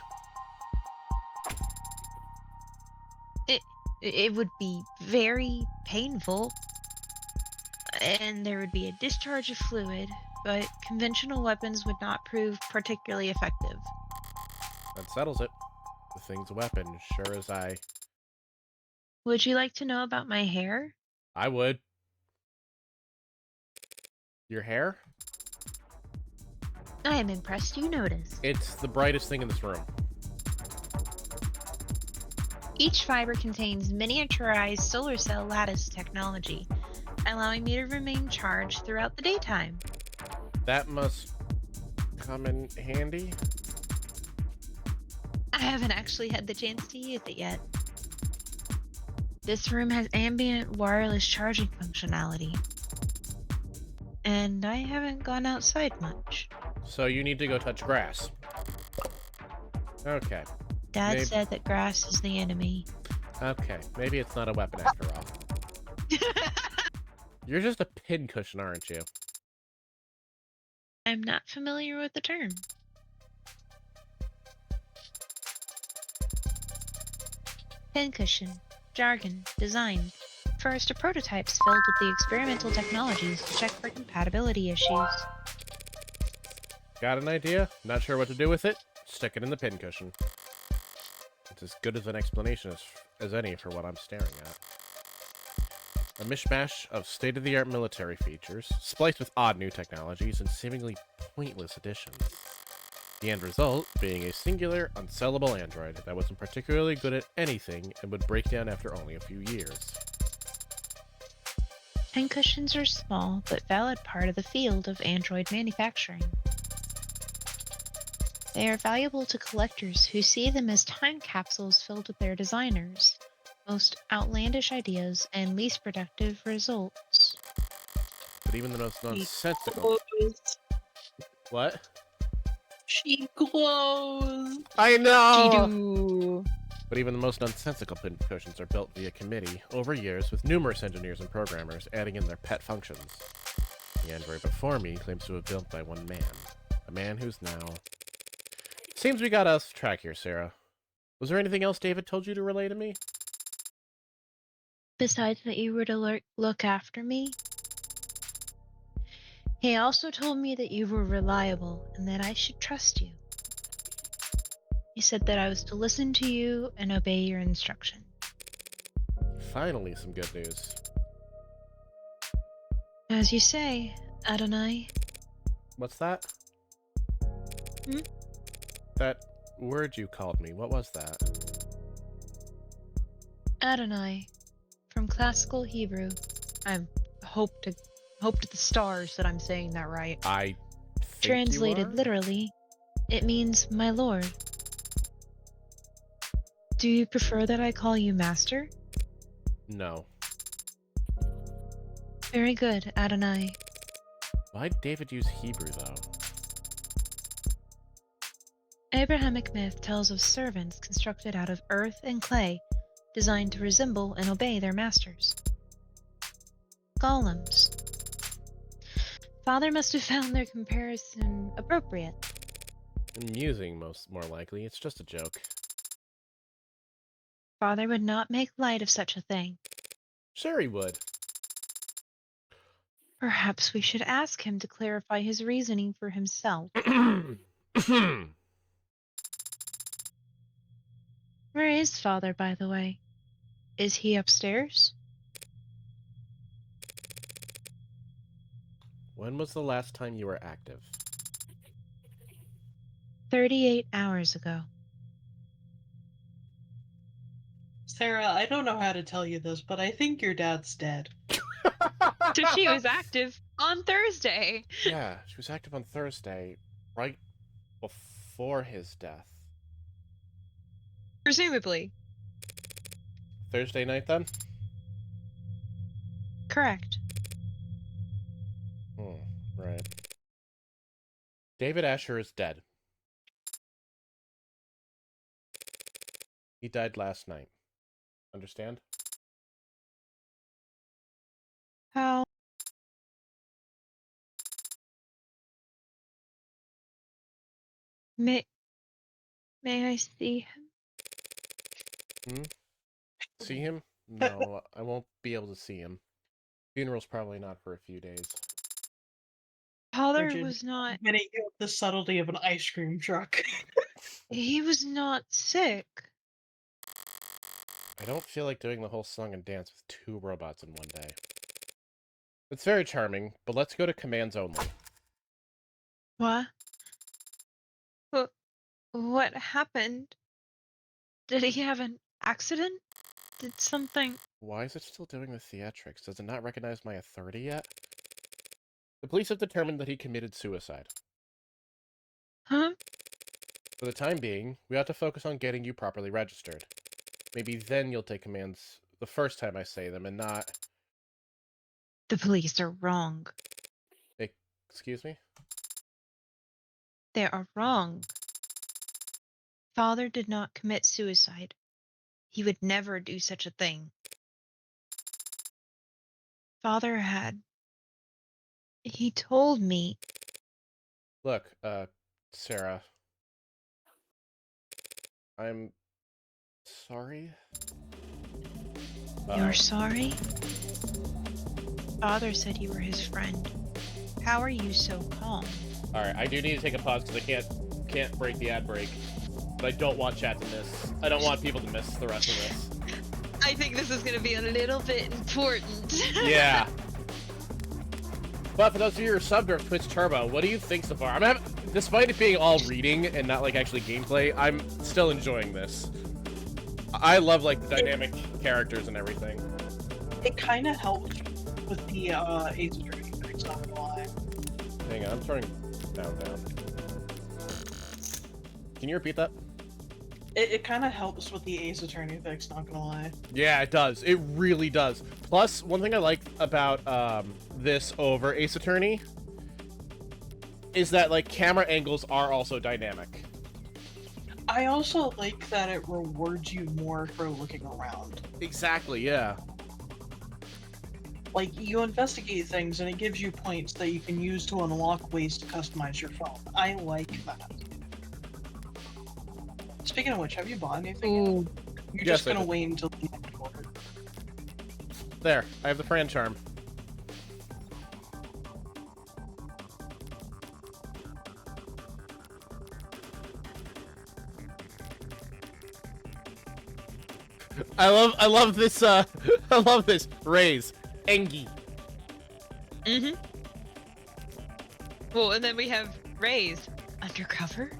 It would be very painful, and there would be a discharge of fluid, but conventional weapons would not prove particularly effective. That settles it. The thing's a weapon, sure as I Would you like to know about my hair? would. Your hair? I am impressed you noticed. It's the brightest thing in this room. Each fiber contains miniaturized solar cell lattice technology, allowing me to remain charged throughout the daytime. That must come in handy. I haven't actually had the chance to use it yet. This room has ambient wireless charging functionality, and I haven't gone outside much. So you need to go touch grass. Okay. Dad Maybe- said that grass is the enemy. Okay. Maybe it's not a weapon after all. You're just a pincushion, aren't you? I'm not familiar with the term. Pincushion. Jargon. Designed. Refers to prototypes filled with the experimental technologies to check for compatibility issues. Got an idea? Not sure what to do with it? Stick it in the pincushion. It's as good as an explanation as any for what I'm staring at. A mishmash of state-of-the-art military features, spliced with odd new technologies and seemingly pointless additions. The end result being a singular, unsellable android that wasn't particularly good at anything and would break down after only a few years. Pincushions are small but valid part of the field of android manufacturing. They are valuable to collectors who see them as time capsules filled with their designers' most outlandish ideas and least productive results. But even the most nonsensical... What? She glows. I know! Gee-doo. But even the most nonsensical pincushions are built via committee over years with numerous engineers and programmers adding in their pet functions. The android before me claims to have been built by one man. A man who's now... Seems we got off track here, Sarah. Was there anything else David told you to relay to me? Besides that you were to look after me, he also told me that you were reliable and that I should trust you. He said that I was to listen to you and obey your instruction. Finally, some good news. As you say, Adonai. What's that? Hmm? That word you called me, what was that? Adonai, from classical Hebrew. I hope to the stars that I'm saying that right. I think Translated you are? literally, it means my lord. Do you prefer that I call you master? No. Very good, Adonai. Why'd David use Hebrew, though? Abrahamic myth tells of servants constructed out of earth and clay, designed to resemble and obey their masters. Golems. Father must have found their comparison appropriate. Amusing, more likely. It's just a joke. Father would not make light of such a thing. Sure he would. Perhaps we should ask him to clarify his reasoning for himself. Where is Father, by the way? Is he upstairs? When was the last time you were active? 38 hours ago. Sarah, I don't know how to tell you this, but I think your dad's dead. So she was active on Thursday. Yeah, she was active on Thursday, right before his death. Presumably. Thursday night, then? Correct. Right. David Asher is dead. He died last night. Understand? How? May I see him? See him? No, I won't be able to see him. Funeral's probably not for a few days. Father Richard, was not. Getting the subtlety of an ice cream truck. He was not sick. I don't feel like doing the whole song and dance with 2 robots in one day. It's very charming, but let's go to commands only. What? What happened? Did he have an accident? Did something? Why is it still doing the theatrics? Does it not recognize my authority yet? The police have determined that he committed suicide. Huh? For the time being, we ought to focus on getting you properly registered. Maybe then you'll take commands the first time I say them and not... The police are wrong. Excuse me? They are wrong. Father did not commit suicide. He would never do such a thing. Father had... He told me... Look, Sarah. I'm... sorry? You're sorry? Father said you were his friend. How are you so calm? Alright, I do need to take a pause because I can't break the ad break. But I don't want chat to miss. I don't want people to miss the rest of this. I think this is going to be a little bit important. Yeah. But for those of you who are subbed or Twitch Turbo, what do you think so far? Despite it being all reading and not like actually gameplay, I'm still enjoying this. I love like the dynamic characters and everything. It kind of helped with the Ace Attorney things, not gonna lie. Hang on, I'm turning down. Can you repeat that? It kind of helps with the Ace Attorney fix, not gonna lie. Yeah, it does. It really does. Plus, one thing I like about this over Ace Attorney is that like camera angles are also dynamic. I also like that it rewards you more for looking around. Exactly, yeah. Like, you investigate things and it gives you points that you can use to unlock ways to customize your phone. I like that. Speaking of which, have you bought anything yet? Ooh. You're Yes, just I gonna did. wait until the end for it. There, I have the Fran charm. I love this I love this. Raise. Engie. Mm-hmm. Well, and then we have Ray's undercover.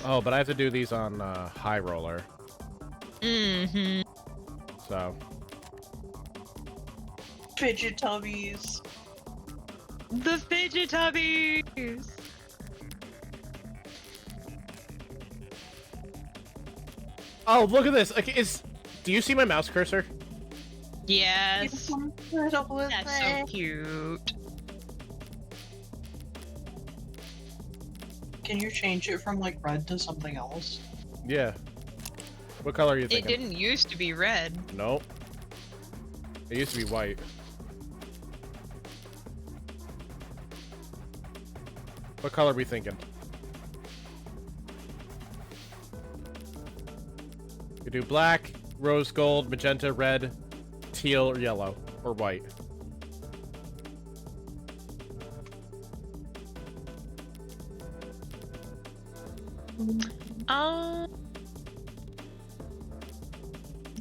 Oh, but I have to do these on high roller. Mm-hmm. So Fidget Tubbies. The Fidget Tubbies. oh, look at this. Okay, do you see my mouse cursor? Yes. That's so cute. Can you change it from like red to something else? Yeah. What color are you It thinking? didn't used to be red. Nope. It used to be white. What color are we thinking? You do black, rose gold, magenta, red, teal, or yellow, or white.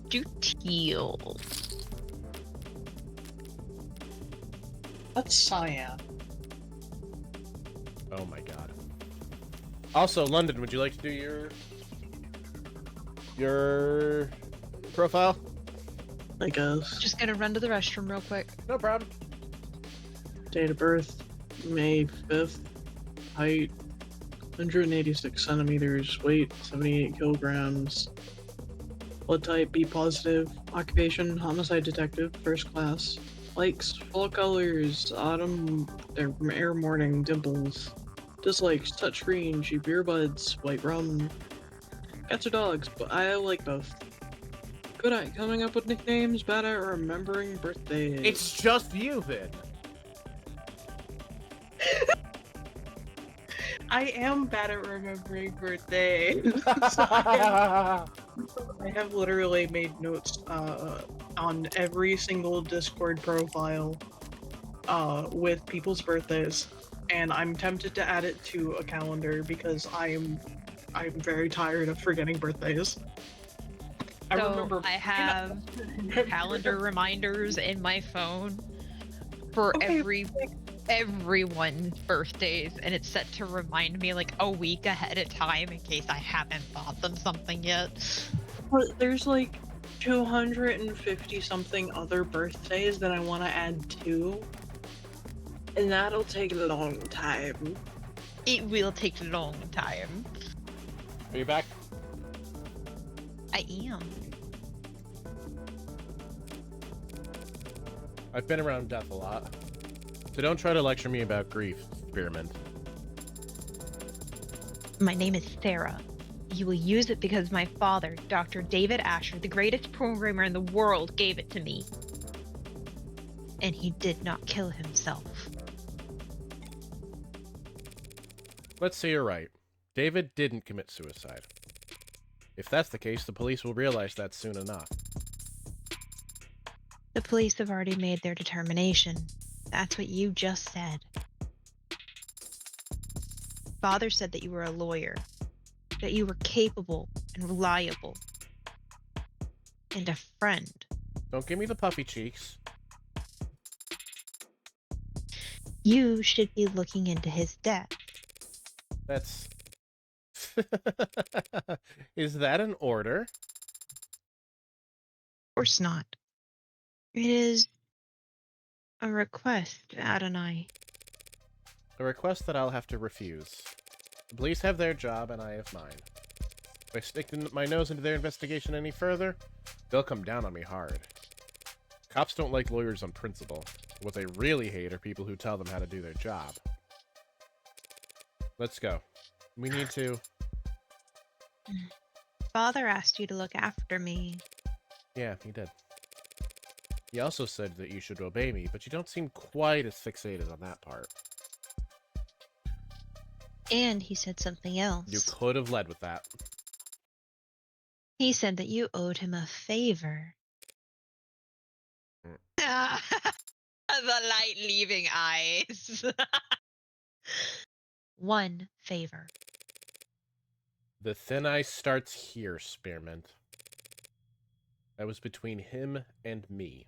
Do teal. That's cyan. Oh my god. Also, London, would you like to do your profile? I guess. Just gonna run to the restroom real quick. No problem. Date of birth, May 5th. Height, 186 centimeters. Weight, 78 kilograms. Blood type, B positive. Occupation, homicide detective, first class. Likes, full colors, autumn, air morning, dimples. Dislikes, touchscreen, cheap earbuds, white rum. Cats or dogs, but I like both. Good at coming up with nicknames, bad at remembering birthdays. It's just you, then. I am bad at remembering birthdays. I have literally made notes on every single Discord profile with people's birthdays, and I'm tempted to add it to a calendar because I'm very tired of forgetting birthdays. I remember I have calendar reminders in my phone for Okay, everyone's birthdays, and it's set to remind me like a week ahead of time in case I haven't bought them something yet. but there's like 250 something other birthdays that I want to add to, and that'll take a long time. It will take a long time. Are you back? I am. I've been around death a lot. So don't try to lecture me about grief, Spearmint. My name is Sarah. You will use it because my father, Dr. David Asher, the greatest programmer in the world, gave it to me. And he did not kill himself. Let's say you're right. David didn't commit suicide. If that's the case, the police will realize that soon enough. The police have already made their determination. That's what you just said. Father said that you were a lawyer, that you were capable and reliable, and a friend. Don't give me the puffy cheeks. You should be looking into his death. That's... Is that an order? Of course not. It is a request, Adonai. A request that I'll have to refuse. The police have their job, and I have mine. If I stick my nose into their investigation any further, they'll come down on me hard. Cops don't like lawyers on principle. What they really hate are people who tell them how to do their job. Let's go. We need to... Father asked you to look after me. Yeah, he did. He also said that you should obey me, but you don't seem quite as fixated on that part. And he said something else. You could have led with that. He said that you owed him a favor. The light leaving eyes. One favor. The thin ice starts here, Spearmint. That was between him and me.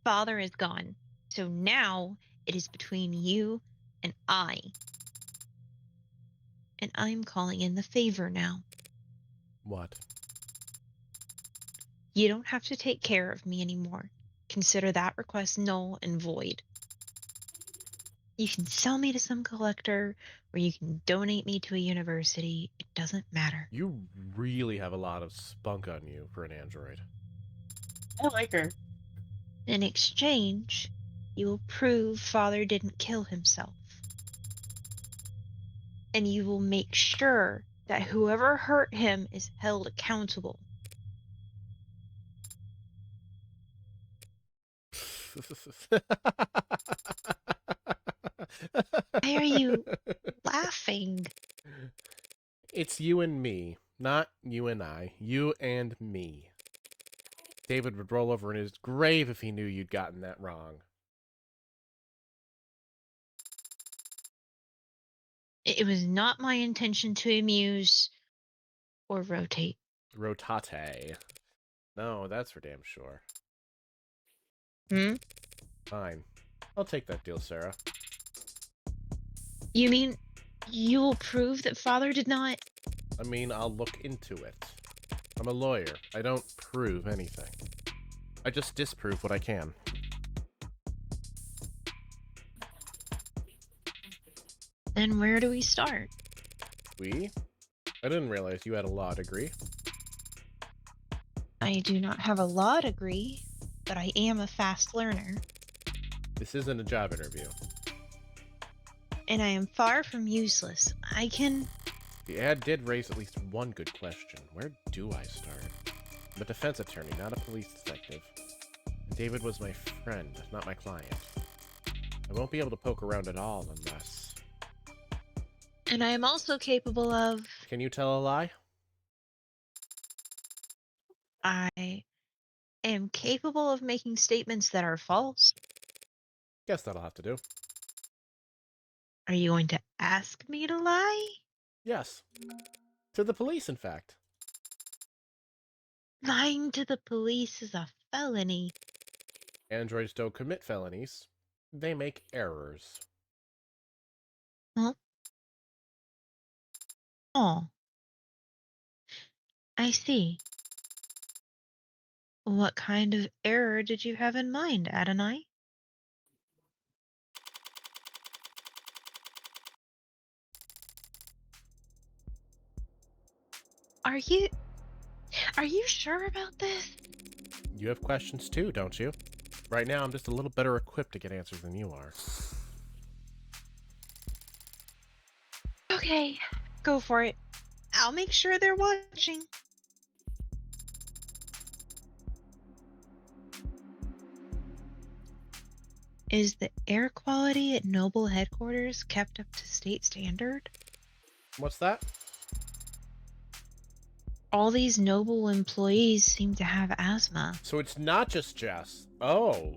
Father is gone. So now it is between you and I. And I'm calling in the favor now. What? You don't have to take care of me anymore. Consider that request null and void. You can sell me to some collector, or you can donate me to a university. It doesn't matter. You really have a lot of spunk on you for an android. I like her. In exchange, you will prove Father didn't kill himself. And you will make sure that whoever hurt him is held accountable. Why are you laughing? It's you and me, not you and I. You and me. David would roll over in his grave if he knew you'd gotten that wrong. It was not my intention to amuse or rotate. Rotate. No, that's for damn sure. Fine. I'll take that deal, Sarah. You mean you will prove that Father did not? I mean, I'll look into it. I'm a lawyer. I don't prove anything. I just disprove what I can. Then where do we start? We? I didn't realize you had a law degree. I do not have a law degree, but I am a fast learner. This isn't a job interview. And I am far from useless. I can... The ad did raise at least one good question. Where do I start? I'm a defense attorney, not a police detective. And David was my friend, not my client. I won't be able to poke around at all unless... And I am also capable of... Can you tell a lie? capable of making statements that are false. Guess that'll have to do. Are you going to ask me to lie? Yes. To the police, in fact. Lying to the police is a felony. Androids don't commit felonies. They make errors. Huh? Oh. I see. What kind of error did you have in mind, Adonai? Are you sure about this? You have questions too, don't you? Right now, I'm just a little better equipped to get answers than you are. Okay, go for it. I'll make sure they're watching. Is the air quality at Noble headquarters kept up to state standard? What's that? All these Noble employees seem to have asthma. So it's not just Jess. Oh.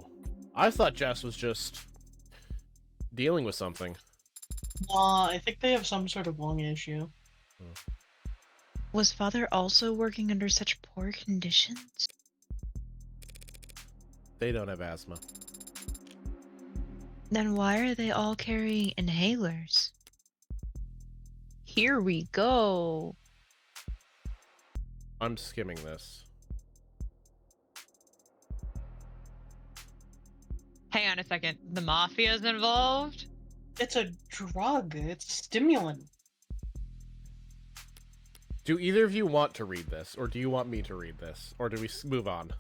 I thought Jess was just dealing with something. I think they have some sort of lung issue. Was Father also working under such poor conditions? They don't have asthma. Then why are they all carrying inhalers? Here we go. I'm skimming this. Hang on a second. The mafia's involved? It's a drug. It's a stimulant. Do either of you want to read this, or do you want me to read this? Or do we move on?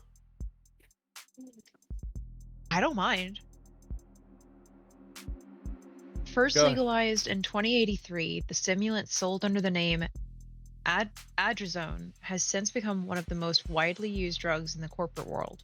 I don't mind. First Go ahead. legalized in 2083, the stimulant sold under the name Adrazone has since become one of the most widely used drugs in the corporate world.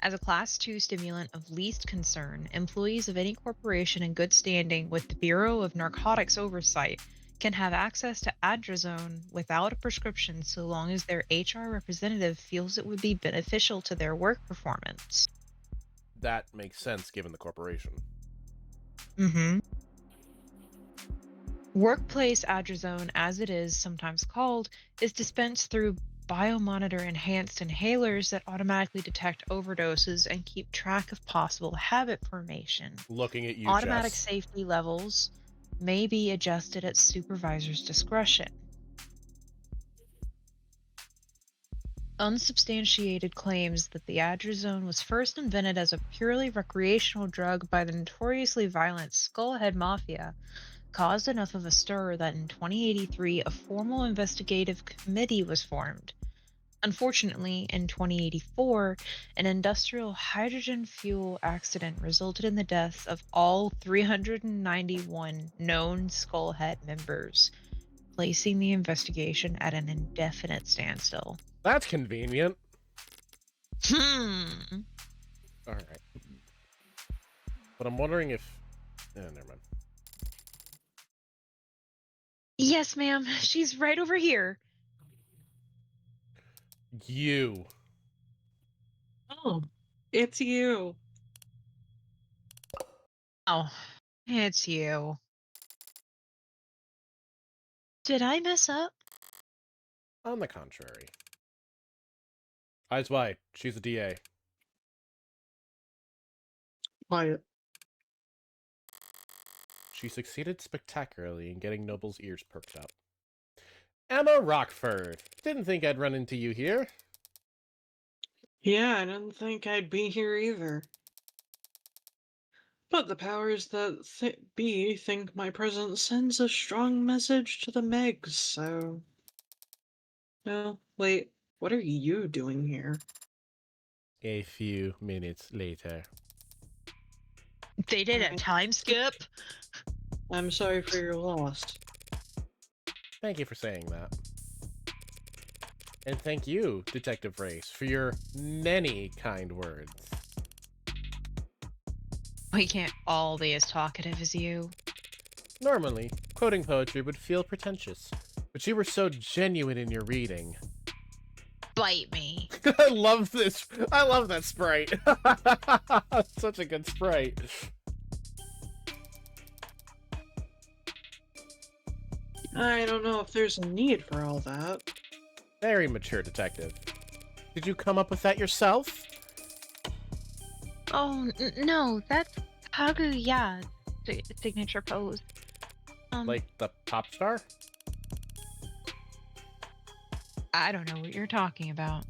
As a Class 2 stimulant of least concern, employees of any corporation in good standing with the Bureau of Narcotics Oversight can have access to Adrazone without a prescription so long as their HR representative feels it would be beneficial to their work performance. That makes sense given the corporation. Mm-hmm. Workplace Adrazone, as it is sometimes called, is dispensed through biomonitor enhanced inhalers that automatically detect overdoses and keep track of possible habit formation. Looking at you, Automatic Jess. safety levels may be adjusted at supervisor's discretion. Unsubstantiated claims that the Adrazone was first invented as a purely recreational drug by the notoriously violent Skullhead Mafia caused enough of a stir that in 2083 a formal investigative committee was formed. Unfortunately, in 2084, an industrial hydrogen fuel accident resulted in the deaths of all 391 known Skullhead members, placing the investigation at an indefinite standstill. That's convenient. Hmm. Alright. But I'm wondering if... never mind. Yes, ma'am. She's right over here. You. Oh, it's you. Oh, it's you. Did I mess up? On the contrary. Eyes wide. She's a DA. Quiet. She succeeded spectacularly in getting Noble's ears perked up. Emma Rockford! Didn't think I'd run into you here. Yeah, I didn't think I'd be here either. But the powers that be think my presence sends a strong message to the Megs, so... No, wait, what are you doing here? A few minutes later. They did a Okay. time skip. I'm sorry for your loss. Thank you for saying that. And thank you, Detective Race, for your many kind words. We can't all be as talkative as you. Normally, quoting poetry would feel pretentious, but you were so genuine in your reading. bite me. I love this. I love that sprite. Such a good sprite. I don't know if there's a need for all that. Very mature detective. Did you come up with that yourself? Oh, no, that's Kaguya's signature pose. Like the pop star? I don't know what you're talking about.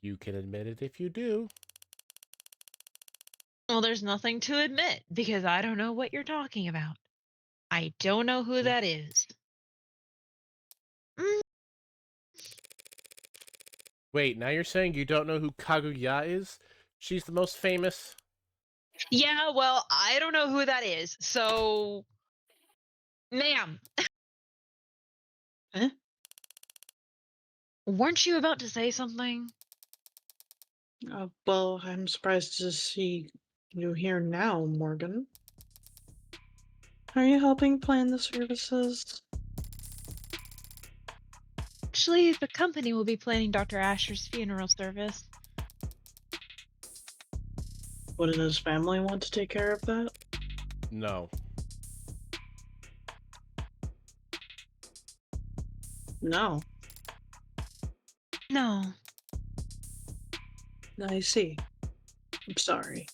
You can admit it if you do. Well, there's nothing to admit because I don't know what you're talking about. I don't know who that is. Wait, now you're saying you don't know who Kaguya is? She's the most famous. Yeah, well, I don't know who that is. So, ma'am. Huh? Weren't you about to say something? Well, I'm surprised to see you here now, Morgan. Are you helping plan the services? Actually, the company will be planning Dr. Asher's funeral service. Wouldn't his family want to take care of that? No. No. No. I see. I'm sorry.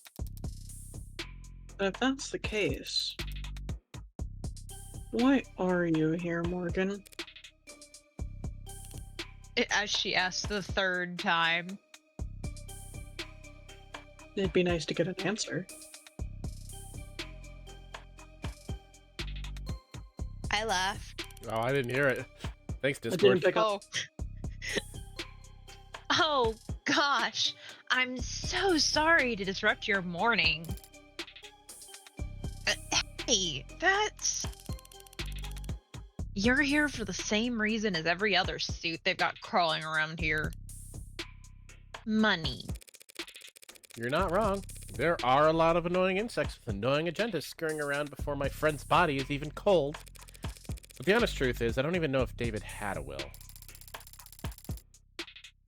But if that's the case, why are you here, Morgan? As she asked the third time. It'd be nice to get an answer. I laughed. Oh, I didn't hear it. Thanks, I Discord. didn't pick up. Oh, gosh. I'm so sorry to disrupt your morning. Hey, that's... You're here for the same reason as every other suit they've got crawling around here. Money. You're not wrong. There are a lot of annoying insects with annoying agendas scurrying around before my friend's body is even cold. But the honest truth is, I don't even know if David had a will.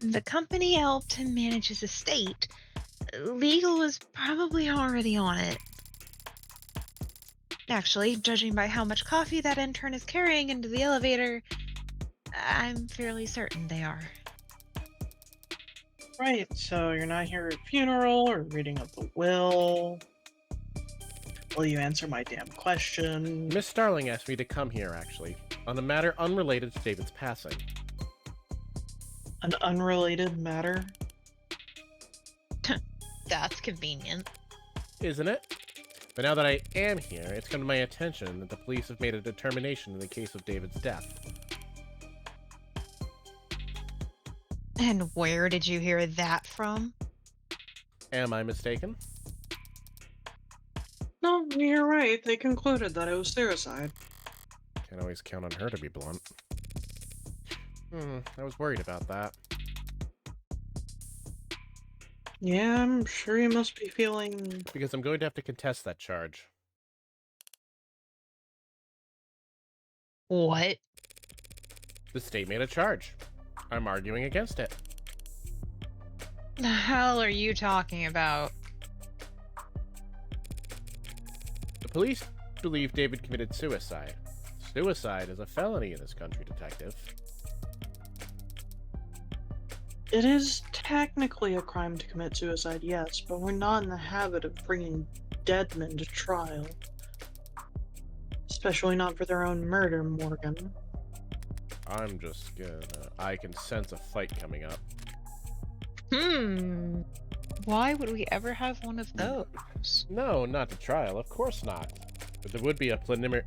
The company helped him manage his estate. Legal was probably already on it. Actually, judging by how much coffee that intern is carrying into the elevator, I'm fairly certain they are. Right, so you're not here at funeral or reading of the will. Will you answer my damn question? Miss Starling asked me to come here, actually, on a matter unrelated to David's passing. An unrelated matter? That's convenient. Isn't it? But now that I am here, it's come to my attention that the police have made a determination in the case of David's death. And where did you hear that from? Am I mistaken? No, you're right. They concluded that it was suicide. Can't always count on her to be blunt. I was worried about that. Yeah, I'm sure you must be feeling... Because I'm going to have to contest that charge. What? The state made a charge. I'm arguing against it. The hell are you talking about? The police believe David committed suicide. Suicide is a felony in this country, detective. It is technically a crime to commit suicide, yes, but we're not in the habit of bringing dead men to trial. Especially not for their own murder, Morgan. I'm just gonna... I can sense a fight coming up. Why would we ever have one of those? No, not to trial, of course not. But there would be a preliminary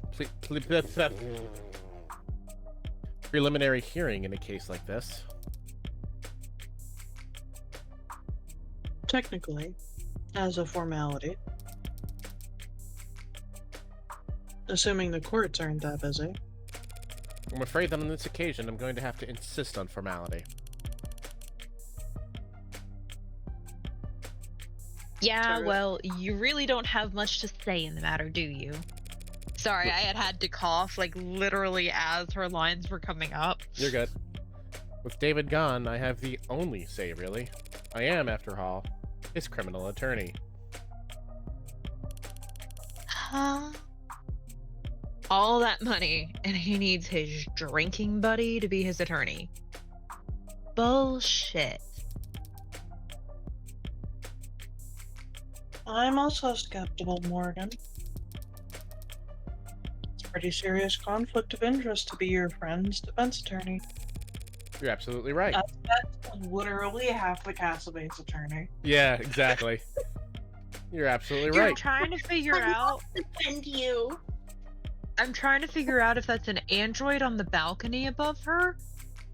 hearing in a case like this. Technically, as a formality. Assuming the courts aren't that busy. I'm afraid that on this occasion I'm going to have to insist on formality. Yeah, Sorry. well, you really don't have much to say in the matter, do you? Sorry, I had to cough, like, literally as her lines were coming up. You're good. With David gone, I have the only say, really. I am, after all, his criminal attorney. Huh? All that money, and he needs his drinking buddy to be his attorney. Bullshit. I'm also skeptical, Morgan. It's a pretty serious conflict of interest to be your friend's defense attorney. You're absolutely right. That's literally half the Castlebane's attorney. Yeah, exactly. You're absolutely I'm right. trying to figure out. Defend you. I'm trying to figure out if that's an android on the balcony above her,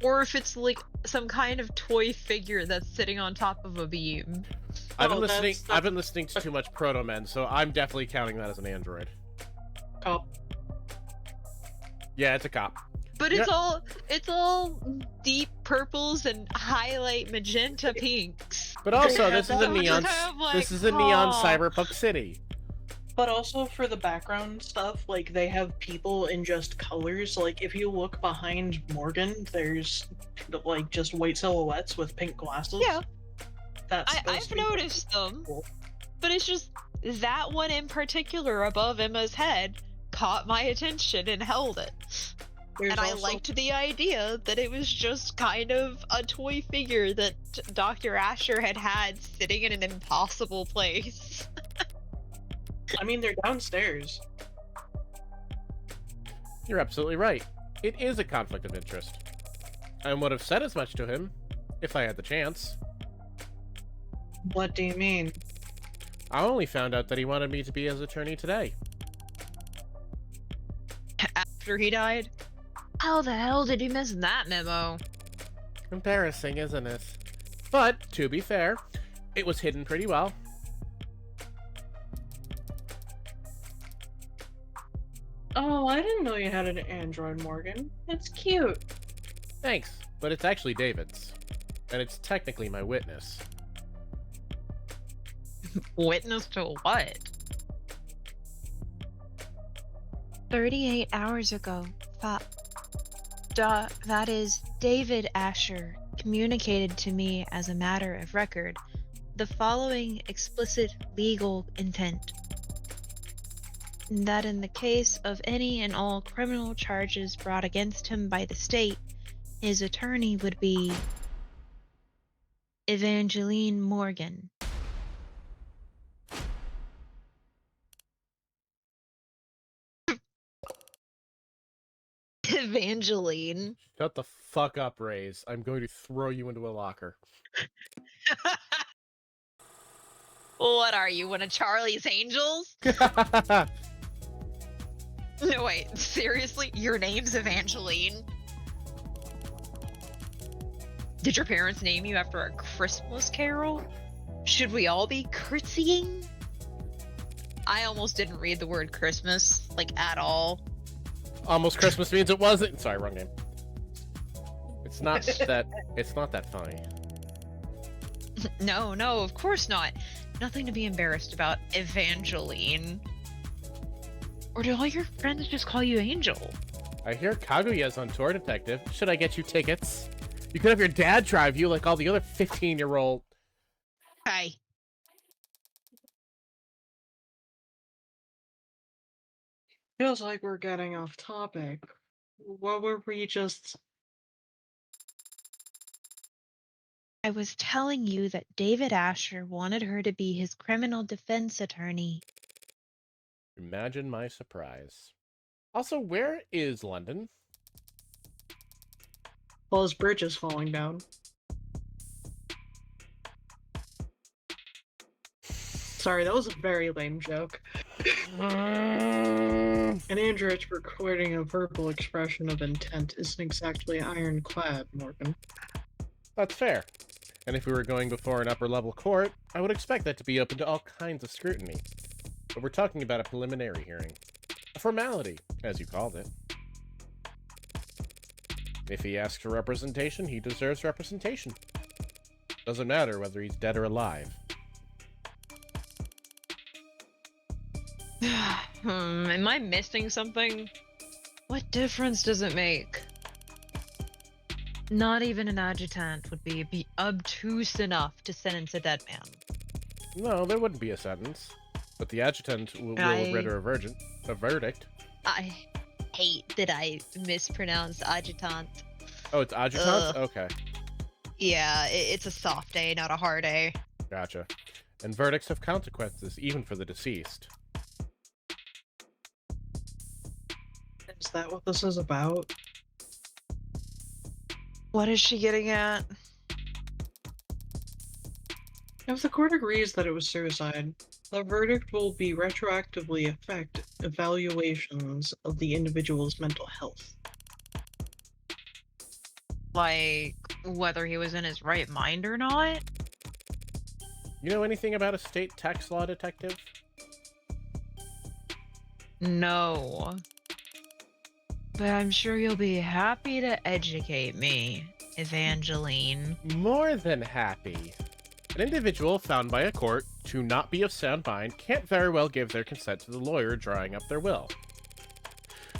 or if it's like some kind of toy figure that's sitting on top of a beam. I've been Oh, listening. that's- I've been listening to too much Proto Men, so I'm definitely counting that as an android. Cop. Yeah, it's a cop. But it's all deep purples and highlight magenta pinks. But also, Yeah, this is a that- neon. I'm like, This is a neon oh. cyberpunk city. But also for the background stuff, like they have people in just colors. Like if you look behind Morgan, there's like just white silhouettes with pink glasses. Yeah. That's supposed I've to be noticed them, cool. but it's just that one in particular above Emma's head caught my attention and held it. There's And I also- liked the idea that it was just kind of a toy figure that Dr. Asher had sitting in an impossible place. I mean, they're downstairs. You're absolutely right. It is a conflict of interest. I would have said as much to him if I had the chance. What do you mean? I only found out that he wanted me to be his attorney today. After he died? How the hell did you miss that memo? Embarrassing, isn't it? But, to be fair, it was hidden pretty well. Oh, I didn't know you had an android, Morgan. It's cute. Thanks, but it's actually David's. And it's technically my witness. Witness to what? 38 hours ago, that is, David Asher communicated to me as a matter of record the following explicit legal intent. That in the case of any and all criminal charges brought against him by the state, his attorney would be Evangeline Morgan. Evangeline. Shut the fuck up, Raze. I'm going to throw you into a locker. What are you, one of Charlie's Angels? No, wait, seriously? Your name's Evangeline? Did your parents name you after a Christmas carol? Should we all be curtsying? I almost didn't read the word Christmas, like, at all. Almost Christmas means it wasn't. Sorry, wrong name. It's not that. It's not that funny. No, of course not. Nothing to be embarrassed about, Evangeline. Or do all your friends just call you Angel? I hear Kaguya's on tour, Detective. Should I get you tickets? You could have your dad drive you like all the other 15-year-old. Hey. Feels like we're getting off topic. What were we just... I was telling you that David Asher wanted her to be his criminal defense attorney. Imagine my surprise. Also, where is London? Well, his bridge is falling down. Sorry, that was a very lame joke. An android's recording a verbal expression of intent isn't exactly ironclad, Morgan. That's fair. And if we were going before an upper-level court, I would expect that to be open to all kinds of scrutiny. But we're talking about a preliminary hearing. A formality, as you called it. If he asks for representation, he deserves representation. Doesn't matter whether he's dead or alive. Am I missing something? What difference does it make? Not even an adjutant would be obtuse enough to sentence a dead man. No, there wouldn't be a sentence. But the adjutant will render a verdict. I hate that I mispronounced adjutant. Oh, it's adjutant? Okay. Yeah, it's a soft A, not a hard A. Gotcha. And verdicts have consequences, even for the deceased. Is that what this is about? What is she getting at? If the court agrees that it was suicide, the verdict will be retroactively affect evaluations of the individual's mental health. Like, whether he was in his right mind or not? You know anything about a state tax law detective? No. But I'm sure you'll be happy to educate me, Evangeline. More than happy. An individual found by a court to not be of sound mind can't very well give their consent to the lawyer drawing up their will.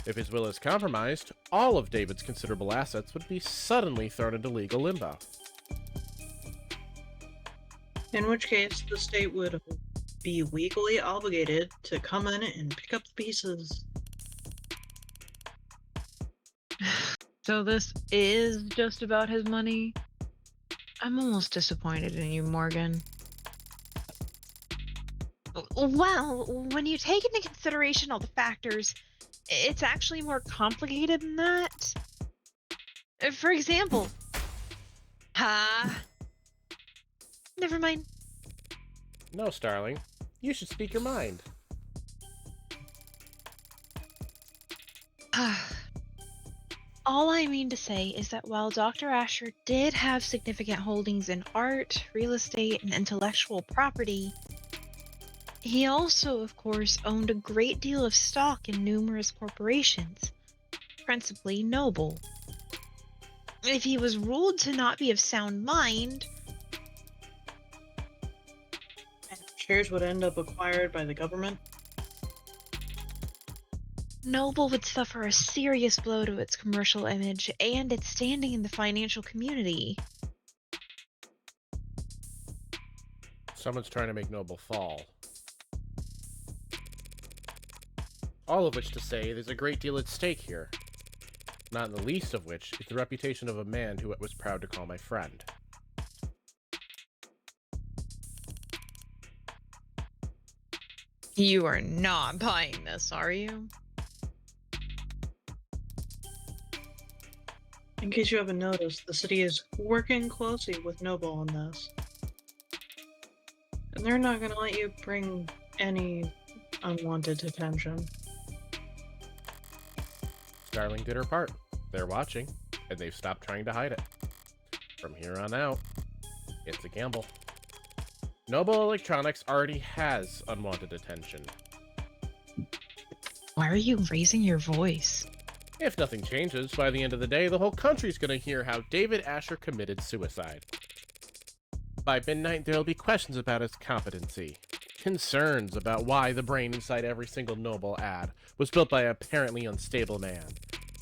If his will is compromised, all of David's considerable assets would be suddenly thrown into legal limbo. In which case, the state would be legally obligated to come in and pick up the pieces. So this is just about his money? I'm almost disappointed in you, Morgan. Well, when you take into consideration all the factors, it's actually more complicated than that. For example, never mind. No, Starling. You should speak your mind. All I mean to say is that while Dr. Asher did have significant holdings in art, real estate, and intellectual property, he also, of course, owned a great deal of stock in numerous corporations, principally Noble. If he was ruled to not be of sound mind, And shares would end up acquired by the government. Noble would suffer a serious blow to its commercial image and its standing in the financial community. Someone's trying to make Noble fall. All of which to say, there's a great deal at stake here. Not in the least of which is the reputation of a man who I was proud to call my friend. You are not buying this, are you? In case you haven't noticed, the city is working closely with Noble on this. And they're not going to let you bring any unwanted attention. Starling did her part. They're watching, and they've stopped trying to hide it. From here on out, it's a gamble. Noble Electronics already has unwanted attention. Why are you raising your voice? If nothing changes, by the end of the day, the whole country's gonna hear how David Asher committed suicide. By midnight, there'll be questions about his competency, concerns about why the brain inside every single Noble ad was built by an apparently unstable man.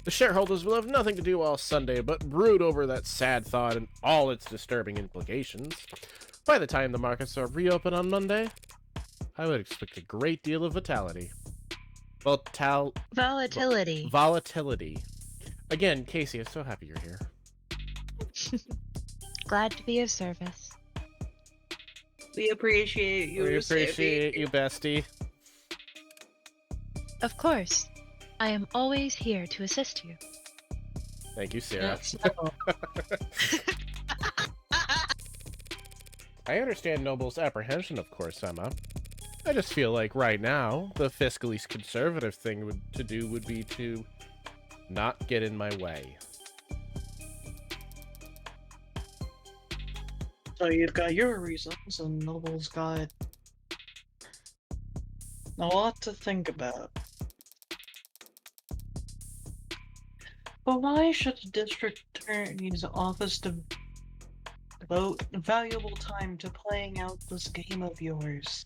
The shareholders will have nothing to do all Sunday but brood over that sad thought and all its disturbing implications. By the time the markets are reopened on Monday, I would expect a great deal of vitality. Volatility. Volatility. Again, Casey, I'm so happy you're here. Glad to be of service. We appreciate you. We appreciate you, bestie. Of course. I am always here to assist you. Thank you, Sarah. So, I understand Noble's apprehension, of course, Emma. I just feel like right now, the fiscally conservative thing to do would be to not get in my way. so you've got your reasons, and Noble's got a lot to think about. But why should the district attorney's office devote valuable time to playing out this game of yours?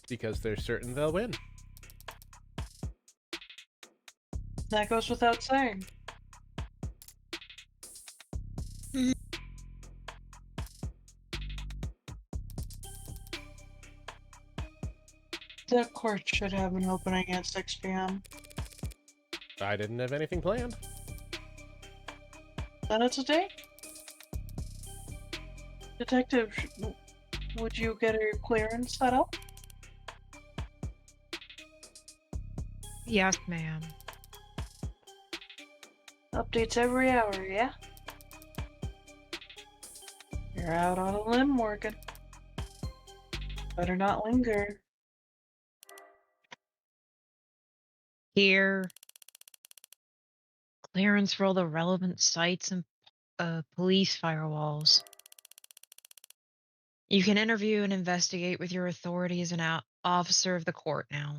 Because they're certain they'll win. That goes without saying. The court should have an opening at 6 p.m. I didn't have anything planned. Then it's a date. Detective, would you get a clearance set up? Yes, ma'am. Updates every hour, yeah? You're out on a limb, Morgan. Better not linger. Here. Clearance for all the relevant sites and police firewalls. You can interview and investigate with your authority as an officer of the court now.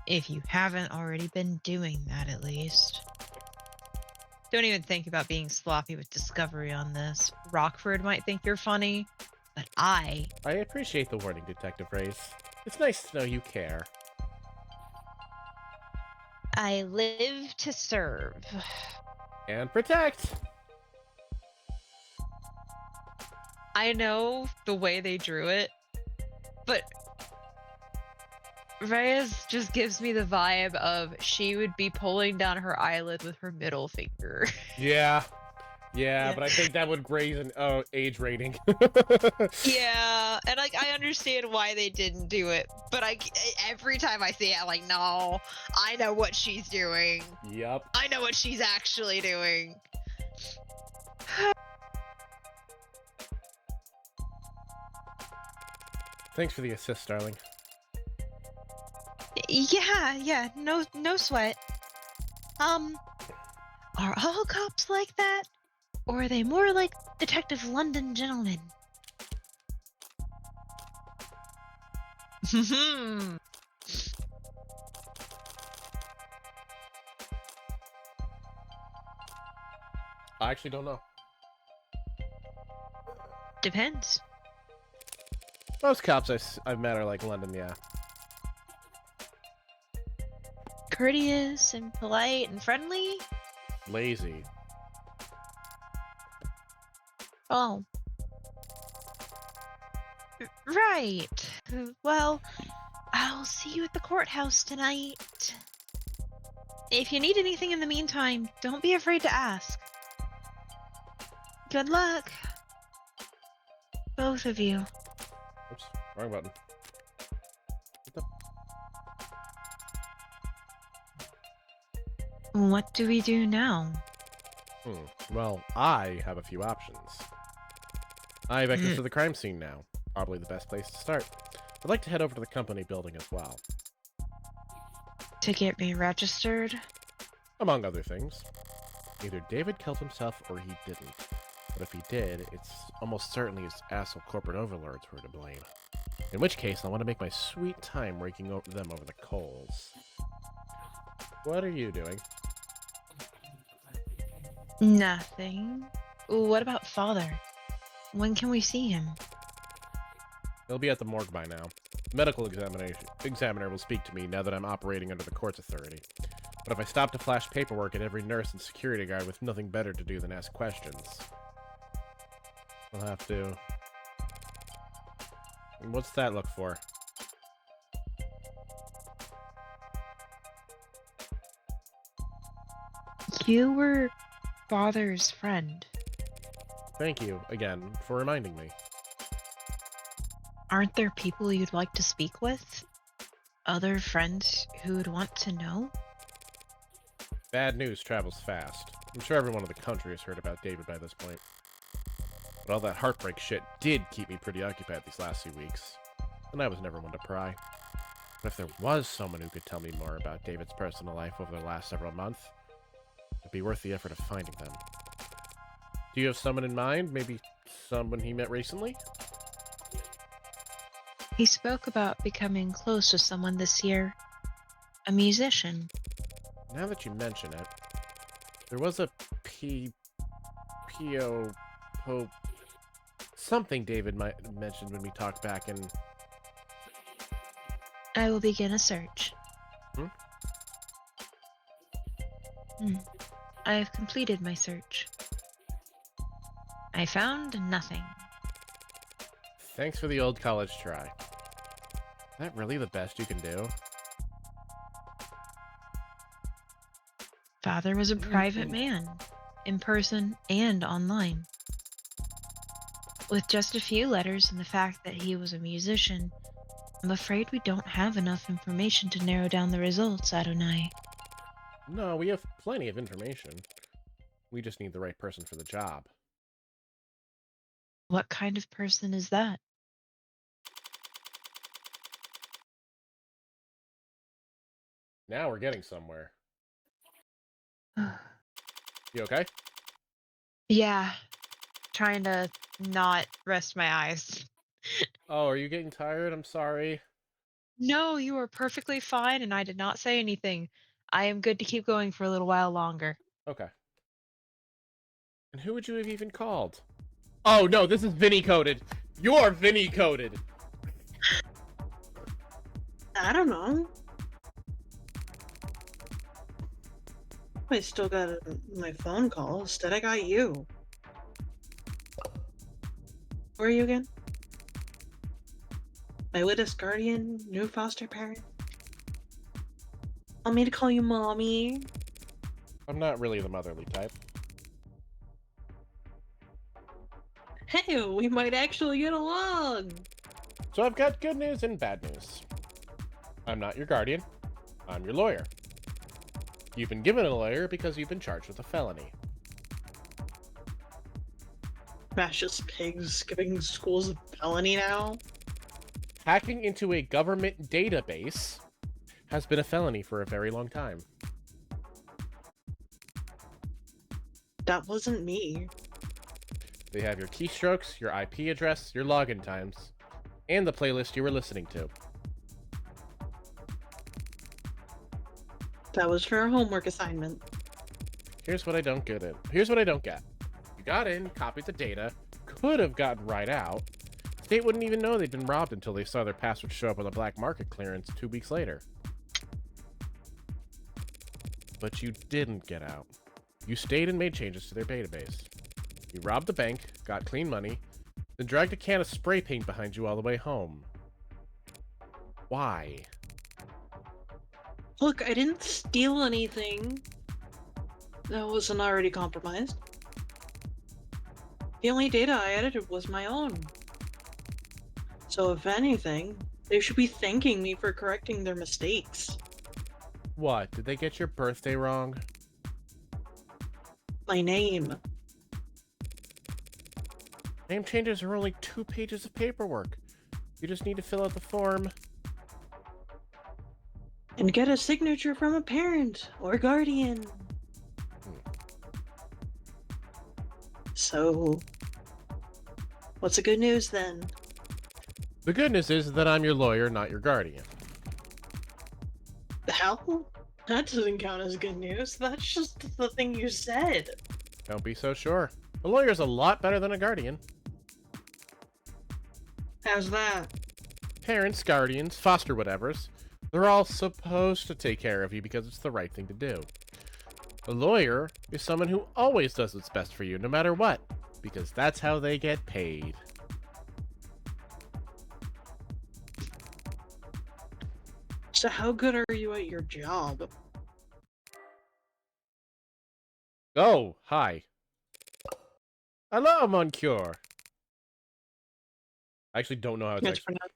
If you haven't already been doing that, at least. Don't even think about being sloppy with discovery on this. Rockford might think you're funny, but I appreciate the warning, Detective Race. It's nice to know you care. I live to serve. And protect! I know the way they drew it, but Reyes just gives me the vibe of she would be pulling down her eyelid with her middle finger. Yeah. Yeah, but I think that would raise an age rating. Yeah, and like I understand why they didn't do it, but every time I see it, I'm like, no, I know what she's doing. Yup. I know what she's actually doing. Thanks for the assist, darling. Yeah, no sweat. Are all cops like that? Or are they more like Detective London gentlemen? I actually don't know. Depends. Most cops I've met are like London, yeah. Courteous and polite and friendly? Lazy. Oh. Right. Well, I'll see you at the courthouse tonight. If you need anything in the meantime, don't be afraid to ask. Good luck. Both of you. Oops, wrong button. What do we do now? Well, I have a few options. I have access to the crime scene now. Probably the best place to start. I'd like to head over to the company building as well. To get me registered? Among other things. Either David killed himself or he didn't. But if he did, it's almost certainly his asshole corporate overlords who are to blame. In which case, I want to make my sweet time raking them over the coals. What are you doing? Nothing. What about Father? When can we see him? He'll be at the morgue by now. The medical examiner will speak to me now that I'm operating under the court's authority. But if I stop to flash paperwork at every nurse and security guard with nothing better to do than ask questions, I'll have to... What's that look for? You were Father's friend. Thank you, again, for reminding me. Aren't there people you'd like to speak with? Other friends who would want to know? Bad news travels fast. I'm sure everyone in the country has heard about David by this point. But all that heartbreak shit did keep me pretty occupied these last few weeks. And I was never one to pry. But if there was someone who could tell me more about David's personal life over the last several months, it'd be worth the effort of finding them. Do you have someone in mind? Maybe someone he met recently? He spoke about becoming close to someone this year. A musician. Now that you mention it, there was a something David mentioned when we talked back in... I will begin a search. I have completed my search. I found nothing. Thanks for the old college try. Is that really the best you can do? Father was a private man, in person and online. With just a few letters and the fact that he was a musician, I'm afraid we don't have enough information to narrow down the results, Adonai. No, we have plenty of information. We just need the right person for the job. What kind of person is that? Now we're getting somewhere. You okay? Yeah, trying to not rest my eyes. Oh, are you getting tired? I'm sorry. No, you are perfectly fine, and I did not say anything. I am good to keep going for a little while longer. Okay. And who would you have even called? Oh no, this is Vinny coded. You're Vinny coded. I don't know. I still got my phone call. Instead, I got you. Who are you again? My latest guardian? New foster parent? Want me to call you mommy? I'm not really the motherly type. Hey, we might actually get along! So I've got good news and bad news. I'm not your guardian. I'm your lawyer. You've been given a lawyer because you've been charged with a felony. Fascist pigs giving schools a felony now? Hacking into a government database has been a felony for a very long time. That wasn't me. They have your keystrokes, your IP address, your login times, and the playlist you were listening to. That was for a homework assignment. Here's what I don't get it. Here's what I don't get. You got in, copied the data, could have gotten right out. State wouldn't even know they'd been robbed until they saw their password show up on the black market clearance 2 weeks later. But you didn't get out. You stayed and made changes to their database. You robbed the bank, got clean money, then dragged a can of spray paint behind you all the way home. Why? Look, I didn't steal anything that wasn't already compromised. The only data I edited was my own. So if anything, they should be thanking me for correcting their mistakes. What? Did they get your birthday wrong? My name. Name changes are only 2 pages of paperwork. You just need to fill out the form. And get a signature from a parent or guardian. So, what's the good news then? The good news is that I'm your lawyer, not your guardian. The hell? That doesn't count as good news. That's just the thing you said. Don't be so sure. A lawyer's a lot better than a guardian. How's that? Parents, guardians, foster whatevers, they're all supposed to take care of you because it's the right thing to do. A lawyer is someone who always does what's best for you, no matter what, because that's how they get paid. So how good are you at your job? Oh, hi. Hello, Monsieur. I actually don't know how it's It's actually... pronounced.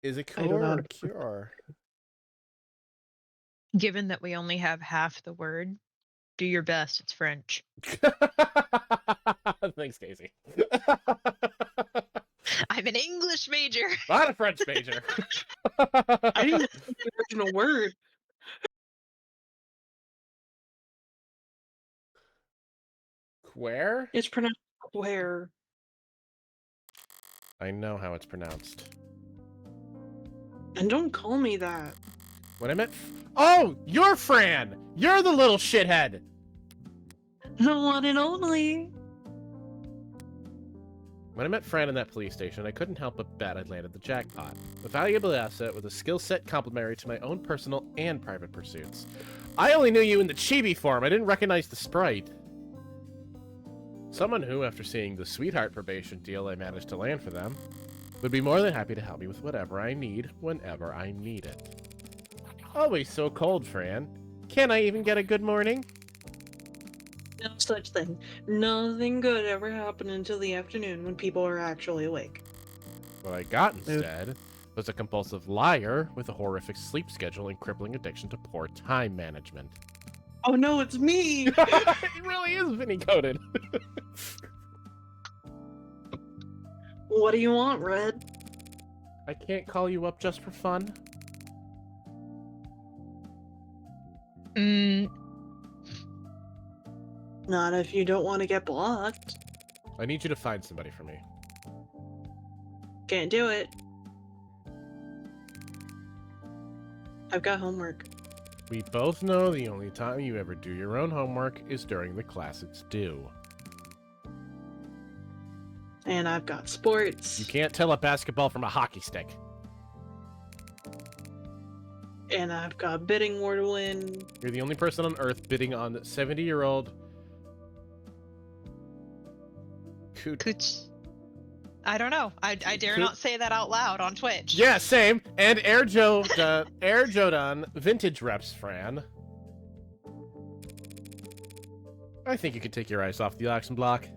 Is it I don't cure know. or cure? Given that we only have half the word, do your best. It's French. Thanks, Casey. I'm an English major. Not a French major. I didn't see the original word. Quare? It's pronounced where. I know how it's pronounced. And don't call me that. What I meant... Oh! You're Fran! You're the little shithead! The one and only. When I met Fran in that police station, I couldn't help but bet I'd landed the jackpot. A valuable asset with a skill set complementary to my own personal and private pursuits. I only knew you in the chibi form. I didn't recognize the sprite. Someone who, after seeing the sweetheart probation deal I managed to land for them, would be more than happy to help me with whatever I need, whenever I need it. Always so cold, Fran. Can't I even get a good morning? No such thing. Nothing good ever happened until the afternoon when people are actually awake. What I got instead was a compulsive liar with a horrific sleep schedule and crippling addiction to poor time management. Oh no, it's me! He really is Vinny coded. What do you want, Red? I can't call you up just for fun. Not if you don't want to get blocked. I need you to find somebody for me. Can't do it. I've got homework. We both know the only time you ever do your own homework is during the class it's due. And I've got sports. You can't tell a basketball from a hockey stick. And I've got bidding war to win. You're the only person on Earth bidding on 70-year-old... Cooch. I don't know. I dare not say that out loud on Twitch. Yeah, same. And Air Jodan vintage reps, Fran. I think you could take your eyes off the auction block.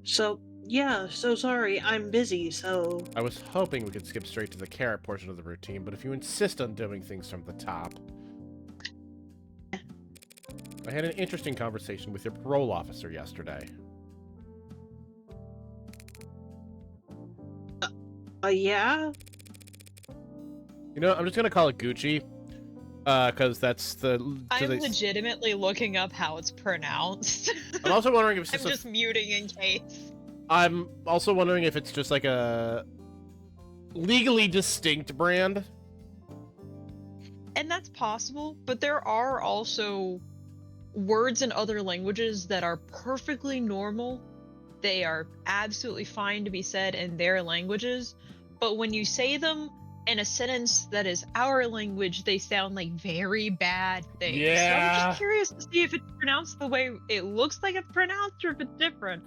So, yeah, so sorry, I'm busy, so... I was hoping we could skip straight to the carrot portion of the routine, but if you insist on doing things from the top... I had an interesting conversation with your parole officer yesterday. Yeah? You know, I'm just gonna call it Gucci, because that's the... I'm legitimately looking up how it's pronounced. I'm also wondering if it's I'm just just muting in case. I'm also wondering if it's just like a legally distinct brand. And that's possible, but there are also words in other languages that are perfectly normal. They are absolutely fine to be said in their languages, but when you say them in a sentence that is our language, they sound like very bad things. Yeah. So I'm just curious to see if it's pronounced the way it looks like it's pronounced or if it's different.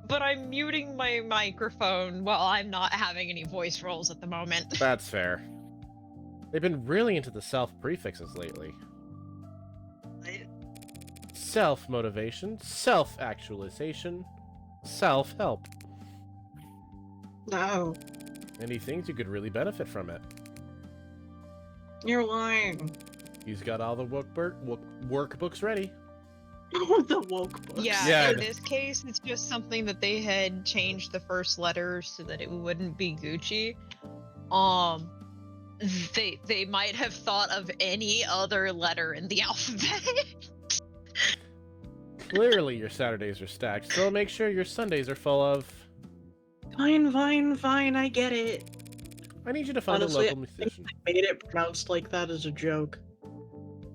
But I'm muting my microphone while I'm not having any voice rolls at the moment. That's fair. They've been really into the self prefixes lately. Self-motivation, self-actualization, self-help. No. And he thinks you could really benefit from it. You're lying. He's got all the workbooks ready. The woke book. Yeah, in this case, it's just something that they had changed the first letter so that it wouldn't be Gucci. They might have thought of any other letter in the alphabet. Clearly your Saturdays are stacked, so make sure your Sundays are full of... Fine, I get it. I need you to find Honestly, a local musician. I made it pronounced like that as a joke.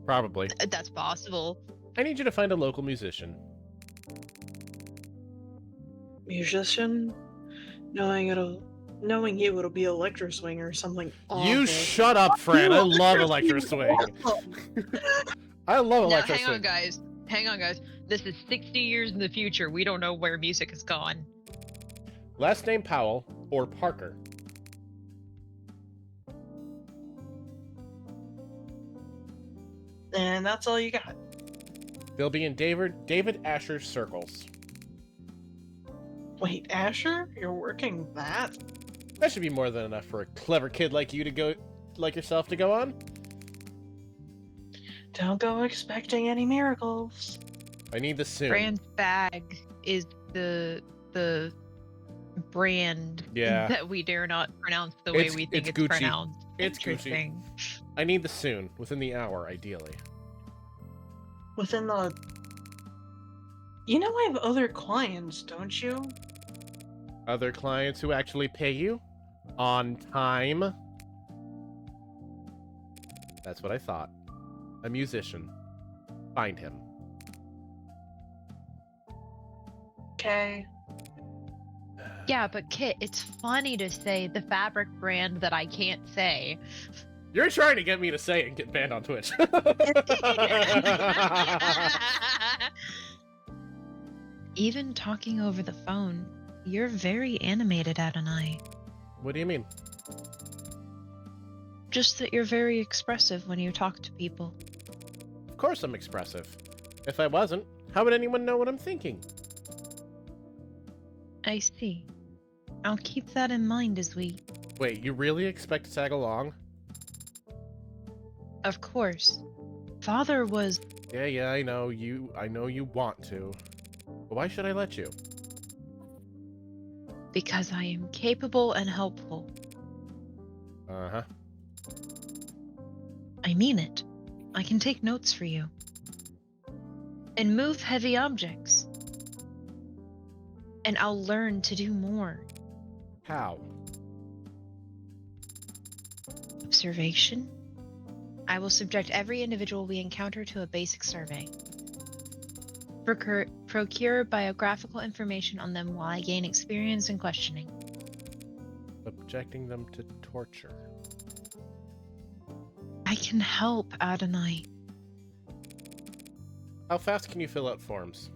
Probably. That's possible. I need you to find a local musician. Musician? Knowing you, it'll be Electro Swing or something awful. You shut up, Fran. I love Electro Swing. I love Now, Electro hang Swing. on, guys. Hang on, guys. This is 60 years in the future. We don't know where music has gone. Last name Powell or Parker. And that's all you got. They'll be in David Asher's circles. Wait, Asher? You're working that? That should be more than enough for a clever kid like yourself to go on. Don't go expecting any miracles. I need the soon. Brand's bag is the brand that we dare not pronounce the way we think it's Gucci. pronounced. It's Gucci. Interesting. I need the soon, within the hour, ideally. Within the... You know I have other clients, don't you? Other clients who actually pay you? On time? That's what I thought. A musician. Find him. Okay. Yeah, but Kit, it's funny to say the fabric brand that I can't say. You're trying to get me to say it and get banned on Twitch. Even talking over the phone, you're very animated, Adonai. What do you mean? Just that you're very expressive when you talk to people. Of course I'm expressive. If I wasn't, how would anyone know what I'm thinking? I see. I'll keep that in mind as we... Wait, you really expect to tag along? Of course. Father was... Yeah, I know you want to. But why should I let you? Because I am capable and helpful. Uh-huh. I mean it. I can take notes for you. And move heavy objects. And I'll learn to do more. How? Observation. I will subject every individual we encounter to a basic survey. Procure biographical information on them while I gain experience in questioning. Subjecting them to torture. I can help, Adonai. How fast can you fill out forms?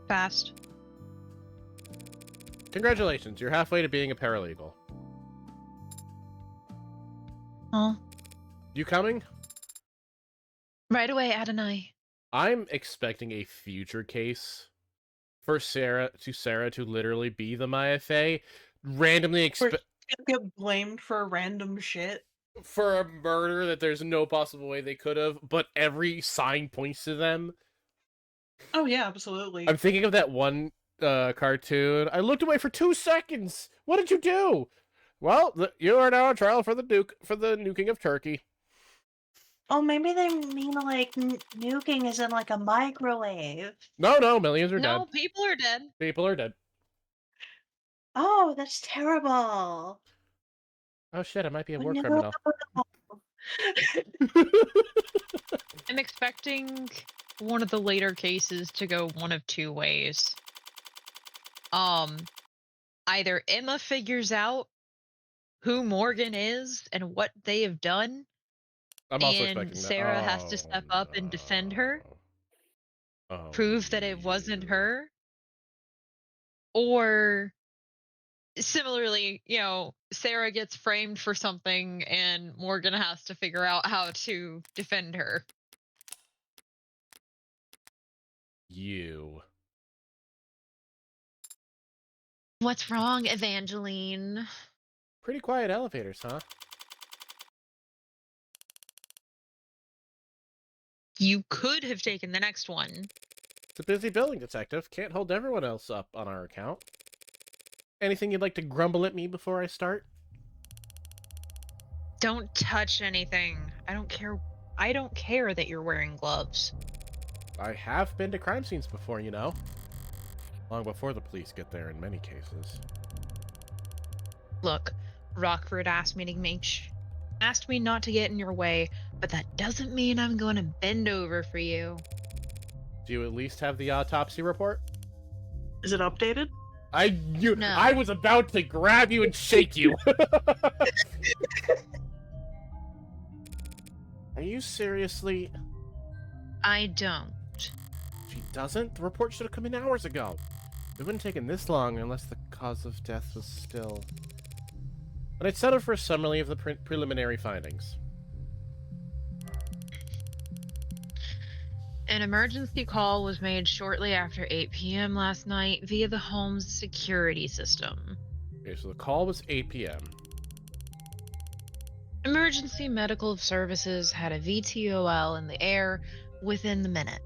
Fast. Congratulations, you're halfway to being a paralegal. Huh? You coming? Right away, Adonai. I'm expecting a future case for Sarah to literally be the Maya Fae. Randomly Get blamed for random shit. for a murder that there's no possible way they could have, but every sign points to them. Oh yeah, absolutely. I'm thinking of that one cartoon. I looked away for 2 seconds. What did you do? Well, you are now on trial for the nuking of Turkey. Oh, maybe they mean like nuking is in like a microwave. No, millions are dead. No, people are dead. People are dead. Oh, that's terrible. Oh shit, I might be a war No. criminal. I'm expecting one of the later cases to go one of two ways. Either Emma figures out who Morgan is and what they have done, I'm also and expecting that. Sarah has to step up and defend her, prove that it wasn't her, or similarly, Sarah gets framed for something and Morgan has to figure out how to defend her. You. What's wrong, Evangeline? Pretty quiet elevators, huh? You could have taken the next one. It's a busy building, detective. Can't hold everyone else up on our account. Anything you'd like to grumble at me before I start? Don't touch anything. I don't care that you're wearing gloves. I have been to crime scenes before, you know. Long before the police get there in many cases. Look, Rockford asked me not to get in your way, but that doesn't mean I'm going to bend over for you. Do you at least have the autopsy report? Is it updated? No. I was about to grab you and shake you. Are you seriously? I don't. She doesn't? The report should have come in hours ago. It wouldn't have taken this long unless the cause of death was still... But I'd settled for a summary of the preliminary findings. An emergency call was made shortly after 8 p.m. last night via the home's security system. Okay, so the call was 8 p.m. Emergency medical services had a VTOL in the air within the minute.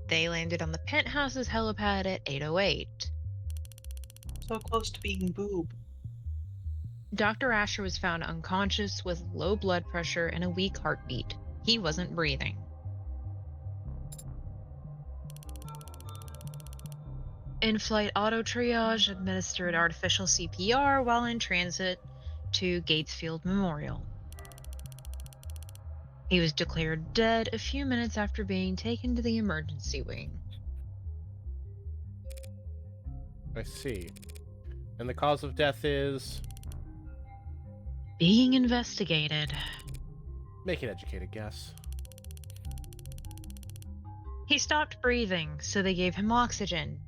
They landed on the penthouse's helipad at 8:08. So close to being boob. Dr. Asher was found unconscious with low blood pressure and a weak heartbeat. He wasn't breathing. In-flight auto triage administered artificial CPR while in transit to Gatesfield Memorial. He was declared dead a few minutes after being taken to the emergency wing. I see. And the cause of death is... Being investigated. Make an educated guess. He stopped breathing, so they gave him oxygen.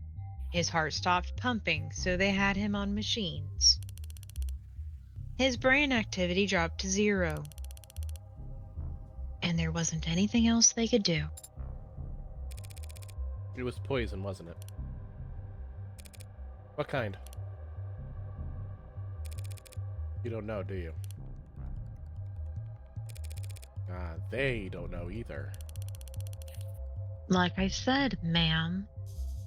His heart stopped pumping, so they had him on machines. His brain activity dropped to 0. And there wasn't anything else they could do. It was poison, wasn't it? What kind? You don't know, do you? They don't know either. Like I said, ma'am,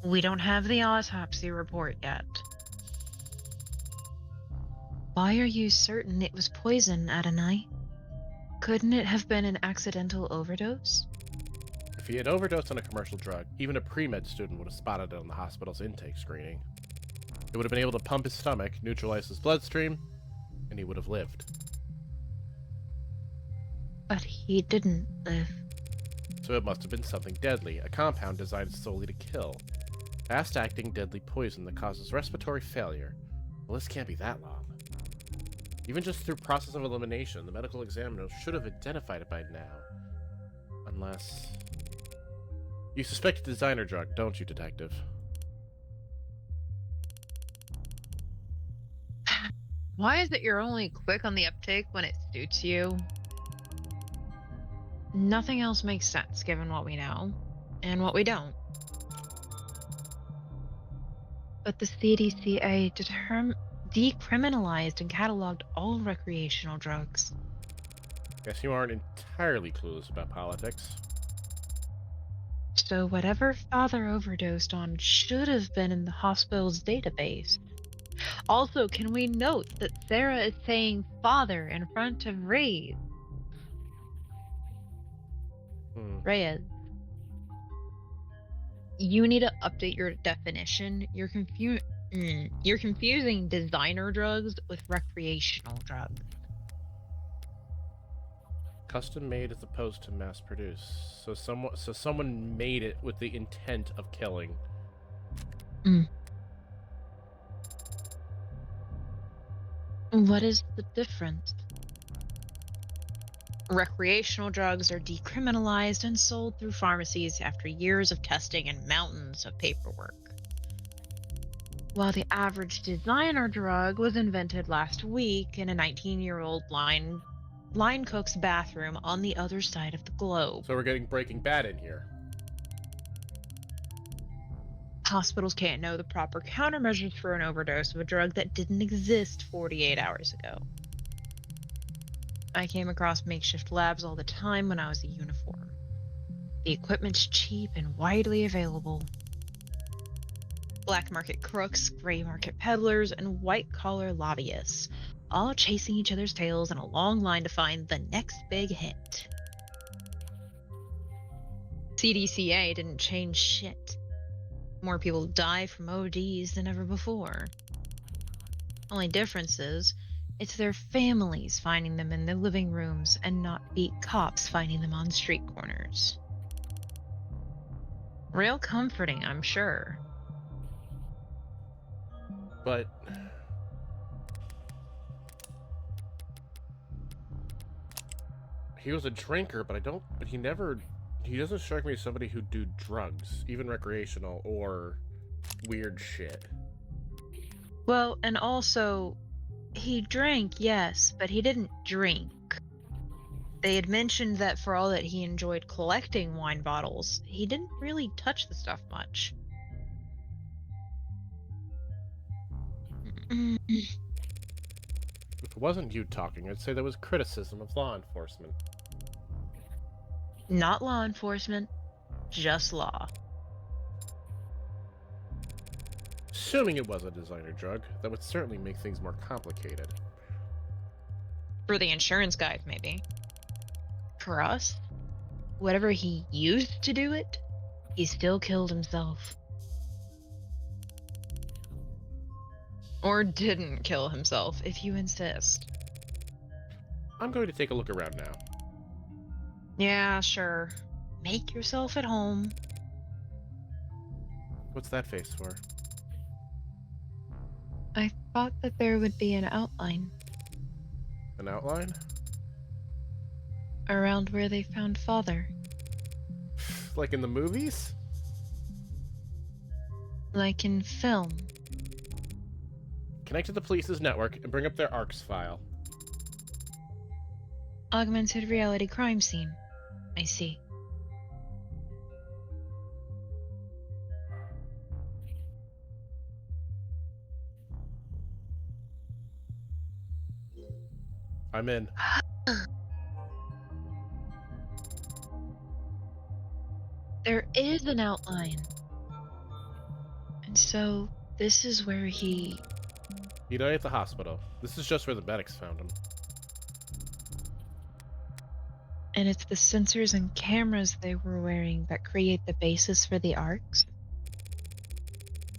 we don't have the autopsy report yet. Why are you certain it was poison, Adonai? Couldn't it have been an accidental overdose? If he had overdosed on a commercial drug, even a pre-med student would have spotted it on the hospital's intake screening. It would have been able to pump his stomach, neutralize his bloodstream, and he would have lived. But he didn't live. So it must have been something deadly, a compound designed solely to kill. Fast-acting deadly poison that causes respiratory failure. Well, this can't be that long. Even just through process of elimination, the medical examiner should have identified it by now. Unless... You suspect a designer drug, don't you, Detective? Why is it you're only quick on the uptake when it suits you? Nothing else makes sense given what we know and what we don't. But the CDCA decriminalized and cataloged all recreational drugs. Guess you aren't entirely clueless about politics. So whatever father overdosed on should have been in the hospital's database. Also, can we note that Sarah is saying father in front of Reyes? Reyes. You need to update your definition. You're confusing designer drugs with recreational drugs. Custom made as opposed to mass produced. So someone made it with the intent of killing. What is the difference? Recreational drugs are decriminalized and sold through pharmacies after years of testing and mountains of paperwork. While the average designer drug was invented last week in a 19-year-old line cook's bathroom on the other side of the globe. So we're getting Breaking Bad in here. Hospitals can't know the proper countermeasures for an overdose of a drug that didn't exist 48 hours ago. I came across makeshift labs all the time when I was a uniform. The equipment's cheap and widely available. Black market crooks, gray market peddlers, and white-collar lobbyists, all chasing each other's tails in a long line to find the next big hit. CDCA didn't change shit. More people die from ODs than ever before. Only difference is, it's their families finding them in their living rooms and not beat cops finding them on street corners. Real comforting, I'm sure. But... he was a drinker, but he doesn't strike me as somebody who'd do drugs, even recreational or weird shit. Well, and also, he drank, yes, but he didn't drink. They had mentioned that for all that he enjoyed collecting wine bottles, he didn't really touch the stuff much. If it wasn't you talking, I'd say that was criticism of law enforcement. Not law enforcement, just law. Assuming it was a designer drug, that would certainly make things more complicated. For the insurance guys, maybe. For us, whatever he used to do it, he still killed himself. Or didn't kill himself, if you insist. I'm going to take a look around now. Yeah, sure. Make yourself at home. What's that face for? I thought that there would be an outline An outline? around where they found Father, Like in the movies? like in film. Connect to the police's network and bring up their ARCS file. Augmented reality crime scene. I see. I'm in. There is an outline. And so, this is where he... He died at the hospital. This is just where the medics found him. And it's the sensors and cameras they were wearing that create the basis for the arcs?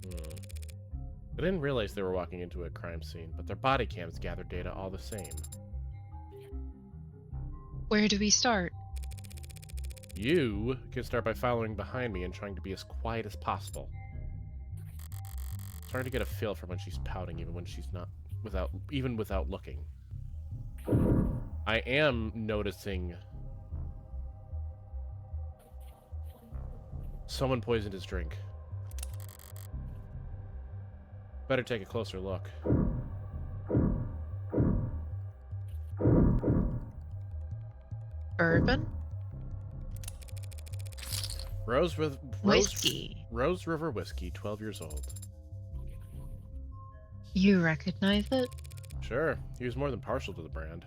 I didn't realize they were walking into a crime scene, but their body cams gather data all the same. Where do we start? You can start by following behind me and trying to be as quiet as possible. Trying to get a feel for when she's pouting, even when she's not, without looking. I am noticing someone poisoned his drink. Better take a closer look. Bourbon? Whiskey. Rose River Whiskey, 12 years old. You recognize it? Sure, he was more than partial to the brand.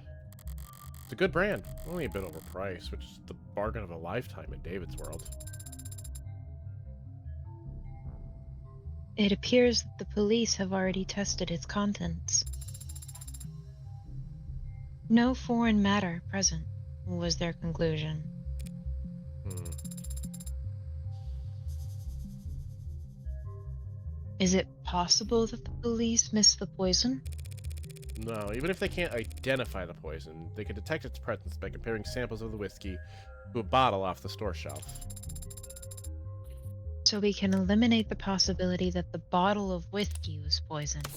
It's a good brand, only a bit overpriced, which is the bargain of a lifetime in David's world. It appears that the police have already tested its contents. No foreign matter present, was their conclusion. Is it possible that the police missed the poison? No, even if they can't identify the poison, they can detect its presence by comparing samples of the whiskey to a bottle off the store shelf. So we can eliminate the possibility that the bottle of whiskey was poisoned.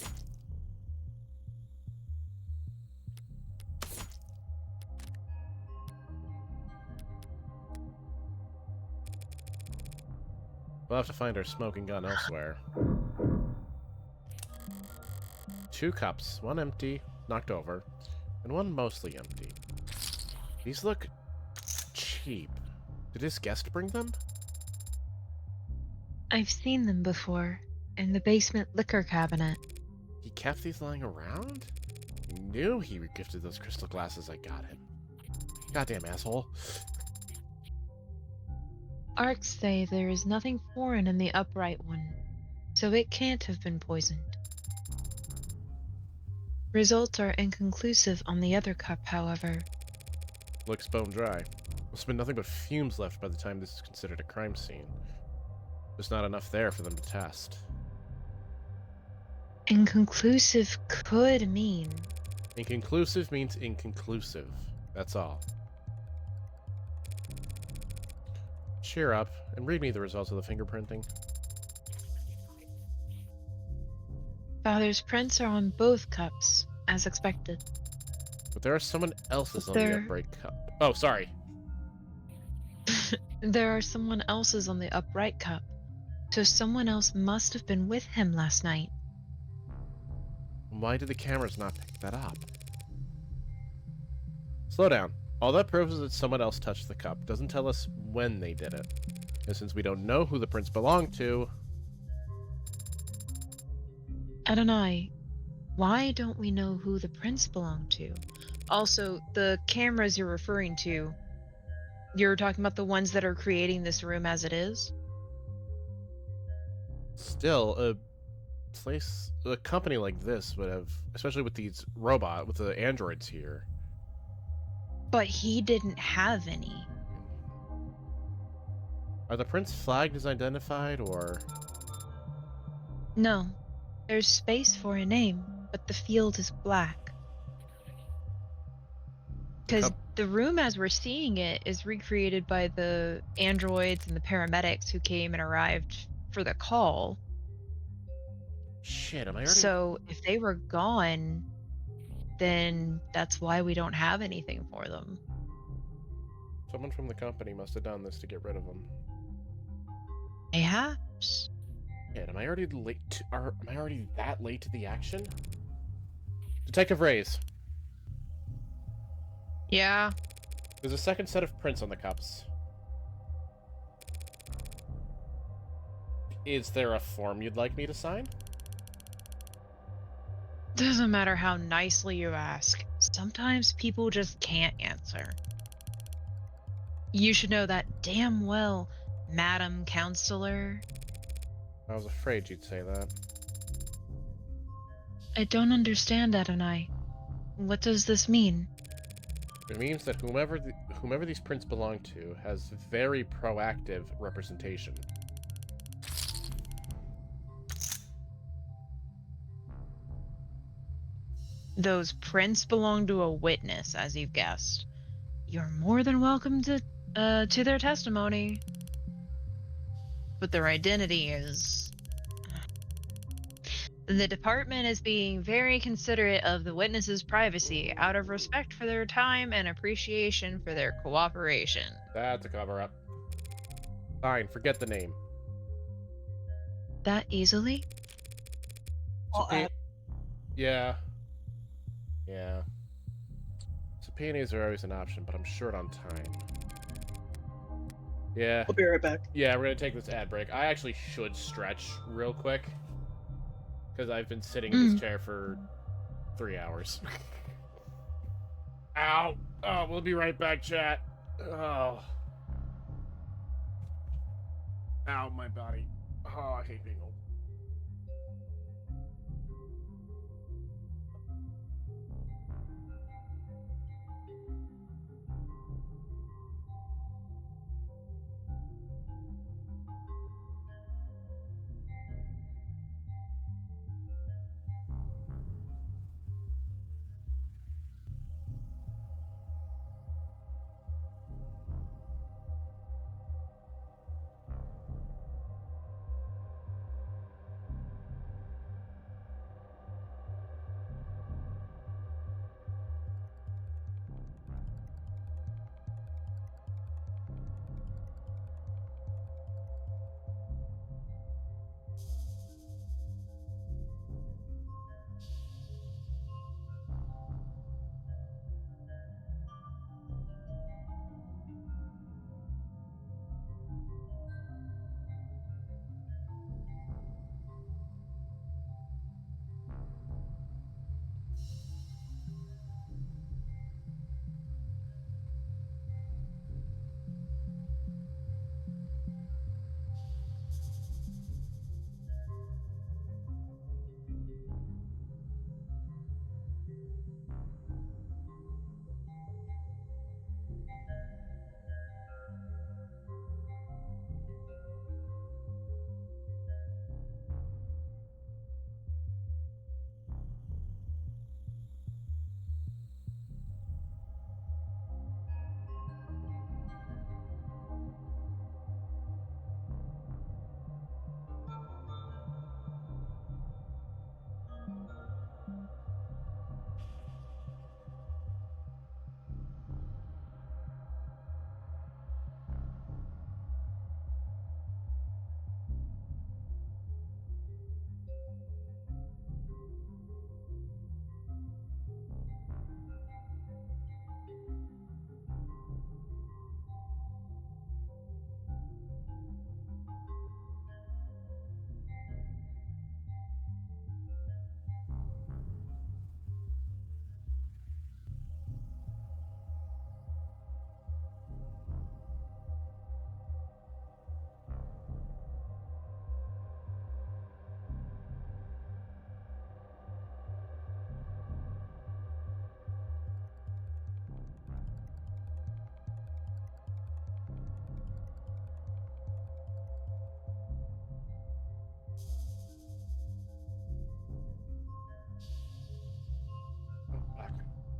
We'll have to find our smoking gun elsewhere. 2 cups, one empty, knocked over, and one mostly empty. These look cheap. Did his guest bring them? I've seen them before, in the basement liquor cabinet. He kept these lying around? He knew he regifted those crystal glasses I got him. Goddamn asshole. Arcs say there is nothing foreign in the upright one, so it can't have been poisoned. Results are inconclusive on the other cup, however. Looks bone dry. There's been nothing but fumes left by the time this is considered a crime scene. There's not enough there for them to test. Inconclusive could mean... Inconclusive means inconclusive. That's all. Cheer up, and read me the results of the fingerprinting. Father's prints are on both cups, as expected. But there are someone else's on the upright cup. Oh, sorry. There are someone else's on the upright cup, so someone else must have been with him last night. Why did the cameras not pick that up? Slow down. All that proves is that someone else touched the cup. Doesn't tell us when they did it. And since we don't know who the prints belong to... Adonai, why don't we know who the prints belong to? Also, the cameras you're referring to, you're talking about the ones that are creating this room as it is? Still, a company like this would have, especially with the androids here. But he didn't have any. Are the prints flagged as identified, or...? No. There's space for a name, but the field is black. Because the room as we're seeing it is recreated by the androids and the paramedics who came and arrived for the call. Shit, am I already... So if they were gone, then that's why we don't have anything for them. Someone from the company must have done this to get rid of them. Perhaps. Shit, am I already late to... am I already that late to the action? Detective Reyes. Yeah. There's a second set of prints on the cups. Is there a form you'd like me to sign? Doesn't matter how nicely you ask. Sometimes people just can't answer. You should know that damn well, Madam Counselor. I was afraid you'd say that. I don't understand, Adonai. What does this mean? It means that whomever these prints belong to has very proactive representation. Those prints belong to a witness, as you've guessed. You're more than welcome to their testimony. But their identity is... The department is being very considerate of the witness's privacy out of respect for their time and appreciation for their cooperation. That's a cover-up. Fine, forget the name. That easily? Yeah. Yeah. Subpoenas are always an option, but I'm short on time. Yeah. I'll be right back. Yeah, we're gonna take this ad break. I actually should stretch real quick. Because I've been sitting in this chair for 3 hours. Ow! Oh, we'll be right back, chat. Oh. Ow, my body. Oh, I hate being old.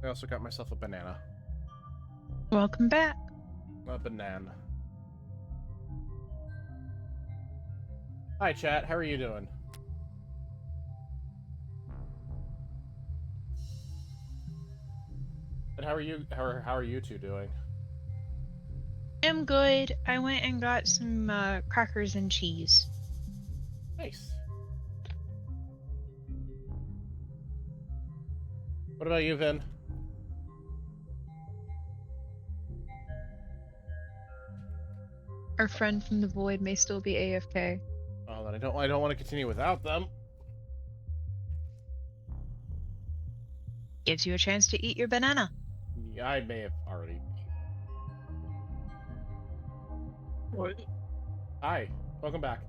I also got myself a banana. Welcome back. A banana. Hi, chat. How are you doing? And how are you two doing? I'm good. I went and got some crackers and cheese. Nice. What about you, Vin? Our friend from the void may still be AFK. Oh, then I don't want to continue without them. Gives you a chance to eat your banana. Yeah, I may have already. What? Hi, welcome back.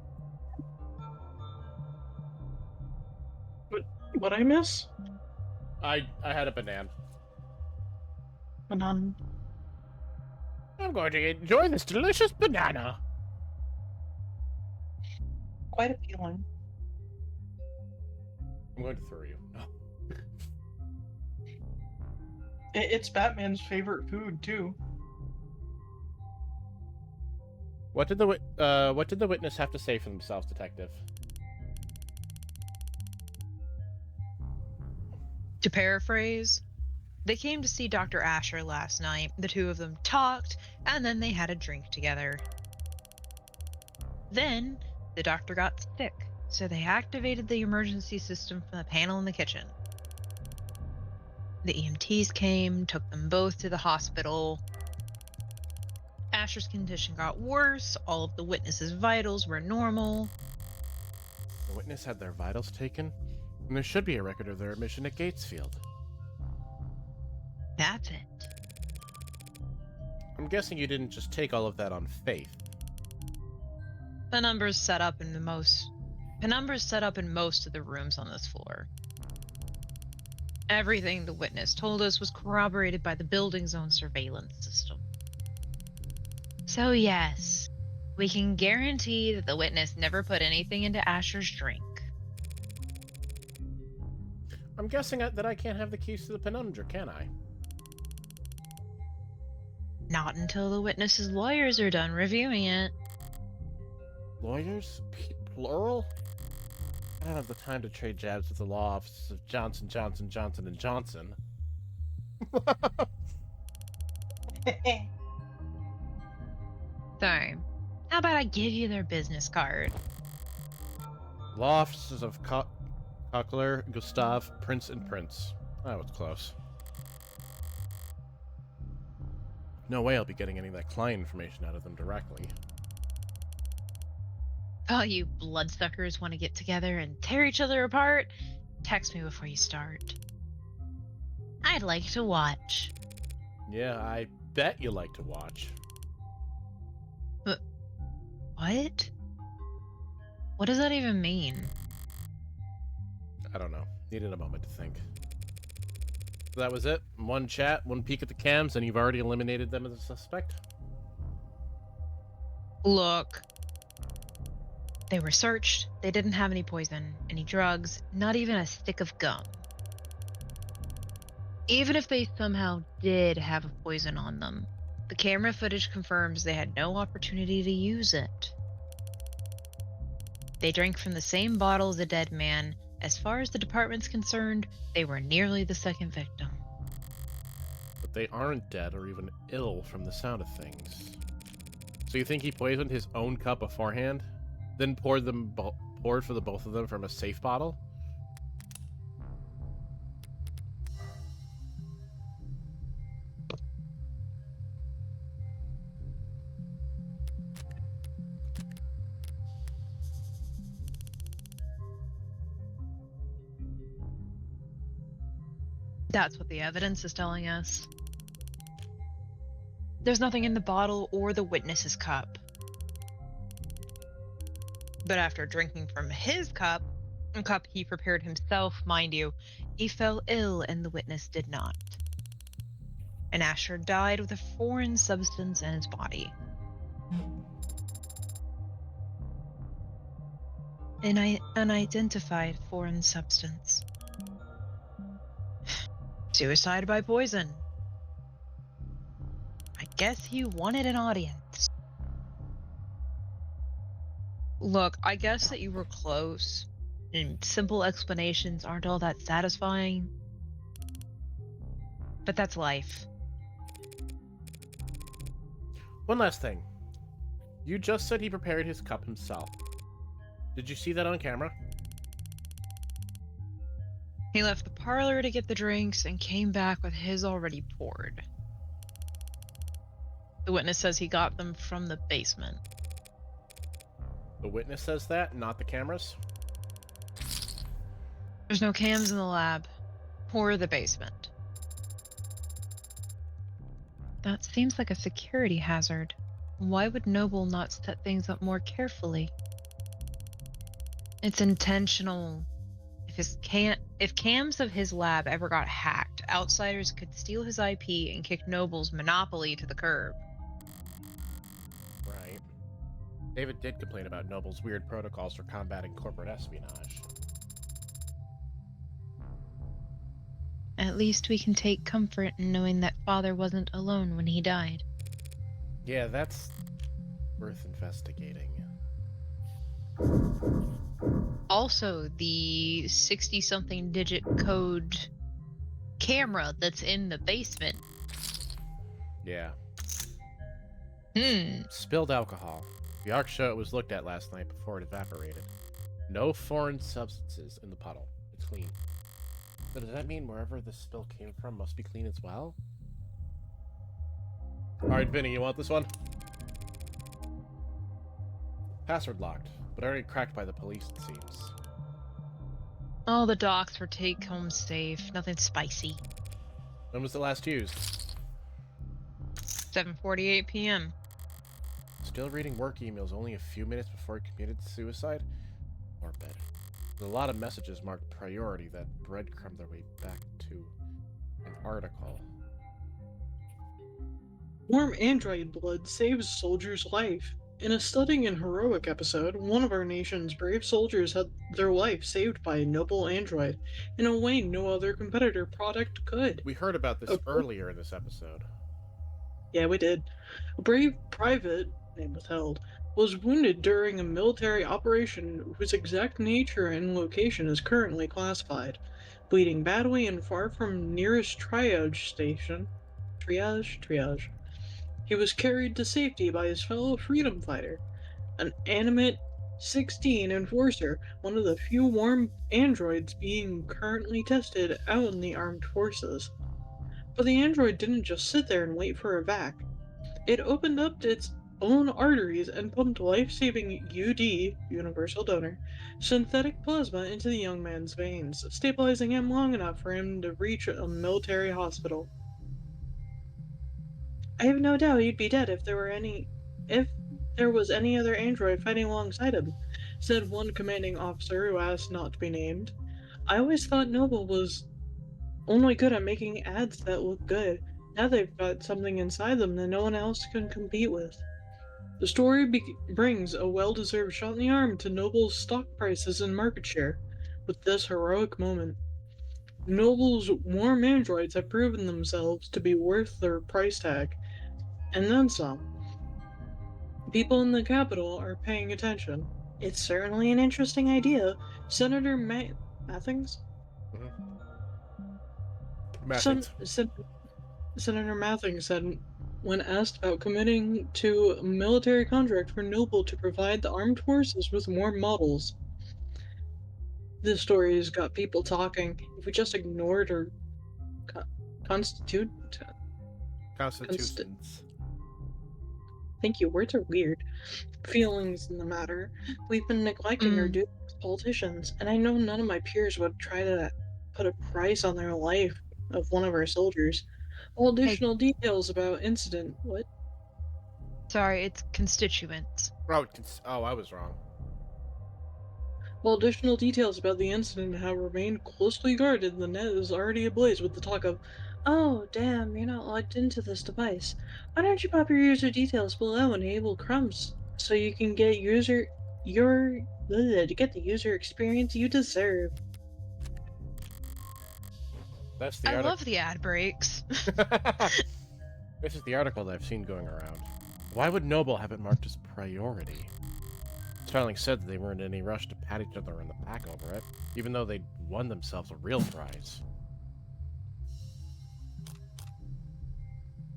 What I miss? I had a banana. Banana. I'm going to enjoy this delicious banana. Quite appealing. I'm going to throw you. No. It's Batman's favorite food too. What did the witness have to say for themselves, detective? To paraphrase, they came to see Dr. Asher last night. The two of them talked, and then they had a drink together. Then, the doctor got sick, so they activated the emergency system from the panel in the kitchen. The EMTs came, took them both to the hospital. Asher's condition got worse, all of the witnesses' vitals were normal. The witness had their vitals taken, and there should be a record of their admission at Gatesfield. That's it. I'm guessing you didn't just take all of that on faith. Penumbra's set up in most of the rooms on this floor. Everything the witness told us was corroborated by the building's own surveillance system. So yes, we can guarantee that the witness never put anything into Asher's drink. I'm guessing that I can't have the keys to the penumbra, can I? Not until the witness's lawyers are done reviewing it. Lawyers? Plural? I don't have the time to trade jabs with the law offices of Johnson, Johnson, Johnson & Johnson. So, how about I give you their business card? Law offices of Cochler, Gustave, Prince & Prince. That was close. No way I'll be getting any of that client information out of them directly. All you bloodsuckers want to get together and tear each other apart? Text me before you start. I'd like to watch. Yeah, I bet you like to watch. What? What does that even mean? I don't know. Needed a moment to think. So that was it. One chat, one peek at the cams, and you've already eliminated them as a suspect? Look. They were searched. They didn't have any poison, any drugs, not even a stick of gum. Even if they somehow did have a poison on them, the camera footage confirms they had no opportunity to use it. They drank from the same bottle as the dead man. As far as the department's concerned, they were nearly the second victim. But they aren't dead or even ill from the sound of things. So you think he poisoned his own cup beforehand? Then poured for the both of them from a safe bottle? That's what the evidence is telling us. There's nothing in the bottle or the witness's cup. But after drinking from his cup, a cup he prepared himself, mind you, he fell ill and the witness did not. And Asher died with a foreign substance in his body. An unidentified foreign substance. Suicide by poison. I guess you wanted an audience. Look, I guess that you were close, and simple explanations aren't all that satisfying. but that's life. One last thing. You just said he prepared his cup himself. Did you see that on camera? He left the parlor to get the drinks and came back with his already poured. The witness says he got them from the basement. The witness says that, not the cameras? There's no cams in the lab or the basement. That seems like a security hazard. Why would Noble not set things up more carefully? It's intentional. If cams of his lab ever got hacked, outsiders could steal his IP and kick Noble's monopoly to the curb. Right. David did complain about Noble's weird protocols for combating corporate espionage. At least we can take comfort in knowing that Father wasn't alone when he died. Yeah, that's worth investigating. Also, the 60-something digit code camera that's in the basement. Yeah. Hmm. Spilled alcohol. The ARC show it was looked at last night before it evaporated. No foreign substances in the puddle. It's clean. So does that mean wherever the spill came from must be clean as well? Alright, Vinny, you want this one? Password locked, but already cracked by the police, it seems. All the docs were take-home safe. Nothing spicy. When was it last used? 7:48 p.m. Still reading work emails only a few minutes before he committed suicide? Or better. There's a lot of messages marked priority that breadcrumb their way back to an article. Warm android blood saves soldier's life. In a stunning and heroic episode, one of our nation's brave soldiers had their life saved by a noble android in a way no other competitor product could. We heard about this earlier in this episode. Yeah, we did. A brave private, name withheld, was wounded during a military operation whose exact nature and location is currently classified. Bleeding badly and far from nearest triage station. Triage. He was carried to safety by his fellow freedom fighter, an animate 16 enforcer, one of the few warm androids being currently tested out in the armed forces. But the android didn't just sit there and wait for a vac. It opened up its own arteries and pumped life-saving UD, universal donor, synthetic plasma into the young man's veins, stabilizing him long enough for him to reach a military hospital. I have no doubt he'd be dead if there was any other android fighting alongside him, said one commanding officer who asked not to be named. I always thought Noble was only good at making ads that look good. Now they've got something inside them that no one else can compete with. The story brings a well-deserved shot in the arm to Noble's stock prices and market share with this heroic moment. Noble's warm androids have proven themselves to be worth their price tag, and then some. People in the Capitol are paying attention. It's certainly an interesting idea. Senator Mathings? Senator Mathings said when asked about committing to a military contract for Noble to provide the armed forces with more models. This story has got people talking. If we just ignored our constitutions. Thank you, words are weird. Feelings in the matter. We've been neglecting our duties as politicians, and I know none of my peers would try to put a price on their life of one of our soldiers. All additional details about incident. What? Sorry, it's constituents. Oh, I was wrong. While additional details about the incident have remained closely guarded, the net is already ablaze with the talk of, "Oh, damn, you're not logged into this device. Why don't you pop your user details below and enable crumbs so you can get the user experience you deserve." That's the I article. love the ad breaks. This is the article that I've seen going around. Why would Noble have it marked as priority? Starling said that they weren't in any rush to pat each other on the back over it, even though they'd won themselves a real prize.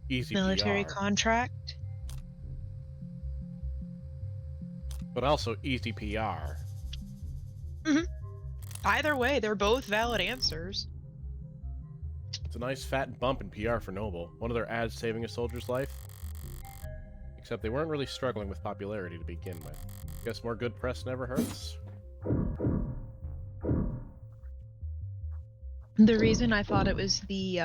easy Military PR, contract. but also easy PR. Either way, they're both valid answers. It's a nice fat bump in PR for Noble. One of their ads saving a soldier's life. Except they weren't really struggling with popularity to begin with. Guess more good press never hurts. The reason I thought it was the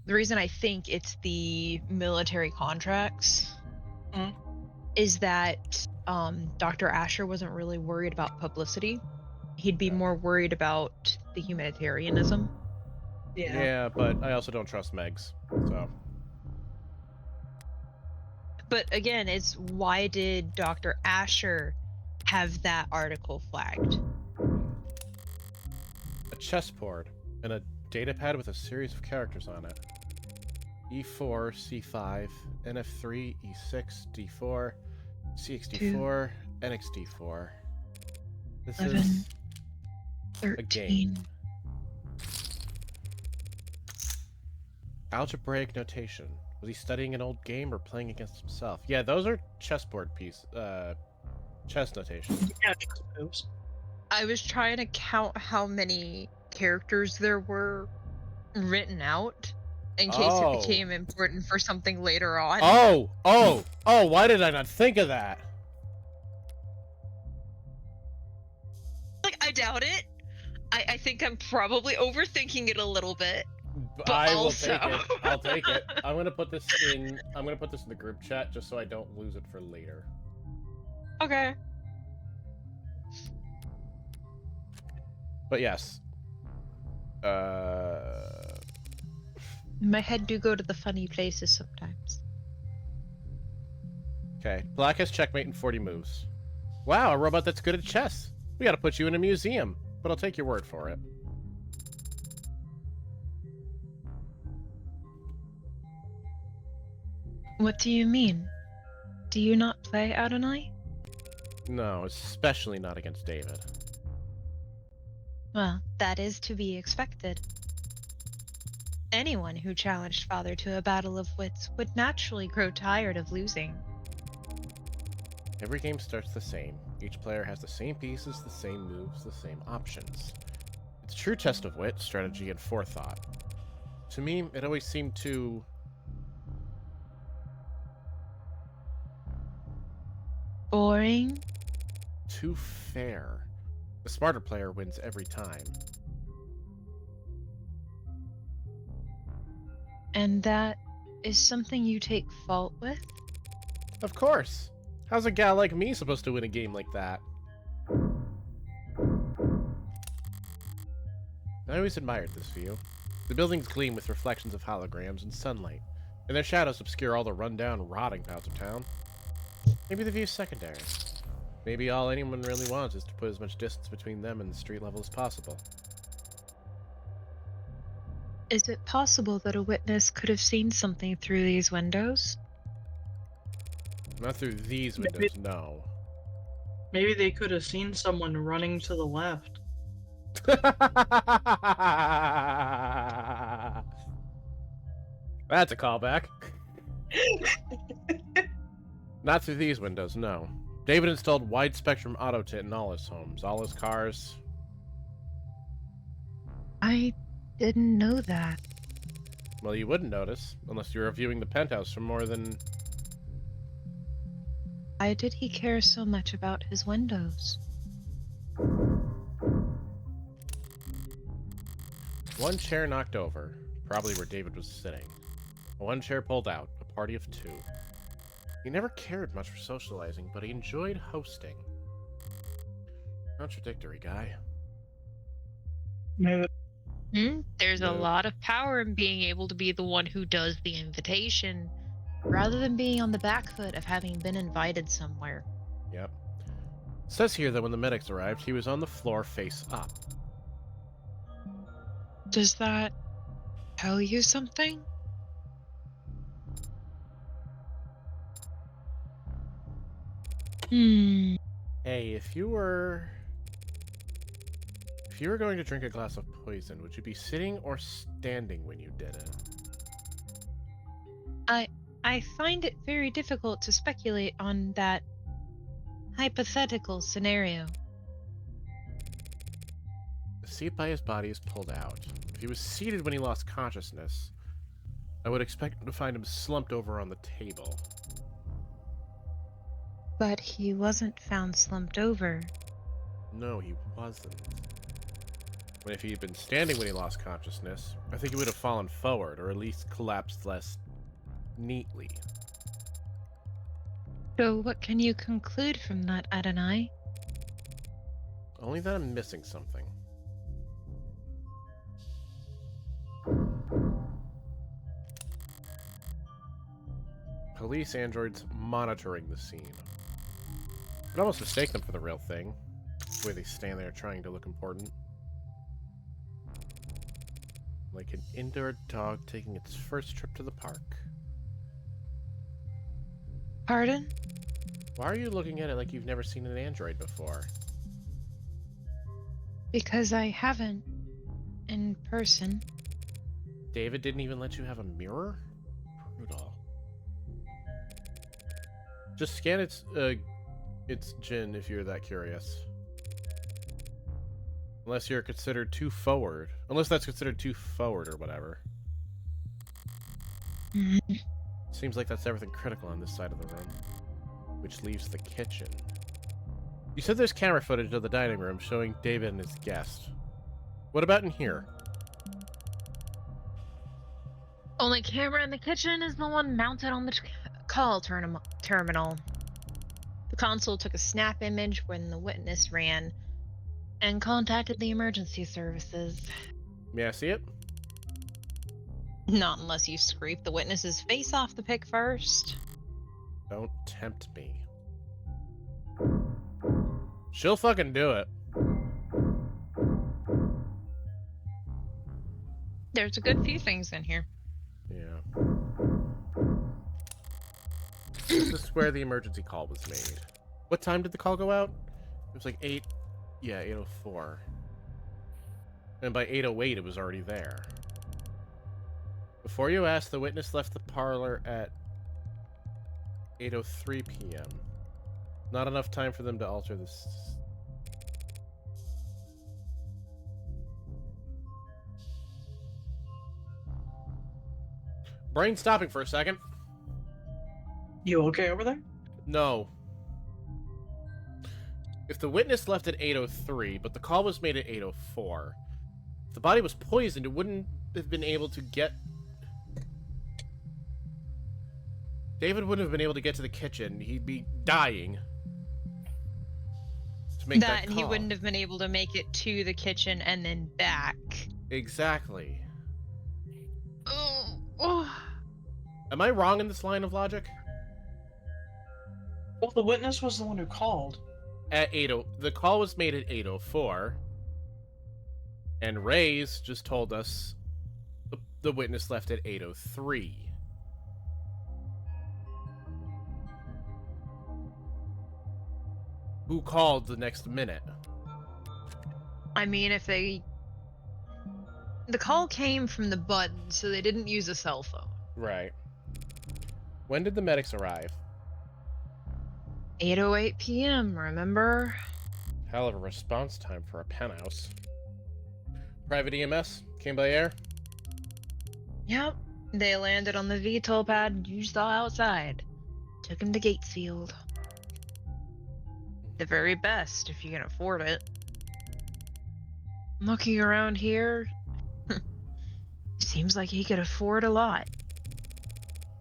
reason I think it's the military contracts is that Dr. Asher wasn't really worried about publicity. He'd be more worried about the humanitarianism. Yeah, but I also don't trust Megs, so. But again, it's why did Dr. Asher have that article flagged? A chessboard and a datapad with a series of characters on it. E4, C5, NF3, E6, D4, CXD4, NXD4. This 11, is 13. a game. Algebraic notation. Was he studying an old game or playing against himself? Yeah, those are chessboard chess notation. Yeah, chess moves. I was trying to count how many characters there were written out in case it became important for something later on. Oh, why did I not think of that? Like, I doubt it. I think I'm probably overthinking it a little bit. But I will also... take it. I'll take it. I'm gonna put this in the group chat just so I don't lose it for later. Okay. But yes. My head do go to the funny places sometimes. Okay. Black has checkmate in 40 moves. Wow, a robot that's good at chess. We gotta put you in a museum, but I'll take your word for it. What do you mean? Do you not play Adonai? No, especially not against David. Well, that is to be expected. Anyone who challenged Father to a battle of wits would naturally grow tired of losing. Every game starts the same. Each player has the same pieces, the same moves, the same options. It's a true test of wit, strategy, and forethought. To me, it always seemed too... Boring? too fair. The smarter player wins every time. And that is something you take fault with? Of course! How's a gal like me supposed to win a game like that? I always admired this view. The buildings gleam with reflections of holograms and sunlight, and their shadows obscure all the run-down, rotting parts of town. Maybe the view's secondary. Maybe all anyone really wants is to put as much distance between them and the street level as possible. Is it possible that a witness could have seen something through these windows? Not through these windows, no. Maybe they could have seen someone running to the left. That's a callback. Not through these windows, no. David installed wide spectrum auto tint in all his homes, all his cars. I didn't know that. Well, you wouldn't notice, unless you were viewing the penthouse from more than... Why did he care so much about his windows? One chair knocked over, probably where David was sitting. One chair pulled out, a party of two. He never cared much for socializing, but he enjoyed hosting. Contradictory guy. No. There's a lot of power in being able to be the one who does the invitation, rather than being on the back foot of having been invited somewhere. Yep. It says here that when the medics arrived, he was on the floor face up. Does that tell you something? Hey, if you were going to drink a glass of poison, would you be sitting or standing when you did it? I find it very difficult to speculate on that hypothetical scenario. The seat by his body is pulled out. If he was seated when he lost consciousness, I would expect to find him slumped over on the table. But he wasn't found slumped over. No, he wasn't. But if he'd been standing when he lost consciousness, I think he would have fallen forward, or at least collapsed less neatly. So what can you conclude from that, Adonai? Only that I'm missing something. Police androids monitoring the scene. I'd almost mistake them for the real thing. The way they stand there trying to look important. Like an indoor dog taking its first trip to the park. Pardon? Why are you looking at it like you've never seen an android before? Because I haven't. In person. David didn't even let you have a mirror? Brutal. Just scan its gin if you're that curious. Unless you're considered too forward. Unless that's considered too forward or whatever. Seems like that's everything critical on this side of the room. Which leaves the kitchen. You said there's camera footage of the dining room showing David and his guest. What about in here? Only camera in the kitchen is the one mounted on the call terminal. The console took a snap image when the witness ran and contacted the emergency services. May I see it? Not unless you scrape the witness's face off the pic first. Don't tempt me. She'll fucking do it. There's a good few things in here. Yeah. This is where the emergency call was made. What time did the call go out? It was like 8... Yeah, 8:04. And by 8:08 it was already there. Before you asked, the witness left the parlor at 8:03 p.m. Not enough time for them to alter this. Brain stopping for a second. You okay over there? No. If the witness left at 8:03, but the call was made at 8:04, if the body was poisoned, it wouldn't have been able to get... David wouldn't have been able to get to the kitchen. He'd be dying to make that And he call. wouldn't have been able to make it to the kitchen and then back. Exactly. Oh. Am I wrong in this line of logic? Well, the witness was the one who called. At 8:00, the call was made at 8:04, and Ray's just told us the witness left at 8:03. Who called the next minute? I mean, the call came from the button, so they didn't use a cell phone. Right. When did the medics arrive? 8:08 p.m., remember? Hell of a response time for a penthouse. Private EMS came by air? Yep. They landed on the VTOL pad you saw outside. Took him to Gatesfield. The very best, if you can afford it. Looking around here, seems like he could afford a lot.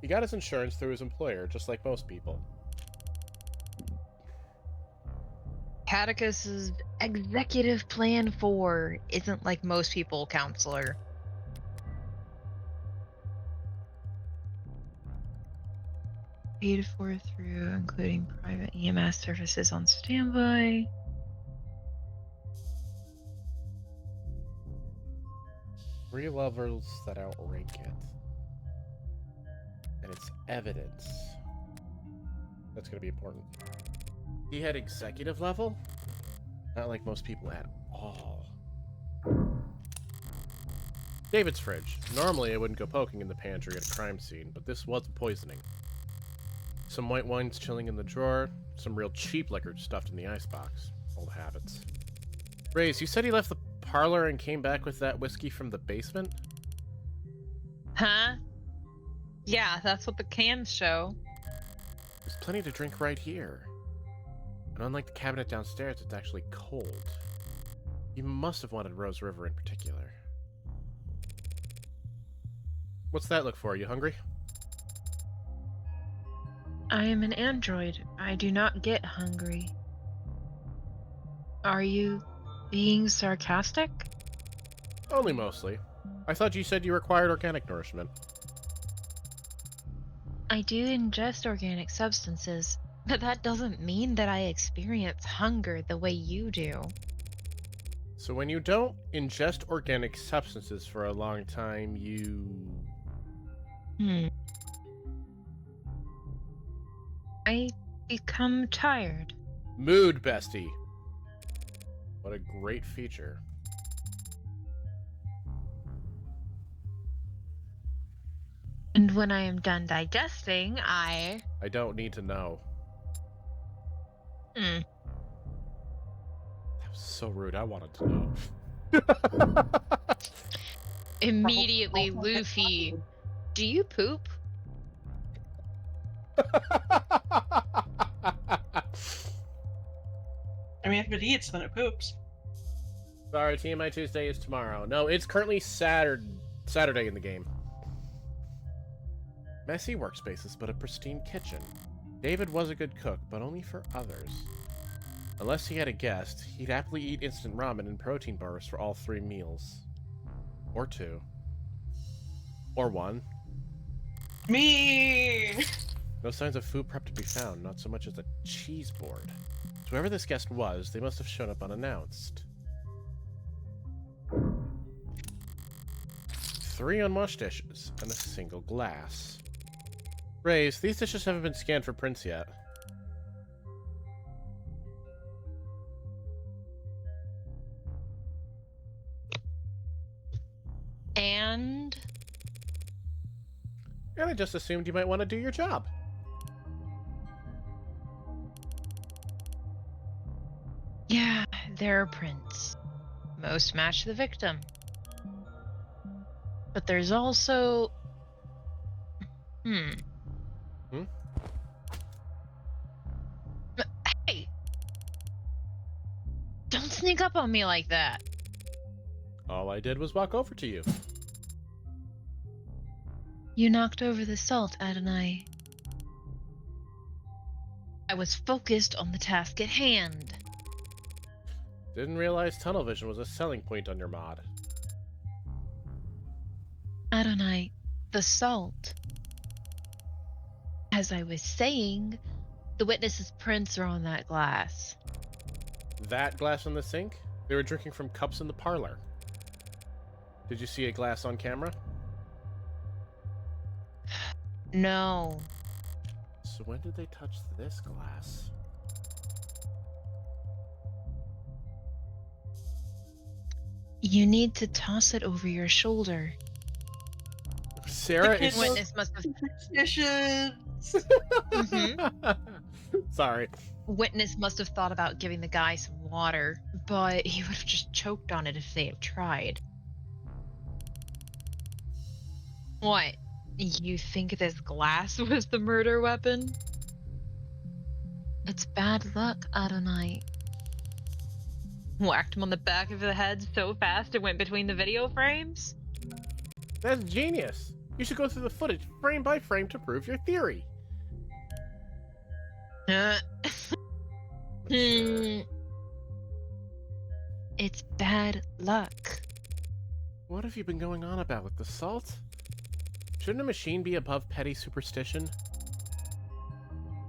He got his insurance through his employer, just like most people. Catechus's executive plan 4 isn't like most people, counselor. Paid for through, including private EMS services on standby. 3 levels that outrank it. And it's evidence. That's gonna be important. He had executive level? Not like most people at all. David's fridge. Normally I wouldn't go poking in the pantry at a crime scene, but this was poisoning. Some white wines chilling in the drawer, some real cheap liquor stuffed in the icebox. Old habits. Raze, you said he left the parlor and came back with that whiskey from the basement? Huh? Yeah, that's what the cans show. There's plenty to drink right here. And unlike the cabinet downstairs, it's actually cold. You must have wanted Rose River in particular. What's that look for? You hungry? I am an android. I do not get hungry. Are you being sarcastic? Only mostly. I thought you said you required organic nourishment. I do ingest organic substances, but that doesn't mean that I experience hunger the way you do. So when you don't ingest organic substances for a long time, you... I become tired. Mood, bestie. What a great feature. And when I am done digesting, I don't need to know. Hmm. That was so rude. I wanted to know. Immediately, Luffy. Do you poop? I mean, if it eats, then it poops. Sorry, TMI Tuesday is tomorrow. No, it's currently Saturday in the game. Messy workspaces, but a pristine kitchen. David was a good cook, but only for others. Unless he had a guest, he'd happily eat instant ramen and protein bars for all 3 meals. Or 2. Or 1. Me! No signs of food prep to be found, not so much as a cheese board. So whoever this guest was, they must have shown up unannounced. 3 unwashed dishes, and a single glass. Raze, these dishes haven't been scanned for prints yet. And I just assumed you might want to do your job. yeah, there are prints. Most match the victim. But there's also... Hey! Don't sneak up on me like that. All I did was walk over to you. You knocked over the salt, Adonai. I was focused on the task at hand. Didn't realize tunnel vision was a selling point on your mod. Adonai, the salt. As I was saying, the witness's prints are on that glass. That glass in the sink? They were drinking from cups in the parlor. Did you see a glass on camera? No. So when did they touch this glass? You need to toss it over your shoulder. Sarah The is... kid Witness must have... Superstitions! Sorry. Witness must have thought about giving the guy some water, but he would have just choked on it if they had tried. What? You think this glass was the murder weapon? It's bad luck, Adonai. Whacked him on the back of the head so fast it went between the video frames? That's genius. You should go through the footage frame by frame to prove your theory. Sure. Sure. It's bad luck. What have you been going on about with the salt? Shouldn't a machine be above petty superstition?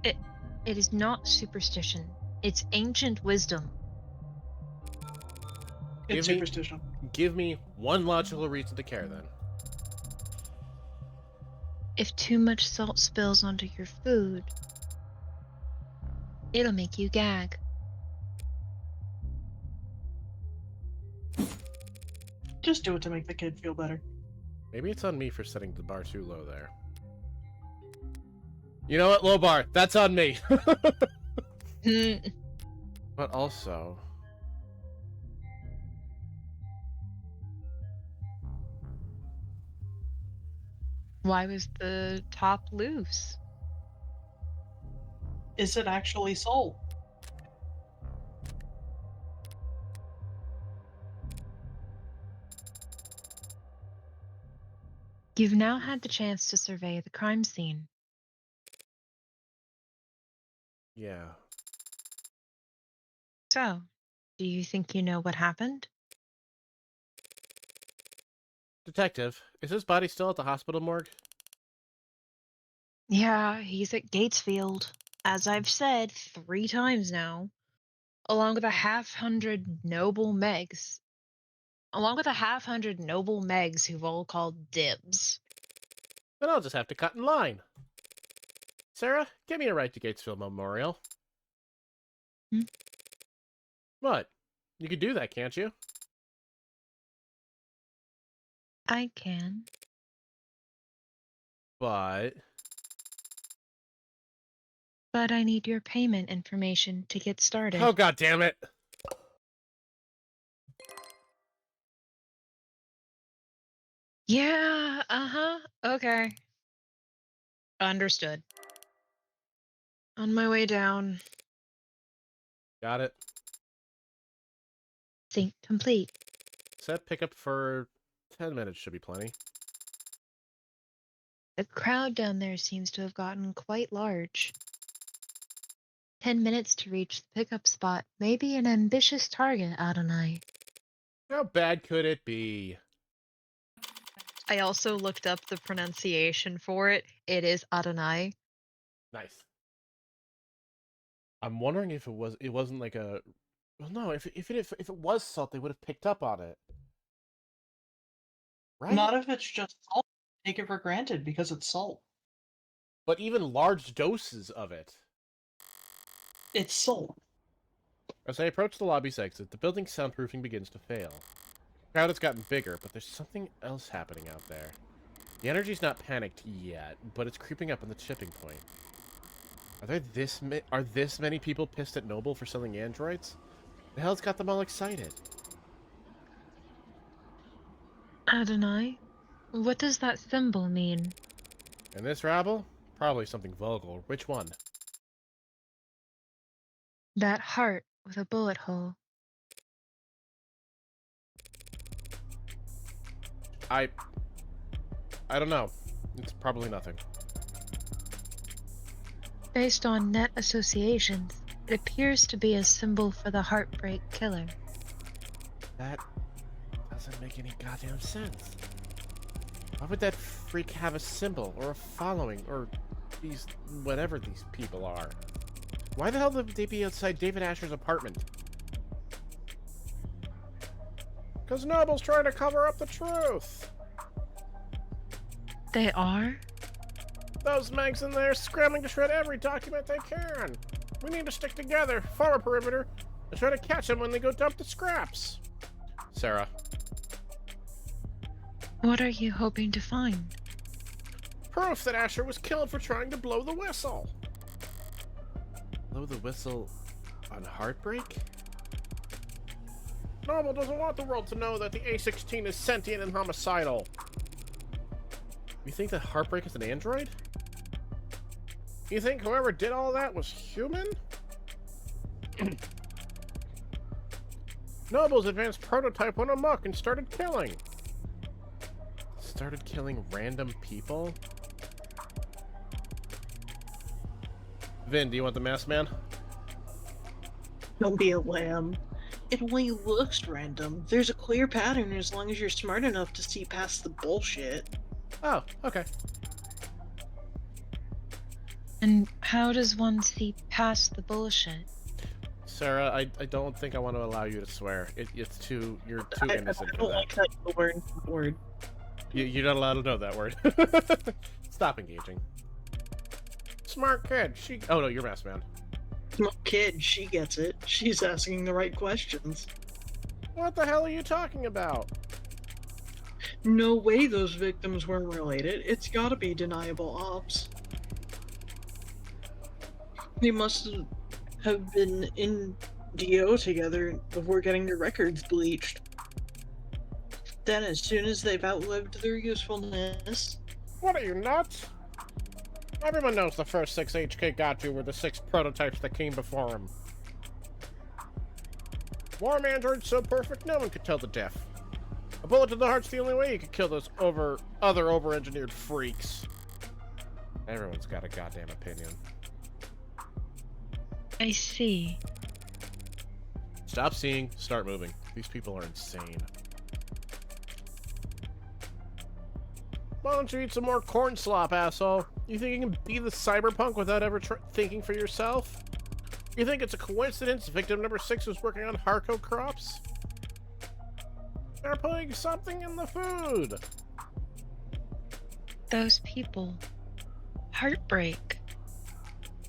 It is not superstition. It's ancient wisdom. It's Give me- superstition. Give me one logical reason to care, then. If too much salt spills onto your food, it'll make you gag. Just do it to make the kid feel better. Maybe it's on me for setting the bar too low there. You know what? Low bar. That's on me. But also... Why was the top loose? Is it actually salt? You've now had the chance to survey the crime scene. Yeah. So, do you think you know what happened? Detective, is his body still at the hospital morgue? Yeah, he's at Gatesfield, as I've said 3 times now, along with a half-hundred noble Megs. Along with a half-hundred noble Megs who've all called dibs. Then I'll just have to cut in line. Sarah, give me a ride to Gatesfield Memorial. Hmm? What? You could do that, can't you? I can. But... But I need your payment information to get started. Oh, god damn it! Yeah, okay. Understood. On my way down. Got it. Sync complete. Set pickup for 10 minutes should be plenty. The crowd down there seems to have gotten quite large. 10 minutes to reach the pickup spot may be an ambitious target, Adonai. How bad could it be? I also looked up the pronunciation for it. It is Adonai. Nice. I'm wondering if it wasn't like a... Well, no, if it was salt, they would have picked up on it. Right? Not if it's just salt. Take it for granted because it's salt. But even large doses of it. It's salt. As I approach the lobby's exit, the building's soundproofing begins to fail. The crowd has gotten bigger, but there's something else happening out there. The energy's not panicked yet, but it's creeping up on the tipping point. Are this many people pissed at Noble for selling androids? The hell's got them all excited? Adonai, what does that symbol mean? And this rabble? Probably something vulgar. Which one? That heart with a bullet hole. I don't know. It's probably nothing. Based on net associations, it appears to be a symbol for the Heartbreak Killer. That doesn't make any goddamn sense. Why would that freak have a symbol, or a following, or these... whatever these people are? Why the hell would they be outside David Asher's apartment? Because Noble's trying to cover up the truth! They are? Those Megs in there scrambling to shred every document they can! We need to stick together, form a perimeter, and try to catch them when they go dump the scraps! Sarah. What are you hoping to find? Proof that Asher was killed for trying to blow the whistle! Blow the whistle on Heartbreak? Noble doesn't want the world to know that the A-16 is sentient and homicidal. You think that Heartbreak is an android? You think whoever did all that was human? Noble's advanced prototype went amok and started killing. Started killing random people? Vin, do you want the masked man? Don't be a lamb. It only looks random. There's a clear pattern as long as you're smart enough to see past the bullshit. Oh, okay. And how does one see past the bullshit? Sarah, I don't think I want to allow you to swear. It's too... You're too innocent I for don't that. like that you learned the word. You're not allowed to know that word. Stop engaging. Smart kid. Oh no, you're masked man. Smart kid, she gets it. She's asking the right questions. What the hell are you talking about? No way those victims weren't related. It's gotta be deniable ops. They must have been in DO together before getting their records bleached. Then, as soon as they've outlived their usefulness... What are you, nuts? Everyone knows the first 6 HK got you were the 6 prototypes that came before him. Warm androids so perfect no one could tell the diff. A bullet to the heart's the only way you could kill those other over-engineered freaks. Everyone's got a goddamn opinion. I see. Stop seeing, start moving. These people are insane. Why don't you eat some more corn slop, asshole? You think you can be the cyberpunk without ever thinking for yourself? You think it's a coincidence victim number 6 was working on Harco crops? They're putting something in the food! Those people. Heartbreak.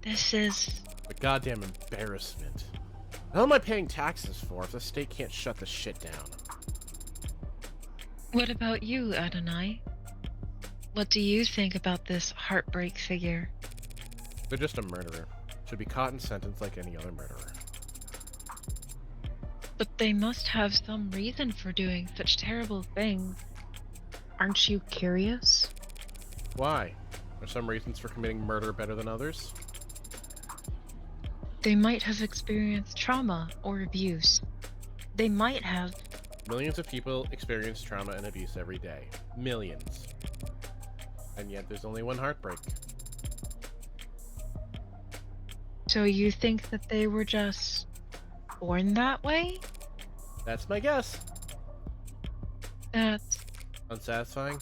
This is... A goddamn embarrassment. How am I paying taxes for if the state can't shut this shit down? What about you, Adonai? What do you think about this heartbreak figure? They're just a murderer. Should be caught and sentenced like any other murderer. But they must have some reason for doing such terrible things. Aren't you curious? Why? Are some reasons for committing murder better than others? They might have experienced trauma or abuse. They might have... Millions of people experience trauma and abuse every day. Millions. And yet there's only one heartbreak. So you think that they were just born that way? That's my guess. That's Unsatisfying?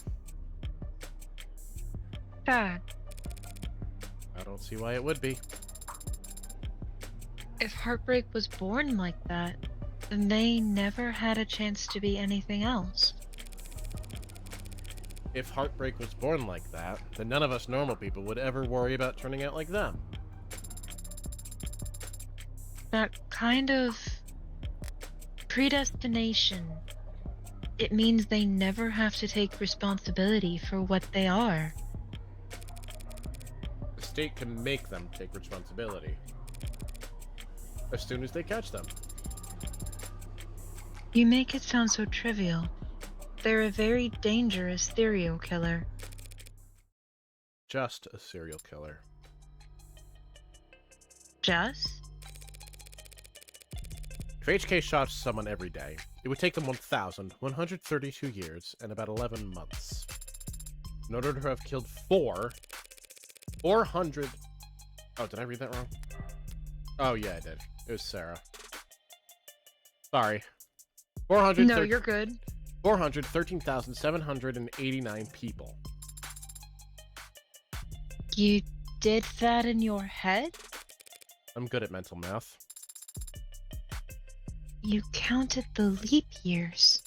sad. I don't see why it would be. If heartbreak was born like that, then they never had a chance to be anything else. If heartbreak was born like that, then none of us normal people would ever worry about turning out like them. That kind of predestination. It means they never have to take responsibility for what they are. The state can make them take responsibility. As soon as they catch them. You make it sound so trivial. They're a very dangerous serial killer. Just a serial killer. Just? If HK shot someone every day, it would take them 1,132 years and about 11 months. In order to have killed 400... Oh, did I read that wrong? Oh, yeah, I did. It was Sarah. Sorry. 400. No, you're good. 413,789 people. You did that in your head? I'm good at mental math. You counted the leap years.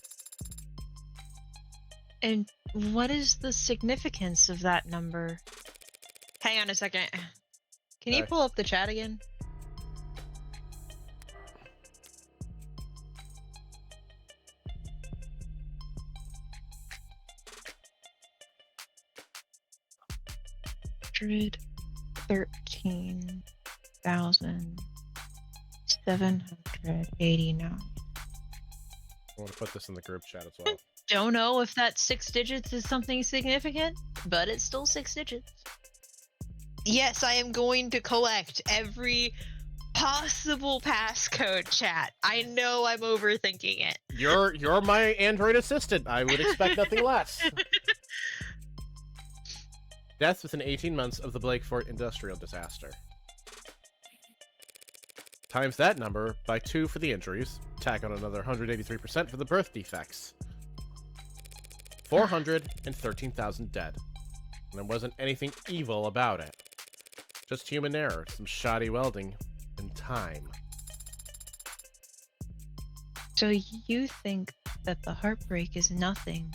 And what is the significance of that number? Hang on a second. Can you Sorry. pull up the chat again? $113,789. I want to put this in the group chat as well. Don't know if that 6 digits is something significant, but it's still 6 digits. Yes, I am going to collect every possible passcode, chat. I know I'm overthinking it. You're my Android assistant. I would expect nothing less. Deaths within 18 months of the Blakefort industrial disaster. Times that number by 2 for the injuries. Tack on another 183% for the birth defects. 413,000 dead. And there wasn't anything evil about it. Just human error, some shoddy welding, and time. So you think that the heartbreak is nothing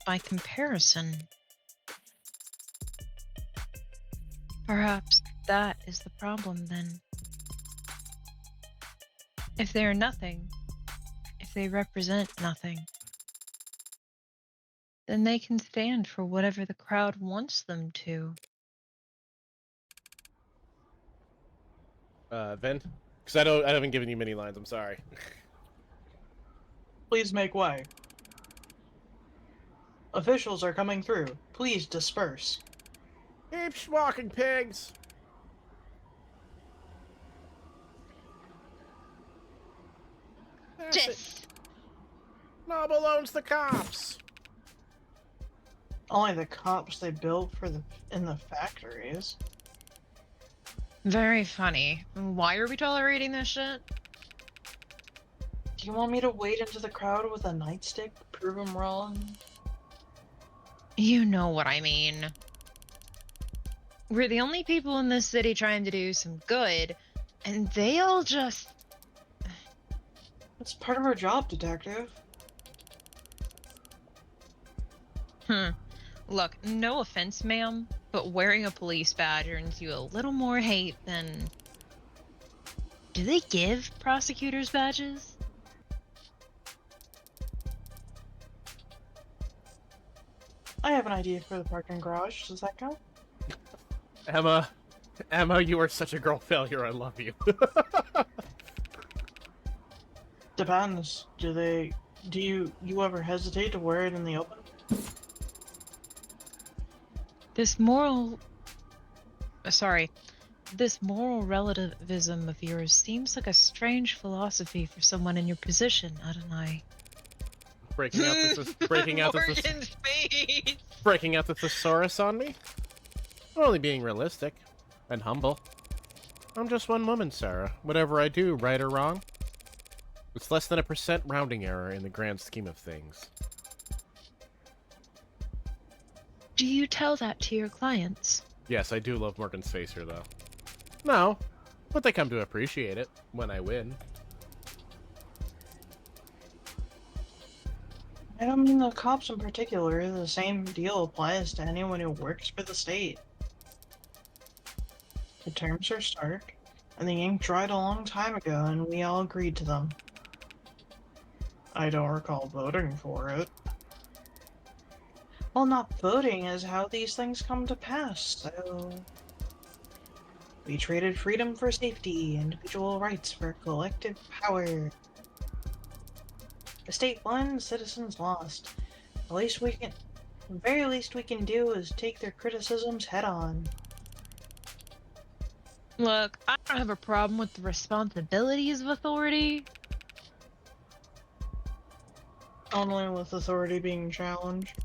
by comparison? Perhaps that is the problem then. If they are nothing, if they represent nothing, then they can stand for whatever the crowd wants them to. Vent? Because I haven't given you many lines, I'm sorry. Please make way. Officials are coming through. Please disperse. Keep walking, pigs! That's it. Just Noble owns the cops! Only the cops they build in the factories. Very funny. Why are we tolerating this shit? Do you want me to wade into the crowd with a nightstick to prove him wrong? You know what I mean. We're the only people in this city trying to do some good, and they all just... That's part of our job, detective. Look, no offense, ma'am, but wearing a police badge earns you a little more hate than... Do they give prosecutors badges? I have an idea for the parking garage. Does that count? Emma, you are such a girl failure, I love you. Depends. Do you ever hesitate to wear it in the open? This moral relativism of yours seems like a strange philosophy for someone in your position, Adonai. breaking out Morgan's face. breaking out the thesaurus on me? I'm only being realistic and humble. I'm just one woman, Sarah. Whatever I do, right or wrong, it's less than a % rounding error in the grand scheme of things. Do you tell that to your clients? Yes, I do love Morgan's face here, though. No, but they come to appreciate it when I win. I don't mean the cops in particular. The same deal applies to anyone who works for the state. The terms are stark, and the ink dried a long time ago, and we all agreed to them. I don't recall voting for it. Well, not voting is how these things come to pass, so... We traded freedom for safety, individual rights for collective power. The state won, citizens lost. The very least we can do is take their criticisms head on. Look, I don't have a problem with the responsibilities of authority. Only with authority being challenged.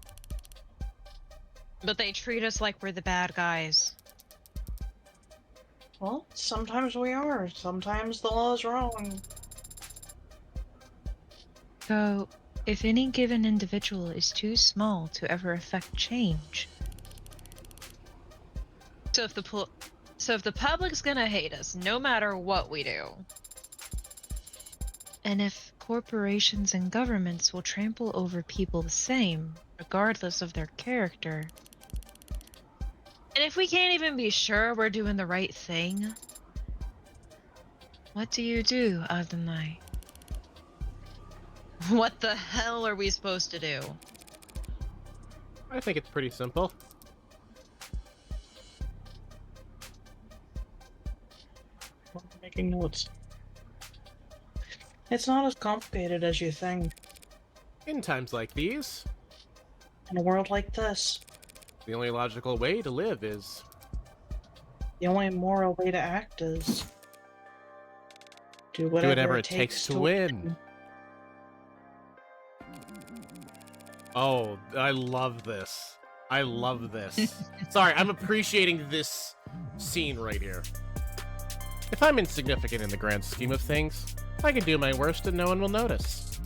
But they treat us like we're the bad guys. Well, sometimes we are. Sometimes the law is wrong. So, if any given individual is too small to ever affect change... So if the public's gonna hate us, no matter what we do... And if corporations and governments will trample over people the same, regardless of their character... And if we can't even be sure we're doing the right thing... What do you do, Adonai? What the hell are we supposed to do? I think it's pretty simple. I'm making notes. It's not as complicated as you think. In times like these, In a world like this, the only logical way to live is... the only moral way to act is... do whatever it takes to win. Oh, I love this. I love this. Sorry, I'm appreciating this scene right here. If I'm insignificant in the grand scheme of things, I can do my worst and no one will notice.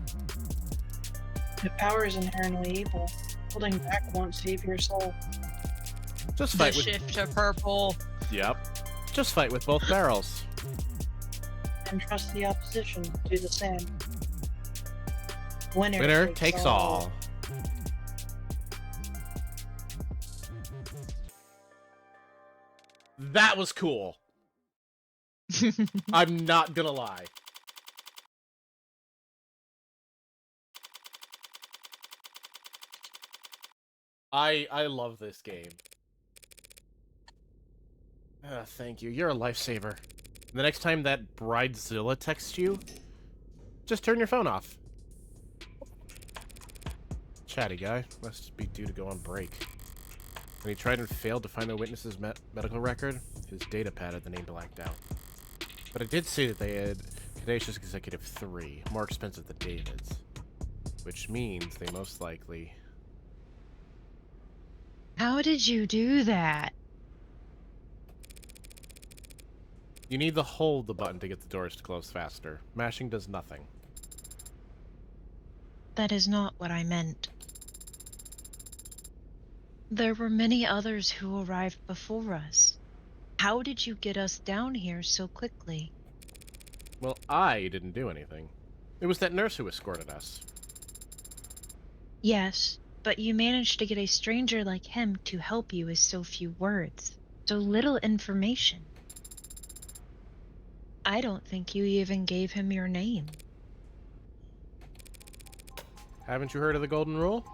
If power is inherently evil, holding back won't save your soul. Just The fight with... shift to purple. Yep. Just fight with both barrels. And trust the opposition to do the same. Winner, Winner takes all. That was cool. I'm not gonna lie. I love this game. Thank you. You're a lifesaver. The next time that Bridezilla texts you, just turn your phone off. Chatty guy. Must be due to go on break. When he tried and failed to find the witness's medical record, his data pad had the name blacked out. But it did say that they had Caduceus Executive 3, more expensive than David's. Which means they most likely... How did you do that? You need to hold the button to get the doors to close faster. Mashing does nothing. That is not what I meant. There were many others who arrived before us. How did you get us down here so quickly? Well, I didn't do anything. It was that nurse who escorted us. Yes, but you managed to get a stranger like him to help you with so few words, so little information. I don't think you even gave him your name. Haven't you heard of the Golden Rule?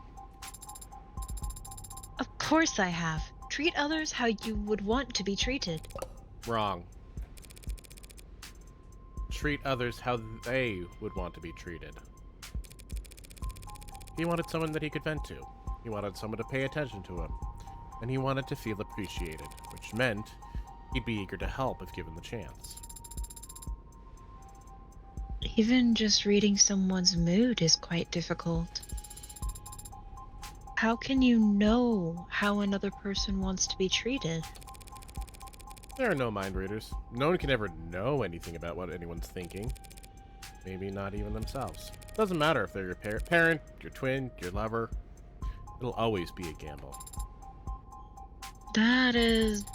Of course I have. Treat others how you would want to be treated. Wrong. Treat others how they would want to be treated. He wanted someone that he could vent to. He wanted someone to pay attention to him. And he wanted to feel appreciated, which meant he'd be eager to help if given the chance. Even just reading someone's mood is quite difficult. How can you know how another person wants to be treated? There are no mind readers. No one can ever know anything about what anyone's thinking. Maybe not even themselves. Doesn't matter if they're your parent, your twin, your lover. It'll always be a gamble. That is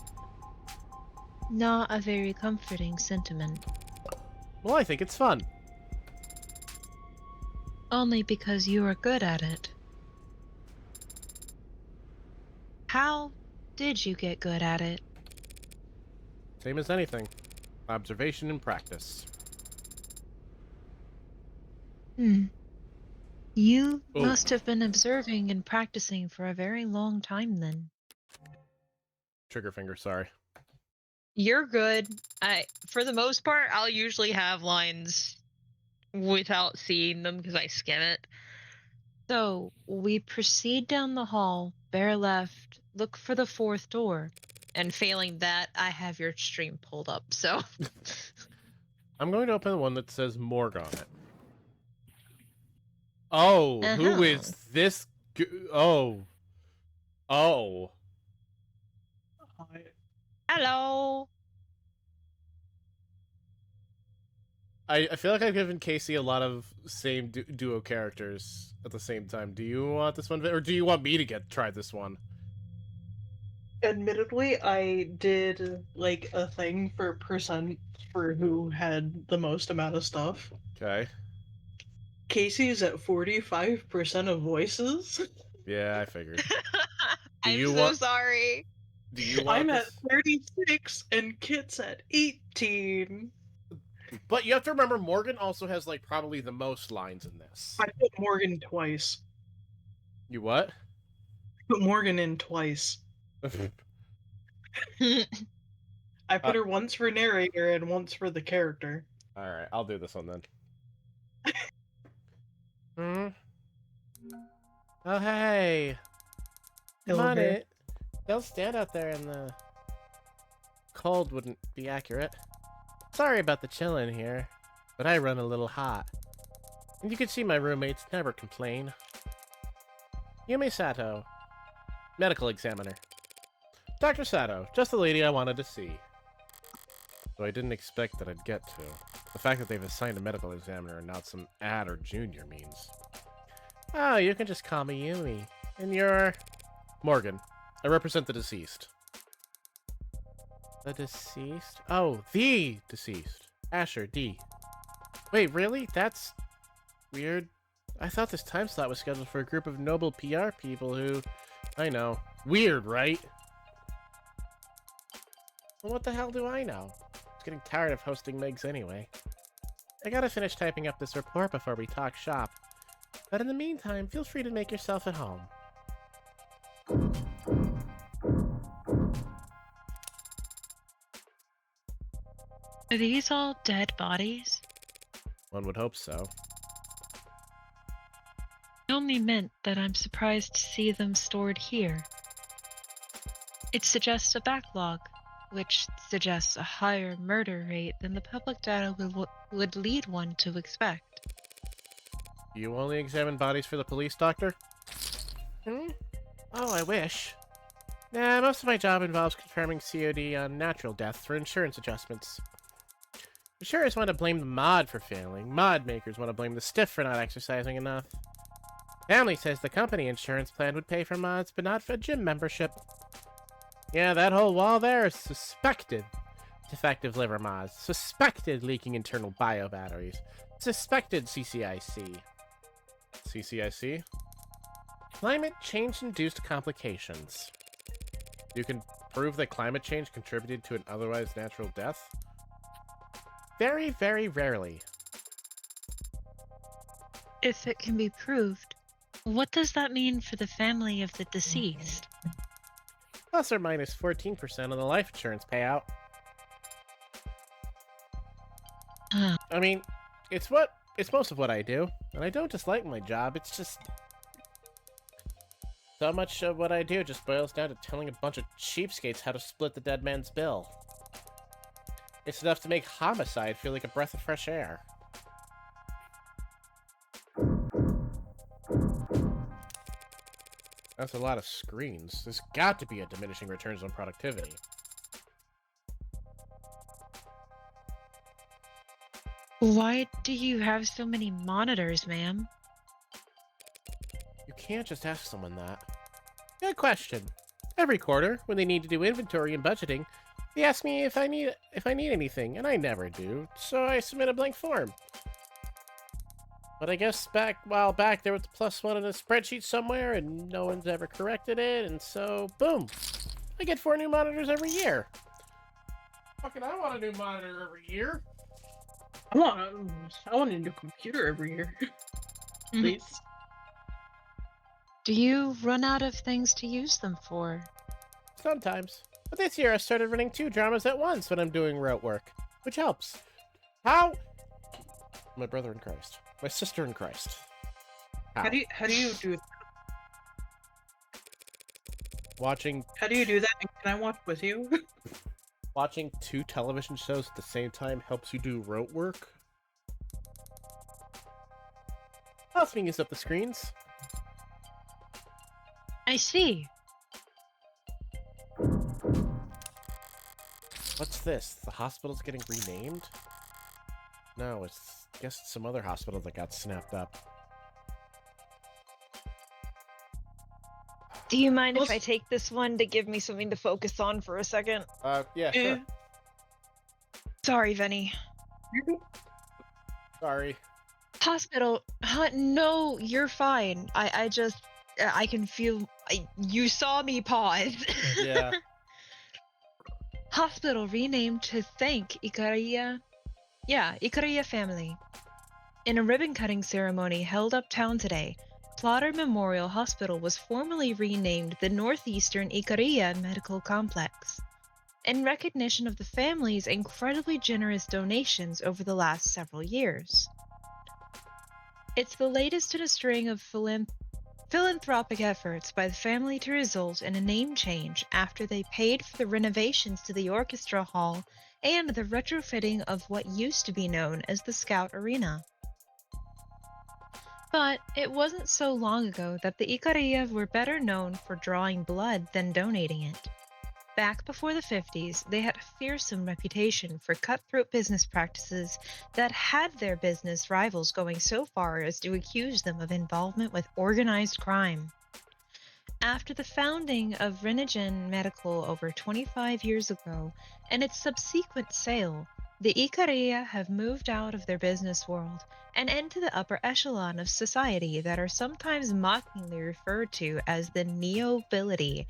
not a very comforting sentiment. Well, I think it's fun. Only because you are good at it. How did you get good at it? Same as anything. Observation and practice. You Oh. must have been observing and practicing for a very long time then. Trigger finger, sorry. You're good. For the most part, I'll usually have lines without seeing them because I skim it. So, we proceed down the hall, bear left, look for the fourth door. And failing that, I have your stream pulled up, so. I'm going to open the one that says Morg on it. Oh, who is this? Oh. Oh. Hello. I feel like I've given Casey a lot of same duo characters at the same time. Do you want this one, or do you want me to try this one? Admittedly, I did like a thing for percent for who had the most amount of stuff. Okay. Casey's at 45% of voices. Yeah, I figured. I'm you so want- sorry. Do you want I'm at this? 36 and Kit's at 18. But you have to remember, Morgan also has like probably the most lines in this. I put Morgan twice. You what? I put Morgan in twice. I put her once for narrator and once for the character. Alright, I'll do this one then. Oh, hey. Come on Hello. it. Don't stand out there in the cold wouldn't be accurate. Sorry about the chill in here, but I run a little hot. And you can see my roommates never complain. Yumi Sato, medical examiner. Dr. Sato, just the lady I wanted to see. Though I didn't expect that I'd get to. The fact that they've assigned a medical examiner and not some ad or junior means. Oh, you can just call me Yumi. And you're... Morgan. I represent the deceased. The deceased? Oh, the deceased. Asher, D. Wait, really? That's... weird. I thought this time slot was scheduled for a group of noble PR people who... I know. Weird, right? Well, what the hell do I know? I was getting tired of hosting Megs anyway. I gotta finish typing up this report before we talk shop. But in the meantime, feel free to make yourself at home. Are these all dead bodies? One would hope so. I only meant that I'm surprised to see them stored here. It suggests a backlog, which suggests a higher murder rate than the public data would lead one to expect. You only examine bodies for the police, Doctor? Oh, I wish. Nah, most of my job involves confirming COD on natural deaths for insurance adjustments. Insurers want to blame the mod for failing. Mod makers want to blame the stiff for not exercising enough. Family says the company insurance plan would pay for mods, but not for a gym membership. Yeah, that whole wall there is suspected defective liver mods, suspected leaking internal bio batteries, suspected CCIC. CCIC? Climate change-induced complications. You can prove that climate change contributed to an otherwise natural death? Very, very rarely. If it can be proved, what does that mean for the family of the deceased? Plus or minus 14% on the life insurance payout. I mean, it's most of what I do, and I don't dislike my job, it's just... So much of what I do just boils down to telling a bunch of cheapskates how to split the dead man's bill. It's enough to make homicide feel like a breath of fresh air. That's a lot of screens. There's got to be a diminishing returns on productivity. Why do you have so many monitors, ma'am? You can't just ask someone that. Good question. Every quarter, when they need to do inventory and budgeting, they ask me if I need anything, and I never do, so I submit a blank form. But I guess a while back there was a +1 in a spreadsheet somewhere, and no one's ever corrected it, and so, boom! I get 4 new monitors every year. Fucking I want a new monitor every year. I want a new computer every year. Please. Do you run out of things to use them for? Sometimes. But this year I started running 2 dramas at once when I'm doing rote work, which helps. How? My brother in Christ. My sister in Christ. How do you do Watching How do you do that? And can I watch with you? Watching 2 television shows at the same time helps you do rote work. Helps me use up the screens. I see. What's this? The hospital's getting renamed? No, I guess it's some other hospital that got snapped up. Do you mind if I take this one to give me something to focus on for a second? Yeah, sure. Sorry, Venny. Sorry. Hospital. No, you're fine. I can feel. You saw me pause. Yeah. Hospital renamed to thank Ikaria. Yeah, Ikaria family. In a ribbon-cutting ceremony held uptown today, Plotter Memorial Hospital was formally renamed the Northeastern Ikaria Medical Complex, in recognition of the family's incredibly generous donations over the last several years. It's the latest in a string of philanthropic efforts by the family to result in a name change after they paid for the renovations to the orchestra hall and the retrofitting of what used to be known as the Scout Arena. But it wasn't so long ago that the Ikaria were better known for drawing blood than donating it. Back before the 50s, they had a fearsome reputation for cutthroat business practices that had their business rivals going so far as to accuse them of involvement with organized crime. After the founding of Renigen Medical over 25 years ago and its subsequent sale, the Ikaria have moved out of their business world and into the upper echelon of society that are sometimes mockingly referred to as the Neobility,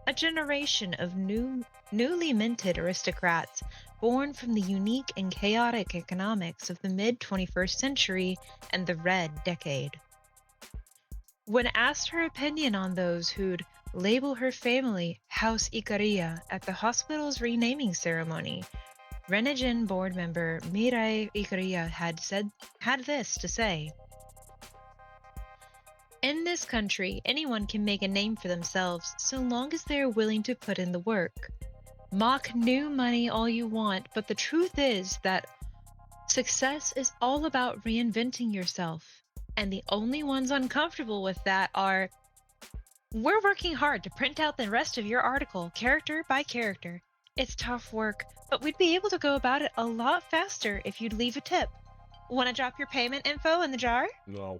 a generation of newly minted aristocrats born from the unique and chaotic economics of the mid-21st century and the Red Decade. When asked her opinion on those who'd label her family House Ikaria at the hospital's renaming ceremony. Renegin board member Mirai Ikaria had this to say. In this country, anyone can make a name for themselves so long as they are willing to put in the work. Mock new money all you want, but the truth is that success is all about reinventing yourself. And the only ones uncomfortable with that are... We're working hard to print out the rest of your article, character by character. It's tough work, but we'd be able to go about it a lot faster if you'd leave a tip. Want to drop your payment info in the jar? No.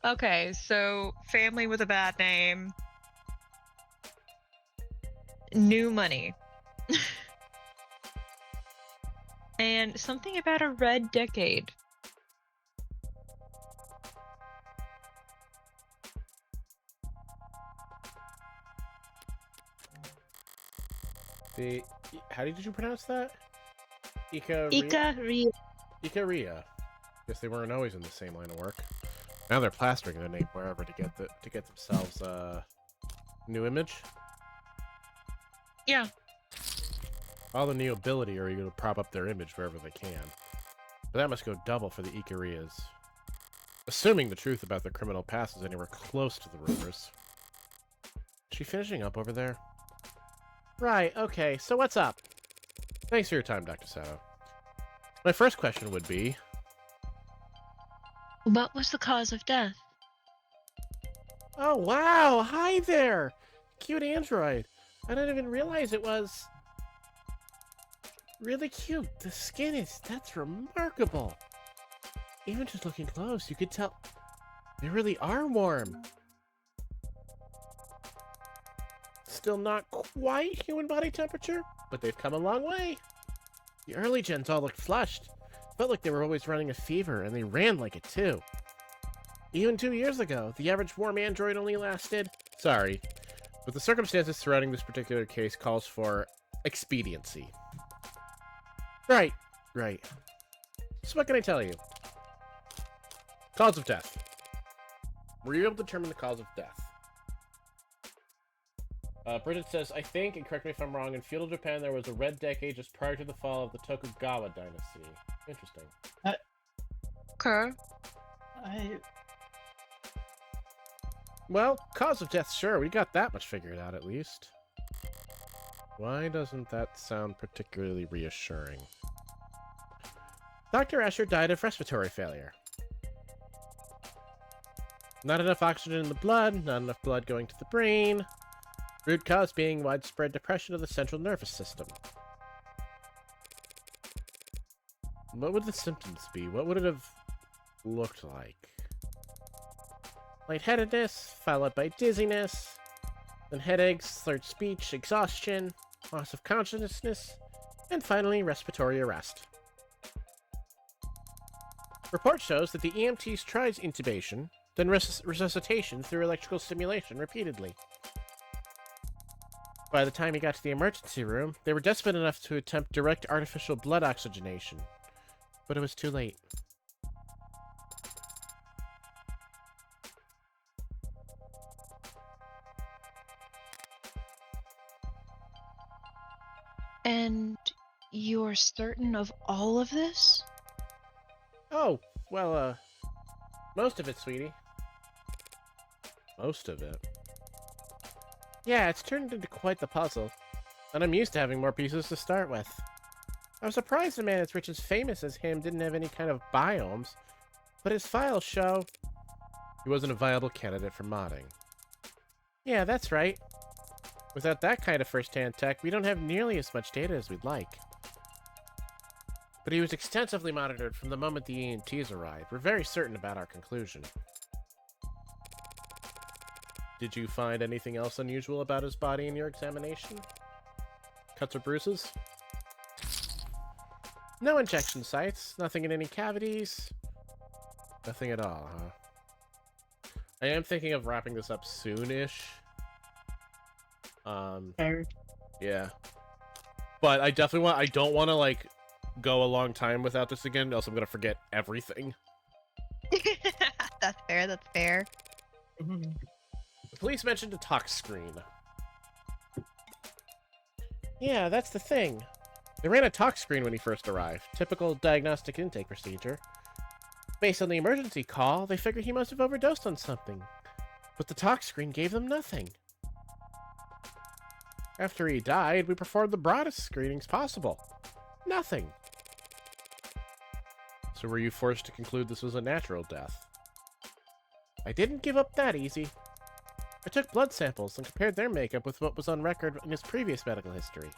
Okay, so family with a bad name. New money. And something about a red decade. How did you pronounce that? Ikaria? Ikaria. Ikaria. Guess they weren't always in the same line of work. Now they're plastering their name wherever to get themselves a new image. Yeah. All the nobility are eager to prop up their image wherever they can. But that must go double for the Ikarias. Assuming the truth about their criminal past is anywhere close to the rumors. Is she finishing up over there? Right, okay, so what's up? Thanks for your time, Dr. Sato. My first question would be... What was the cause of death? Oh, wow! Hi there! Cute android. I didn't even realize it was... really cute. The skin that's remarkable. Even just looking close, you could tell they really are warm. Still not quite human body temperature, but they've come a long way. The early gens all looked flushed. Felt like they were always running a fever, and they ran like it too. Even 2 years ago, the average warm android only lasted... Sorry, but the circumstances surrounding this particular case calls for expediency. Right. So what can I tell you? Cause of death. Were you able to determine the cause of death? Bridget says, I think, and correct me if I'm wrong, in feudal Japan there was a red decade just prior to the fall of the Tokugawa dynasty. Interesting. Okay. Well, cause of death, sure, we got that much figured out at least. Why doesn't that sound particularly reassuring? Dr. Escher died of respiratory failure. Not enough oxygen in the blood, not enough blood going to the brain. Root cause being widespread depression of the central nervous system. What would the symptoms be? What would it have looked like? Lightheadedness, followed by dizziness, then headaches, slurred speech, exhaustion, loss of consciousness, and finally respiratory arrest. Report shows that the EMTs tried intubation, then resuscitation through electrical stimulation repeatedly. By the time he got to the emergency room, they were desperate enough to attempt direct artificial blood oxygenation, but it was too late. And you're certain of all of this? Oh, well, most of it, sweetie. Most of it. Yeah, it's turned into quite the puzzle, and I'm used to having more pieces to start with. I was surprised a man as rich as famous as him didn't have any kind of biomes, but his files show he wasn't a viable candidate for modding. Yeah, that's right. Without that kind of first-hand tech, we don't have nearly as much data as we'd like. But he was extensively monitored from the moment the EMTs arrived. We're very certain about our conclusion. Did you find anything else unusual about his body in your examination? Cuts or bruises? No injection sites, nothing in any cavities. Nothing at all, huh? I am thinking of wrapping this up soon-ish. Yeah. But I definitely I don't want to, like, go a long time without this again, else I'm gonna forget everything. That's fair, that's fair. The police mentioned a tox screen. Yeah, that's the thing. They ran a tox screen when he first arrived. Typical diagnostic intake procedure. Based on the emergency call, they figured he must have overdosed on something. But the tox screen gave them nothing. After he died, we performed the broadest screenings possible. Nothing. So were you forced to conclude this was a natural death? I didn't give up that easy. I took blood samples and compared their makeup with what was on record in his previous medical history.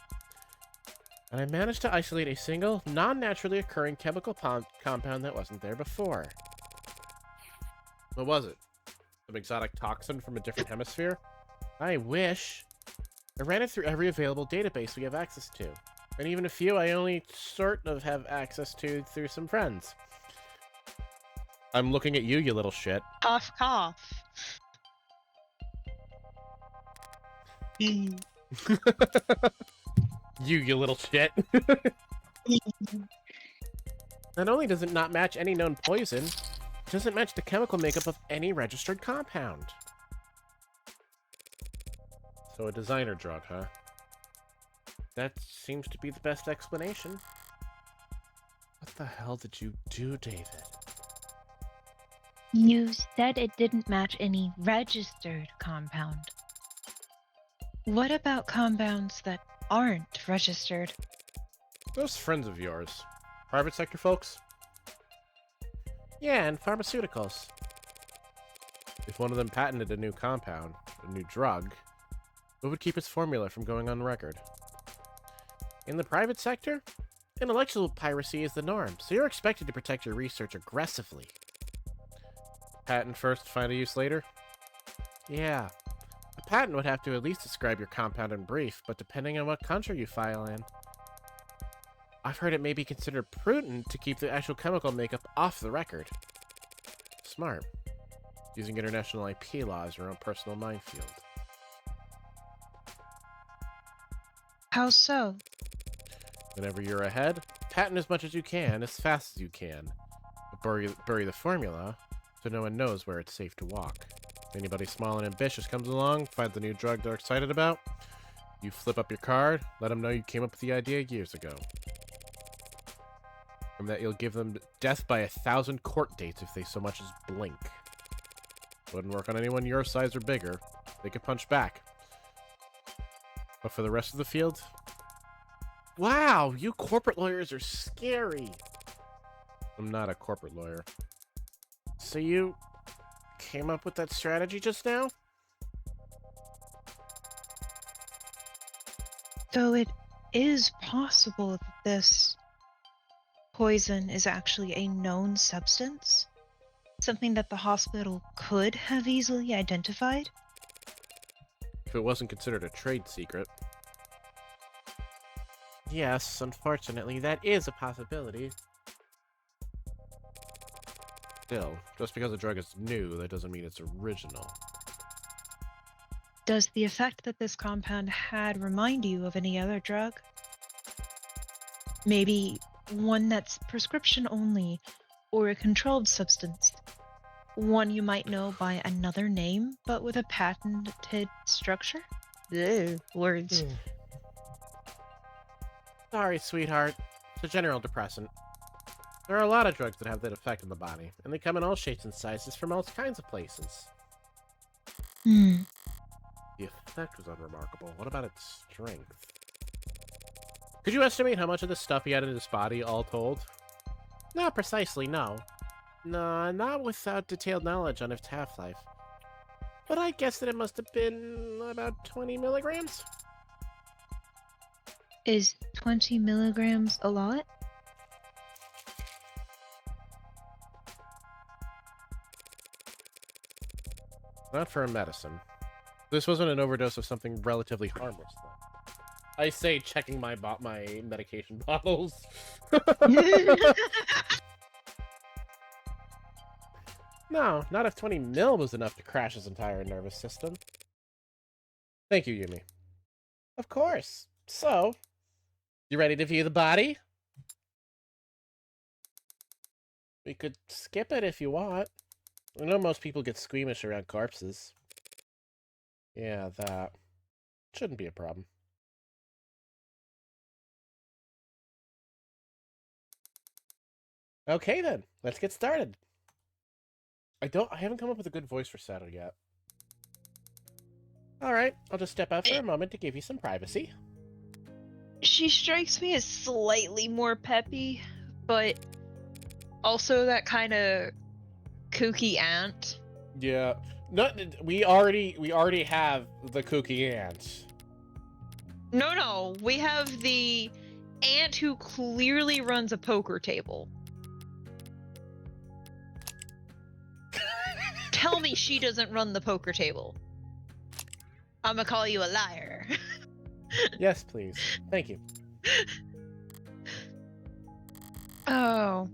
And I managed to isolate a single, non-naturally occurring chemical compound that wasn't there before. What was it? Some exotic toxin from a different hemisphere? I wish. I ran it through every available database we have access to. And even a few I only sort of have access to through some friends. I'm looking at you, you little shit. Cough, cough. You little shit. Not only does it not match any known poison, it doesn't match the chemical makeup of any registered compound. So a designer drug, huh? That seems to be the best explanation. What the hell did you do, David? You said it didn't match any registered compound. What about compounds that aren't registered? Those friends of yours. Private sector folks? Yeah, and pharmaceuticals. If one of them patented a new compound, a new drug, what would keep its formula from going on record? In the private sector, intellectual piracy is the norm, so you're expected to protect your research aggressively. Patent first, find a use later? Yeah. A patent would have to at least describe your compound in brief, but depending on what country you file in. I've heard it may be considered prudent to keep the actual chemical makeup off the record. Smart. Using international IP law as your own personal minefield. How so? Whenever you're ahead, patent as much as you can, as fast as you can. But bury the formula, so no one knows where it's safe to walk. If anybody small and ambitious comes along, finds the new drug they're excited about, you flip up your card, let them know you came up with the idea years ago. From that, you'll give them death by 1,000 court dates if they so much as blink. Wouldn't work on anyone your size or bigger. They could punch back. But for the rest of the field? Wow, you corporate lawyers are scary. I'm not a corporate lawyer. So you came up with that strategy just now? Though it is possible that this poison is actually a known substance, something that the hospital could have easily identified. If it wasn't considered a trade secret. Yes, unfortunately, that is a possibility. Still, just because a drug is new, that doesn't mean it's original. Does the effect that this compound had remind you of any other drug? Maybe one that's prescription only, or a controlled substance. One you might know by another name, but with a patented structure? Ugh, words. Sorry, sweetheart. It's a general depressant. There are a lot of drugs that have that effect on the body, and they come in all shapes and sizes from all kinds of places. Hmm. The effect was unremarkable. What about its strength? Could you estimate how much of this stuff he had in his body, all told? Not precisely, no. No, not without detailed knowledge on its half-life. But I guess that it must have been about 20 milligrams? Is 20 milligrams a lot? Not for a medicine. This wasn't an overdose of something relatively harmless, though. I say checking my medication bottles. No, not if 20 mil was enough to crash his entire nervous system. Thank you, Yumi. Of course. So, you ready to view the body? We could skip it if you want. I know most people get squeamish around corpses. Yeah, that. Shouldn't be a problem. Okay then, let's get started. I haven't come up with a good voice for Sato yet. Alright, I'll just step out for a moment to give you some privacy. She strikes me as slightly more peppy, but also that kind of kooky aunt. Yeah. No, we already have the kooky aunt. No, we have the aunt who clearly runs a poker table. Tell me she doesn't run the poker table. I'm gonna call you a liar. Yes, please. Thank you. Oh,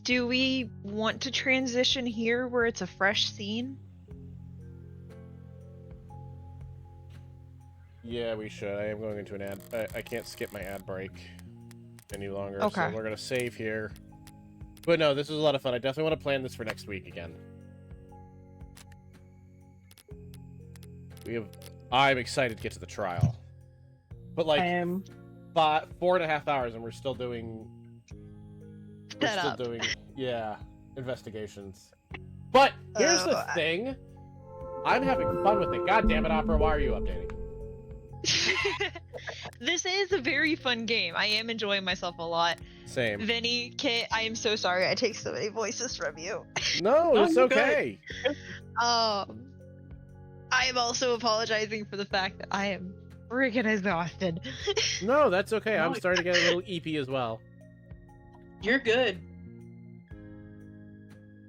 do we want to transition here where it's a fresh scene? Yeah, we should. I am going into an ad. I can't skip my ad break any longer, Okay. so we're gonna save here. But no, this was a lot of fun. I definitely want to plan this for next week again. I'm excited to get to the trial. But like, I am. 4.5 hours, and we're still doing. Setup. Yeah, investigations. But here's the thing. I'm having fun with it. God damn it, Opera, why are you updating? This is a very fun game. I am enjoying myself a lot. Same. Vinny, Kit, I am so sorry I take so many voices from you. No, it's you're okay. I am also apologizing for the fact that I am freaking exhausted. No, that's okay. I'm No, starting to get a little EP as well. You're good.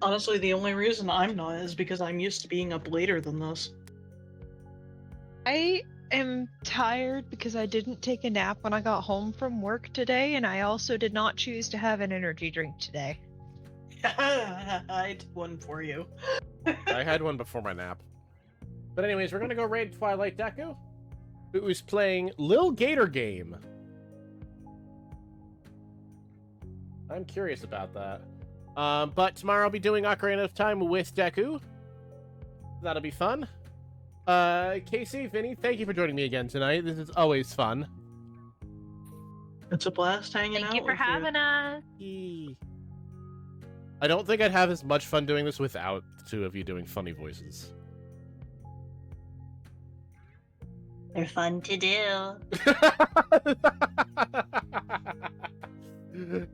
Honestly, the only reason I'm not is because I'm used to being up later than this. I am tired because I didn't take a nap when I got home from work today, and I also did not choose to have an energy drink today. I did one for you. I had one before my nap. But anyways, we're gonna go raid Twilight Deku, who's playing Lil Gator Game. I'm curious about that. But tomorrow I'll be doing Ocarina of Time with Deku. That'll be fun. Casey, Vinny, thank you for joining me again tonight. This is always fun. It's a blast hanging out Thank you for with having us. Yee. I don't think I'd have as much fun doing this without the two of you doing funny voices. They're fun to do.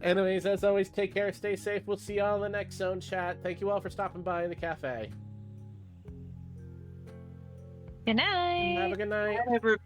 Anyways, as always, take care, stay safe. We'll see y'all in the next zone chat. Thank you all for stopping by in the cafe. Good night. Have a good night. Everybody.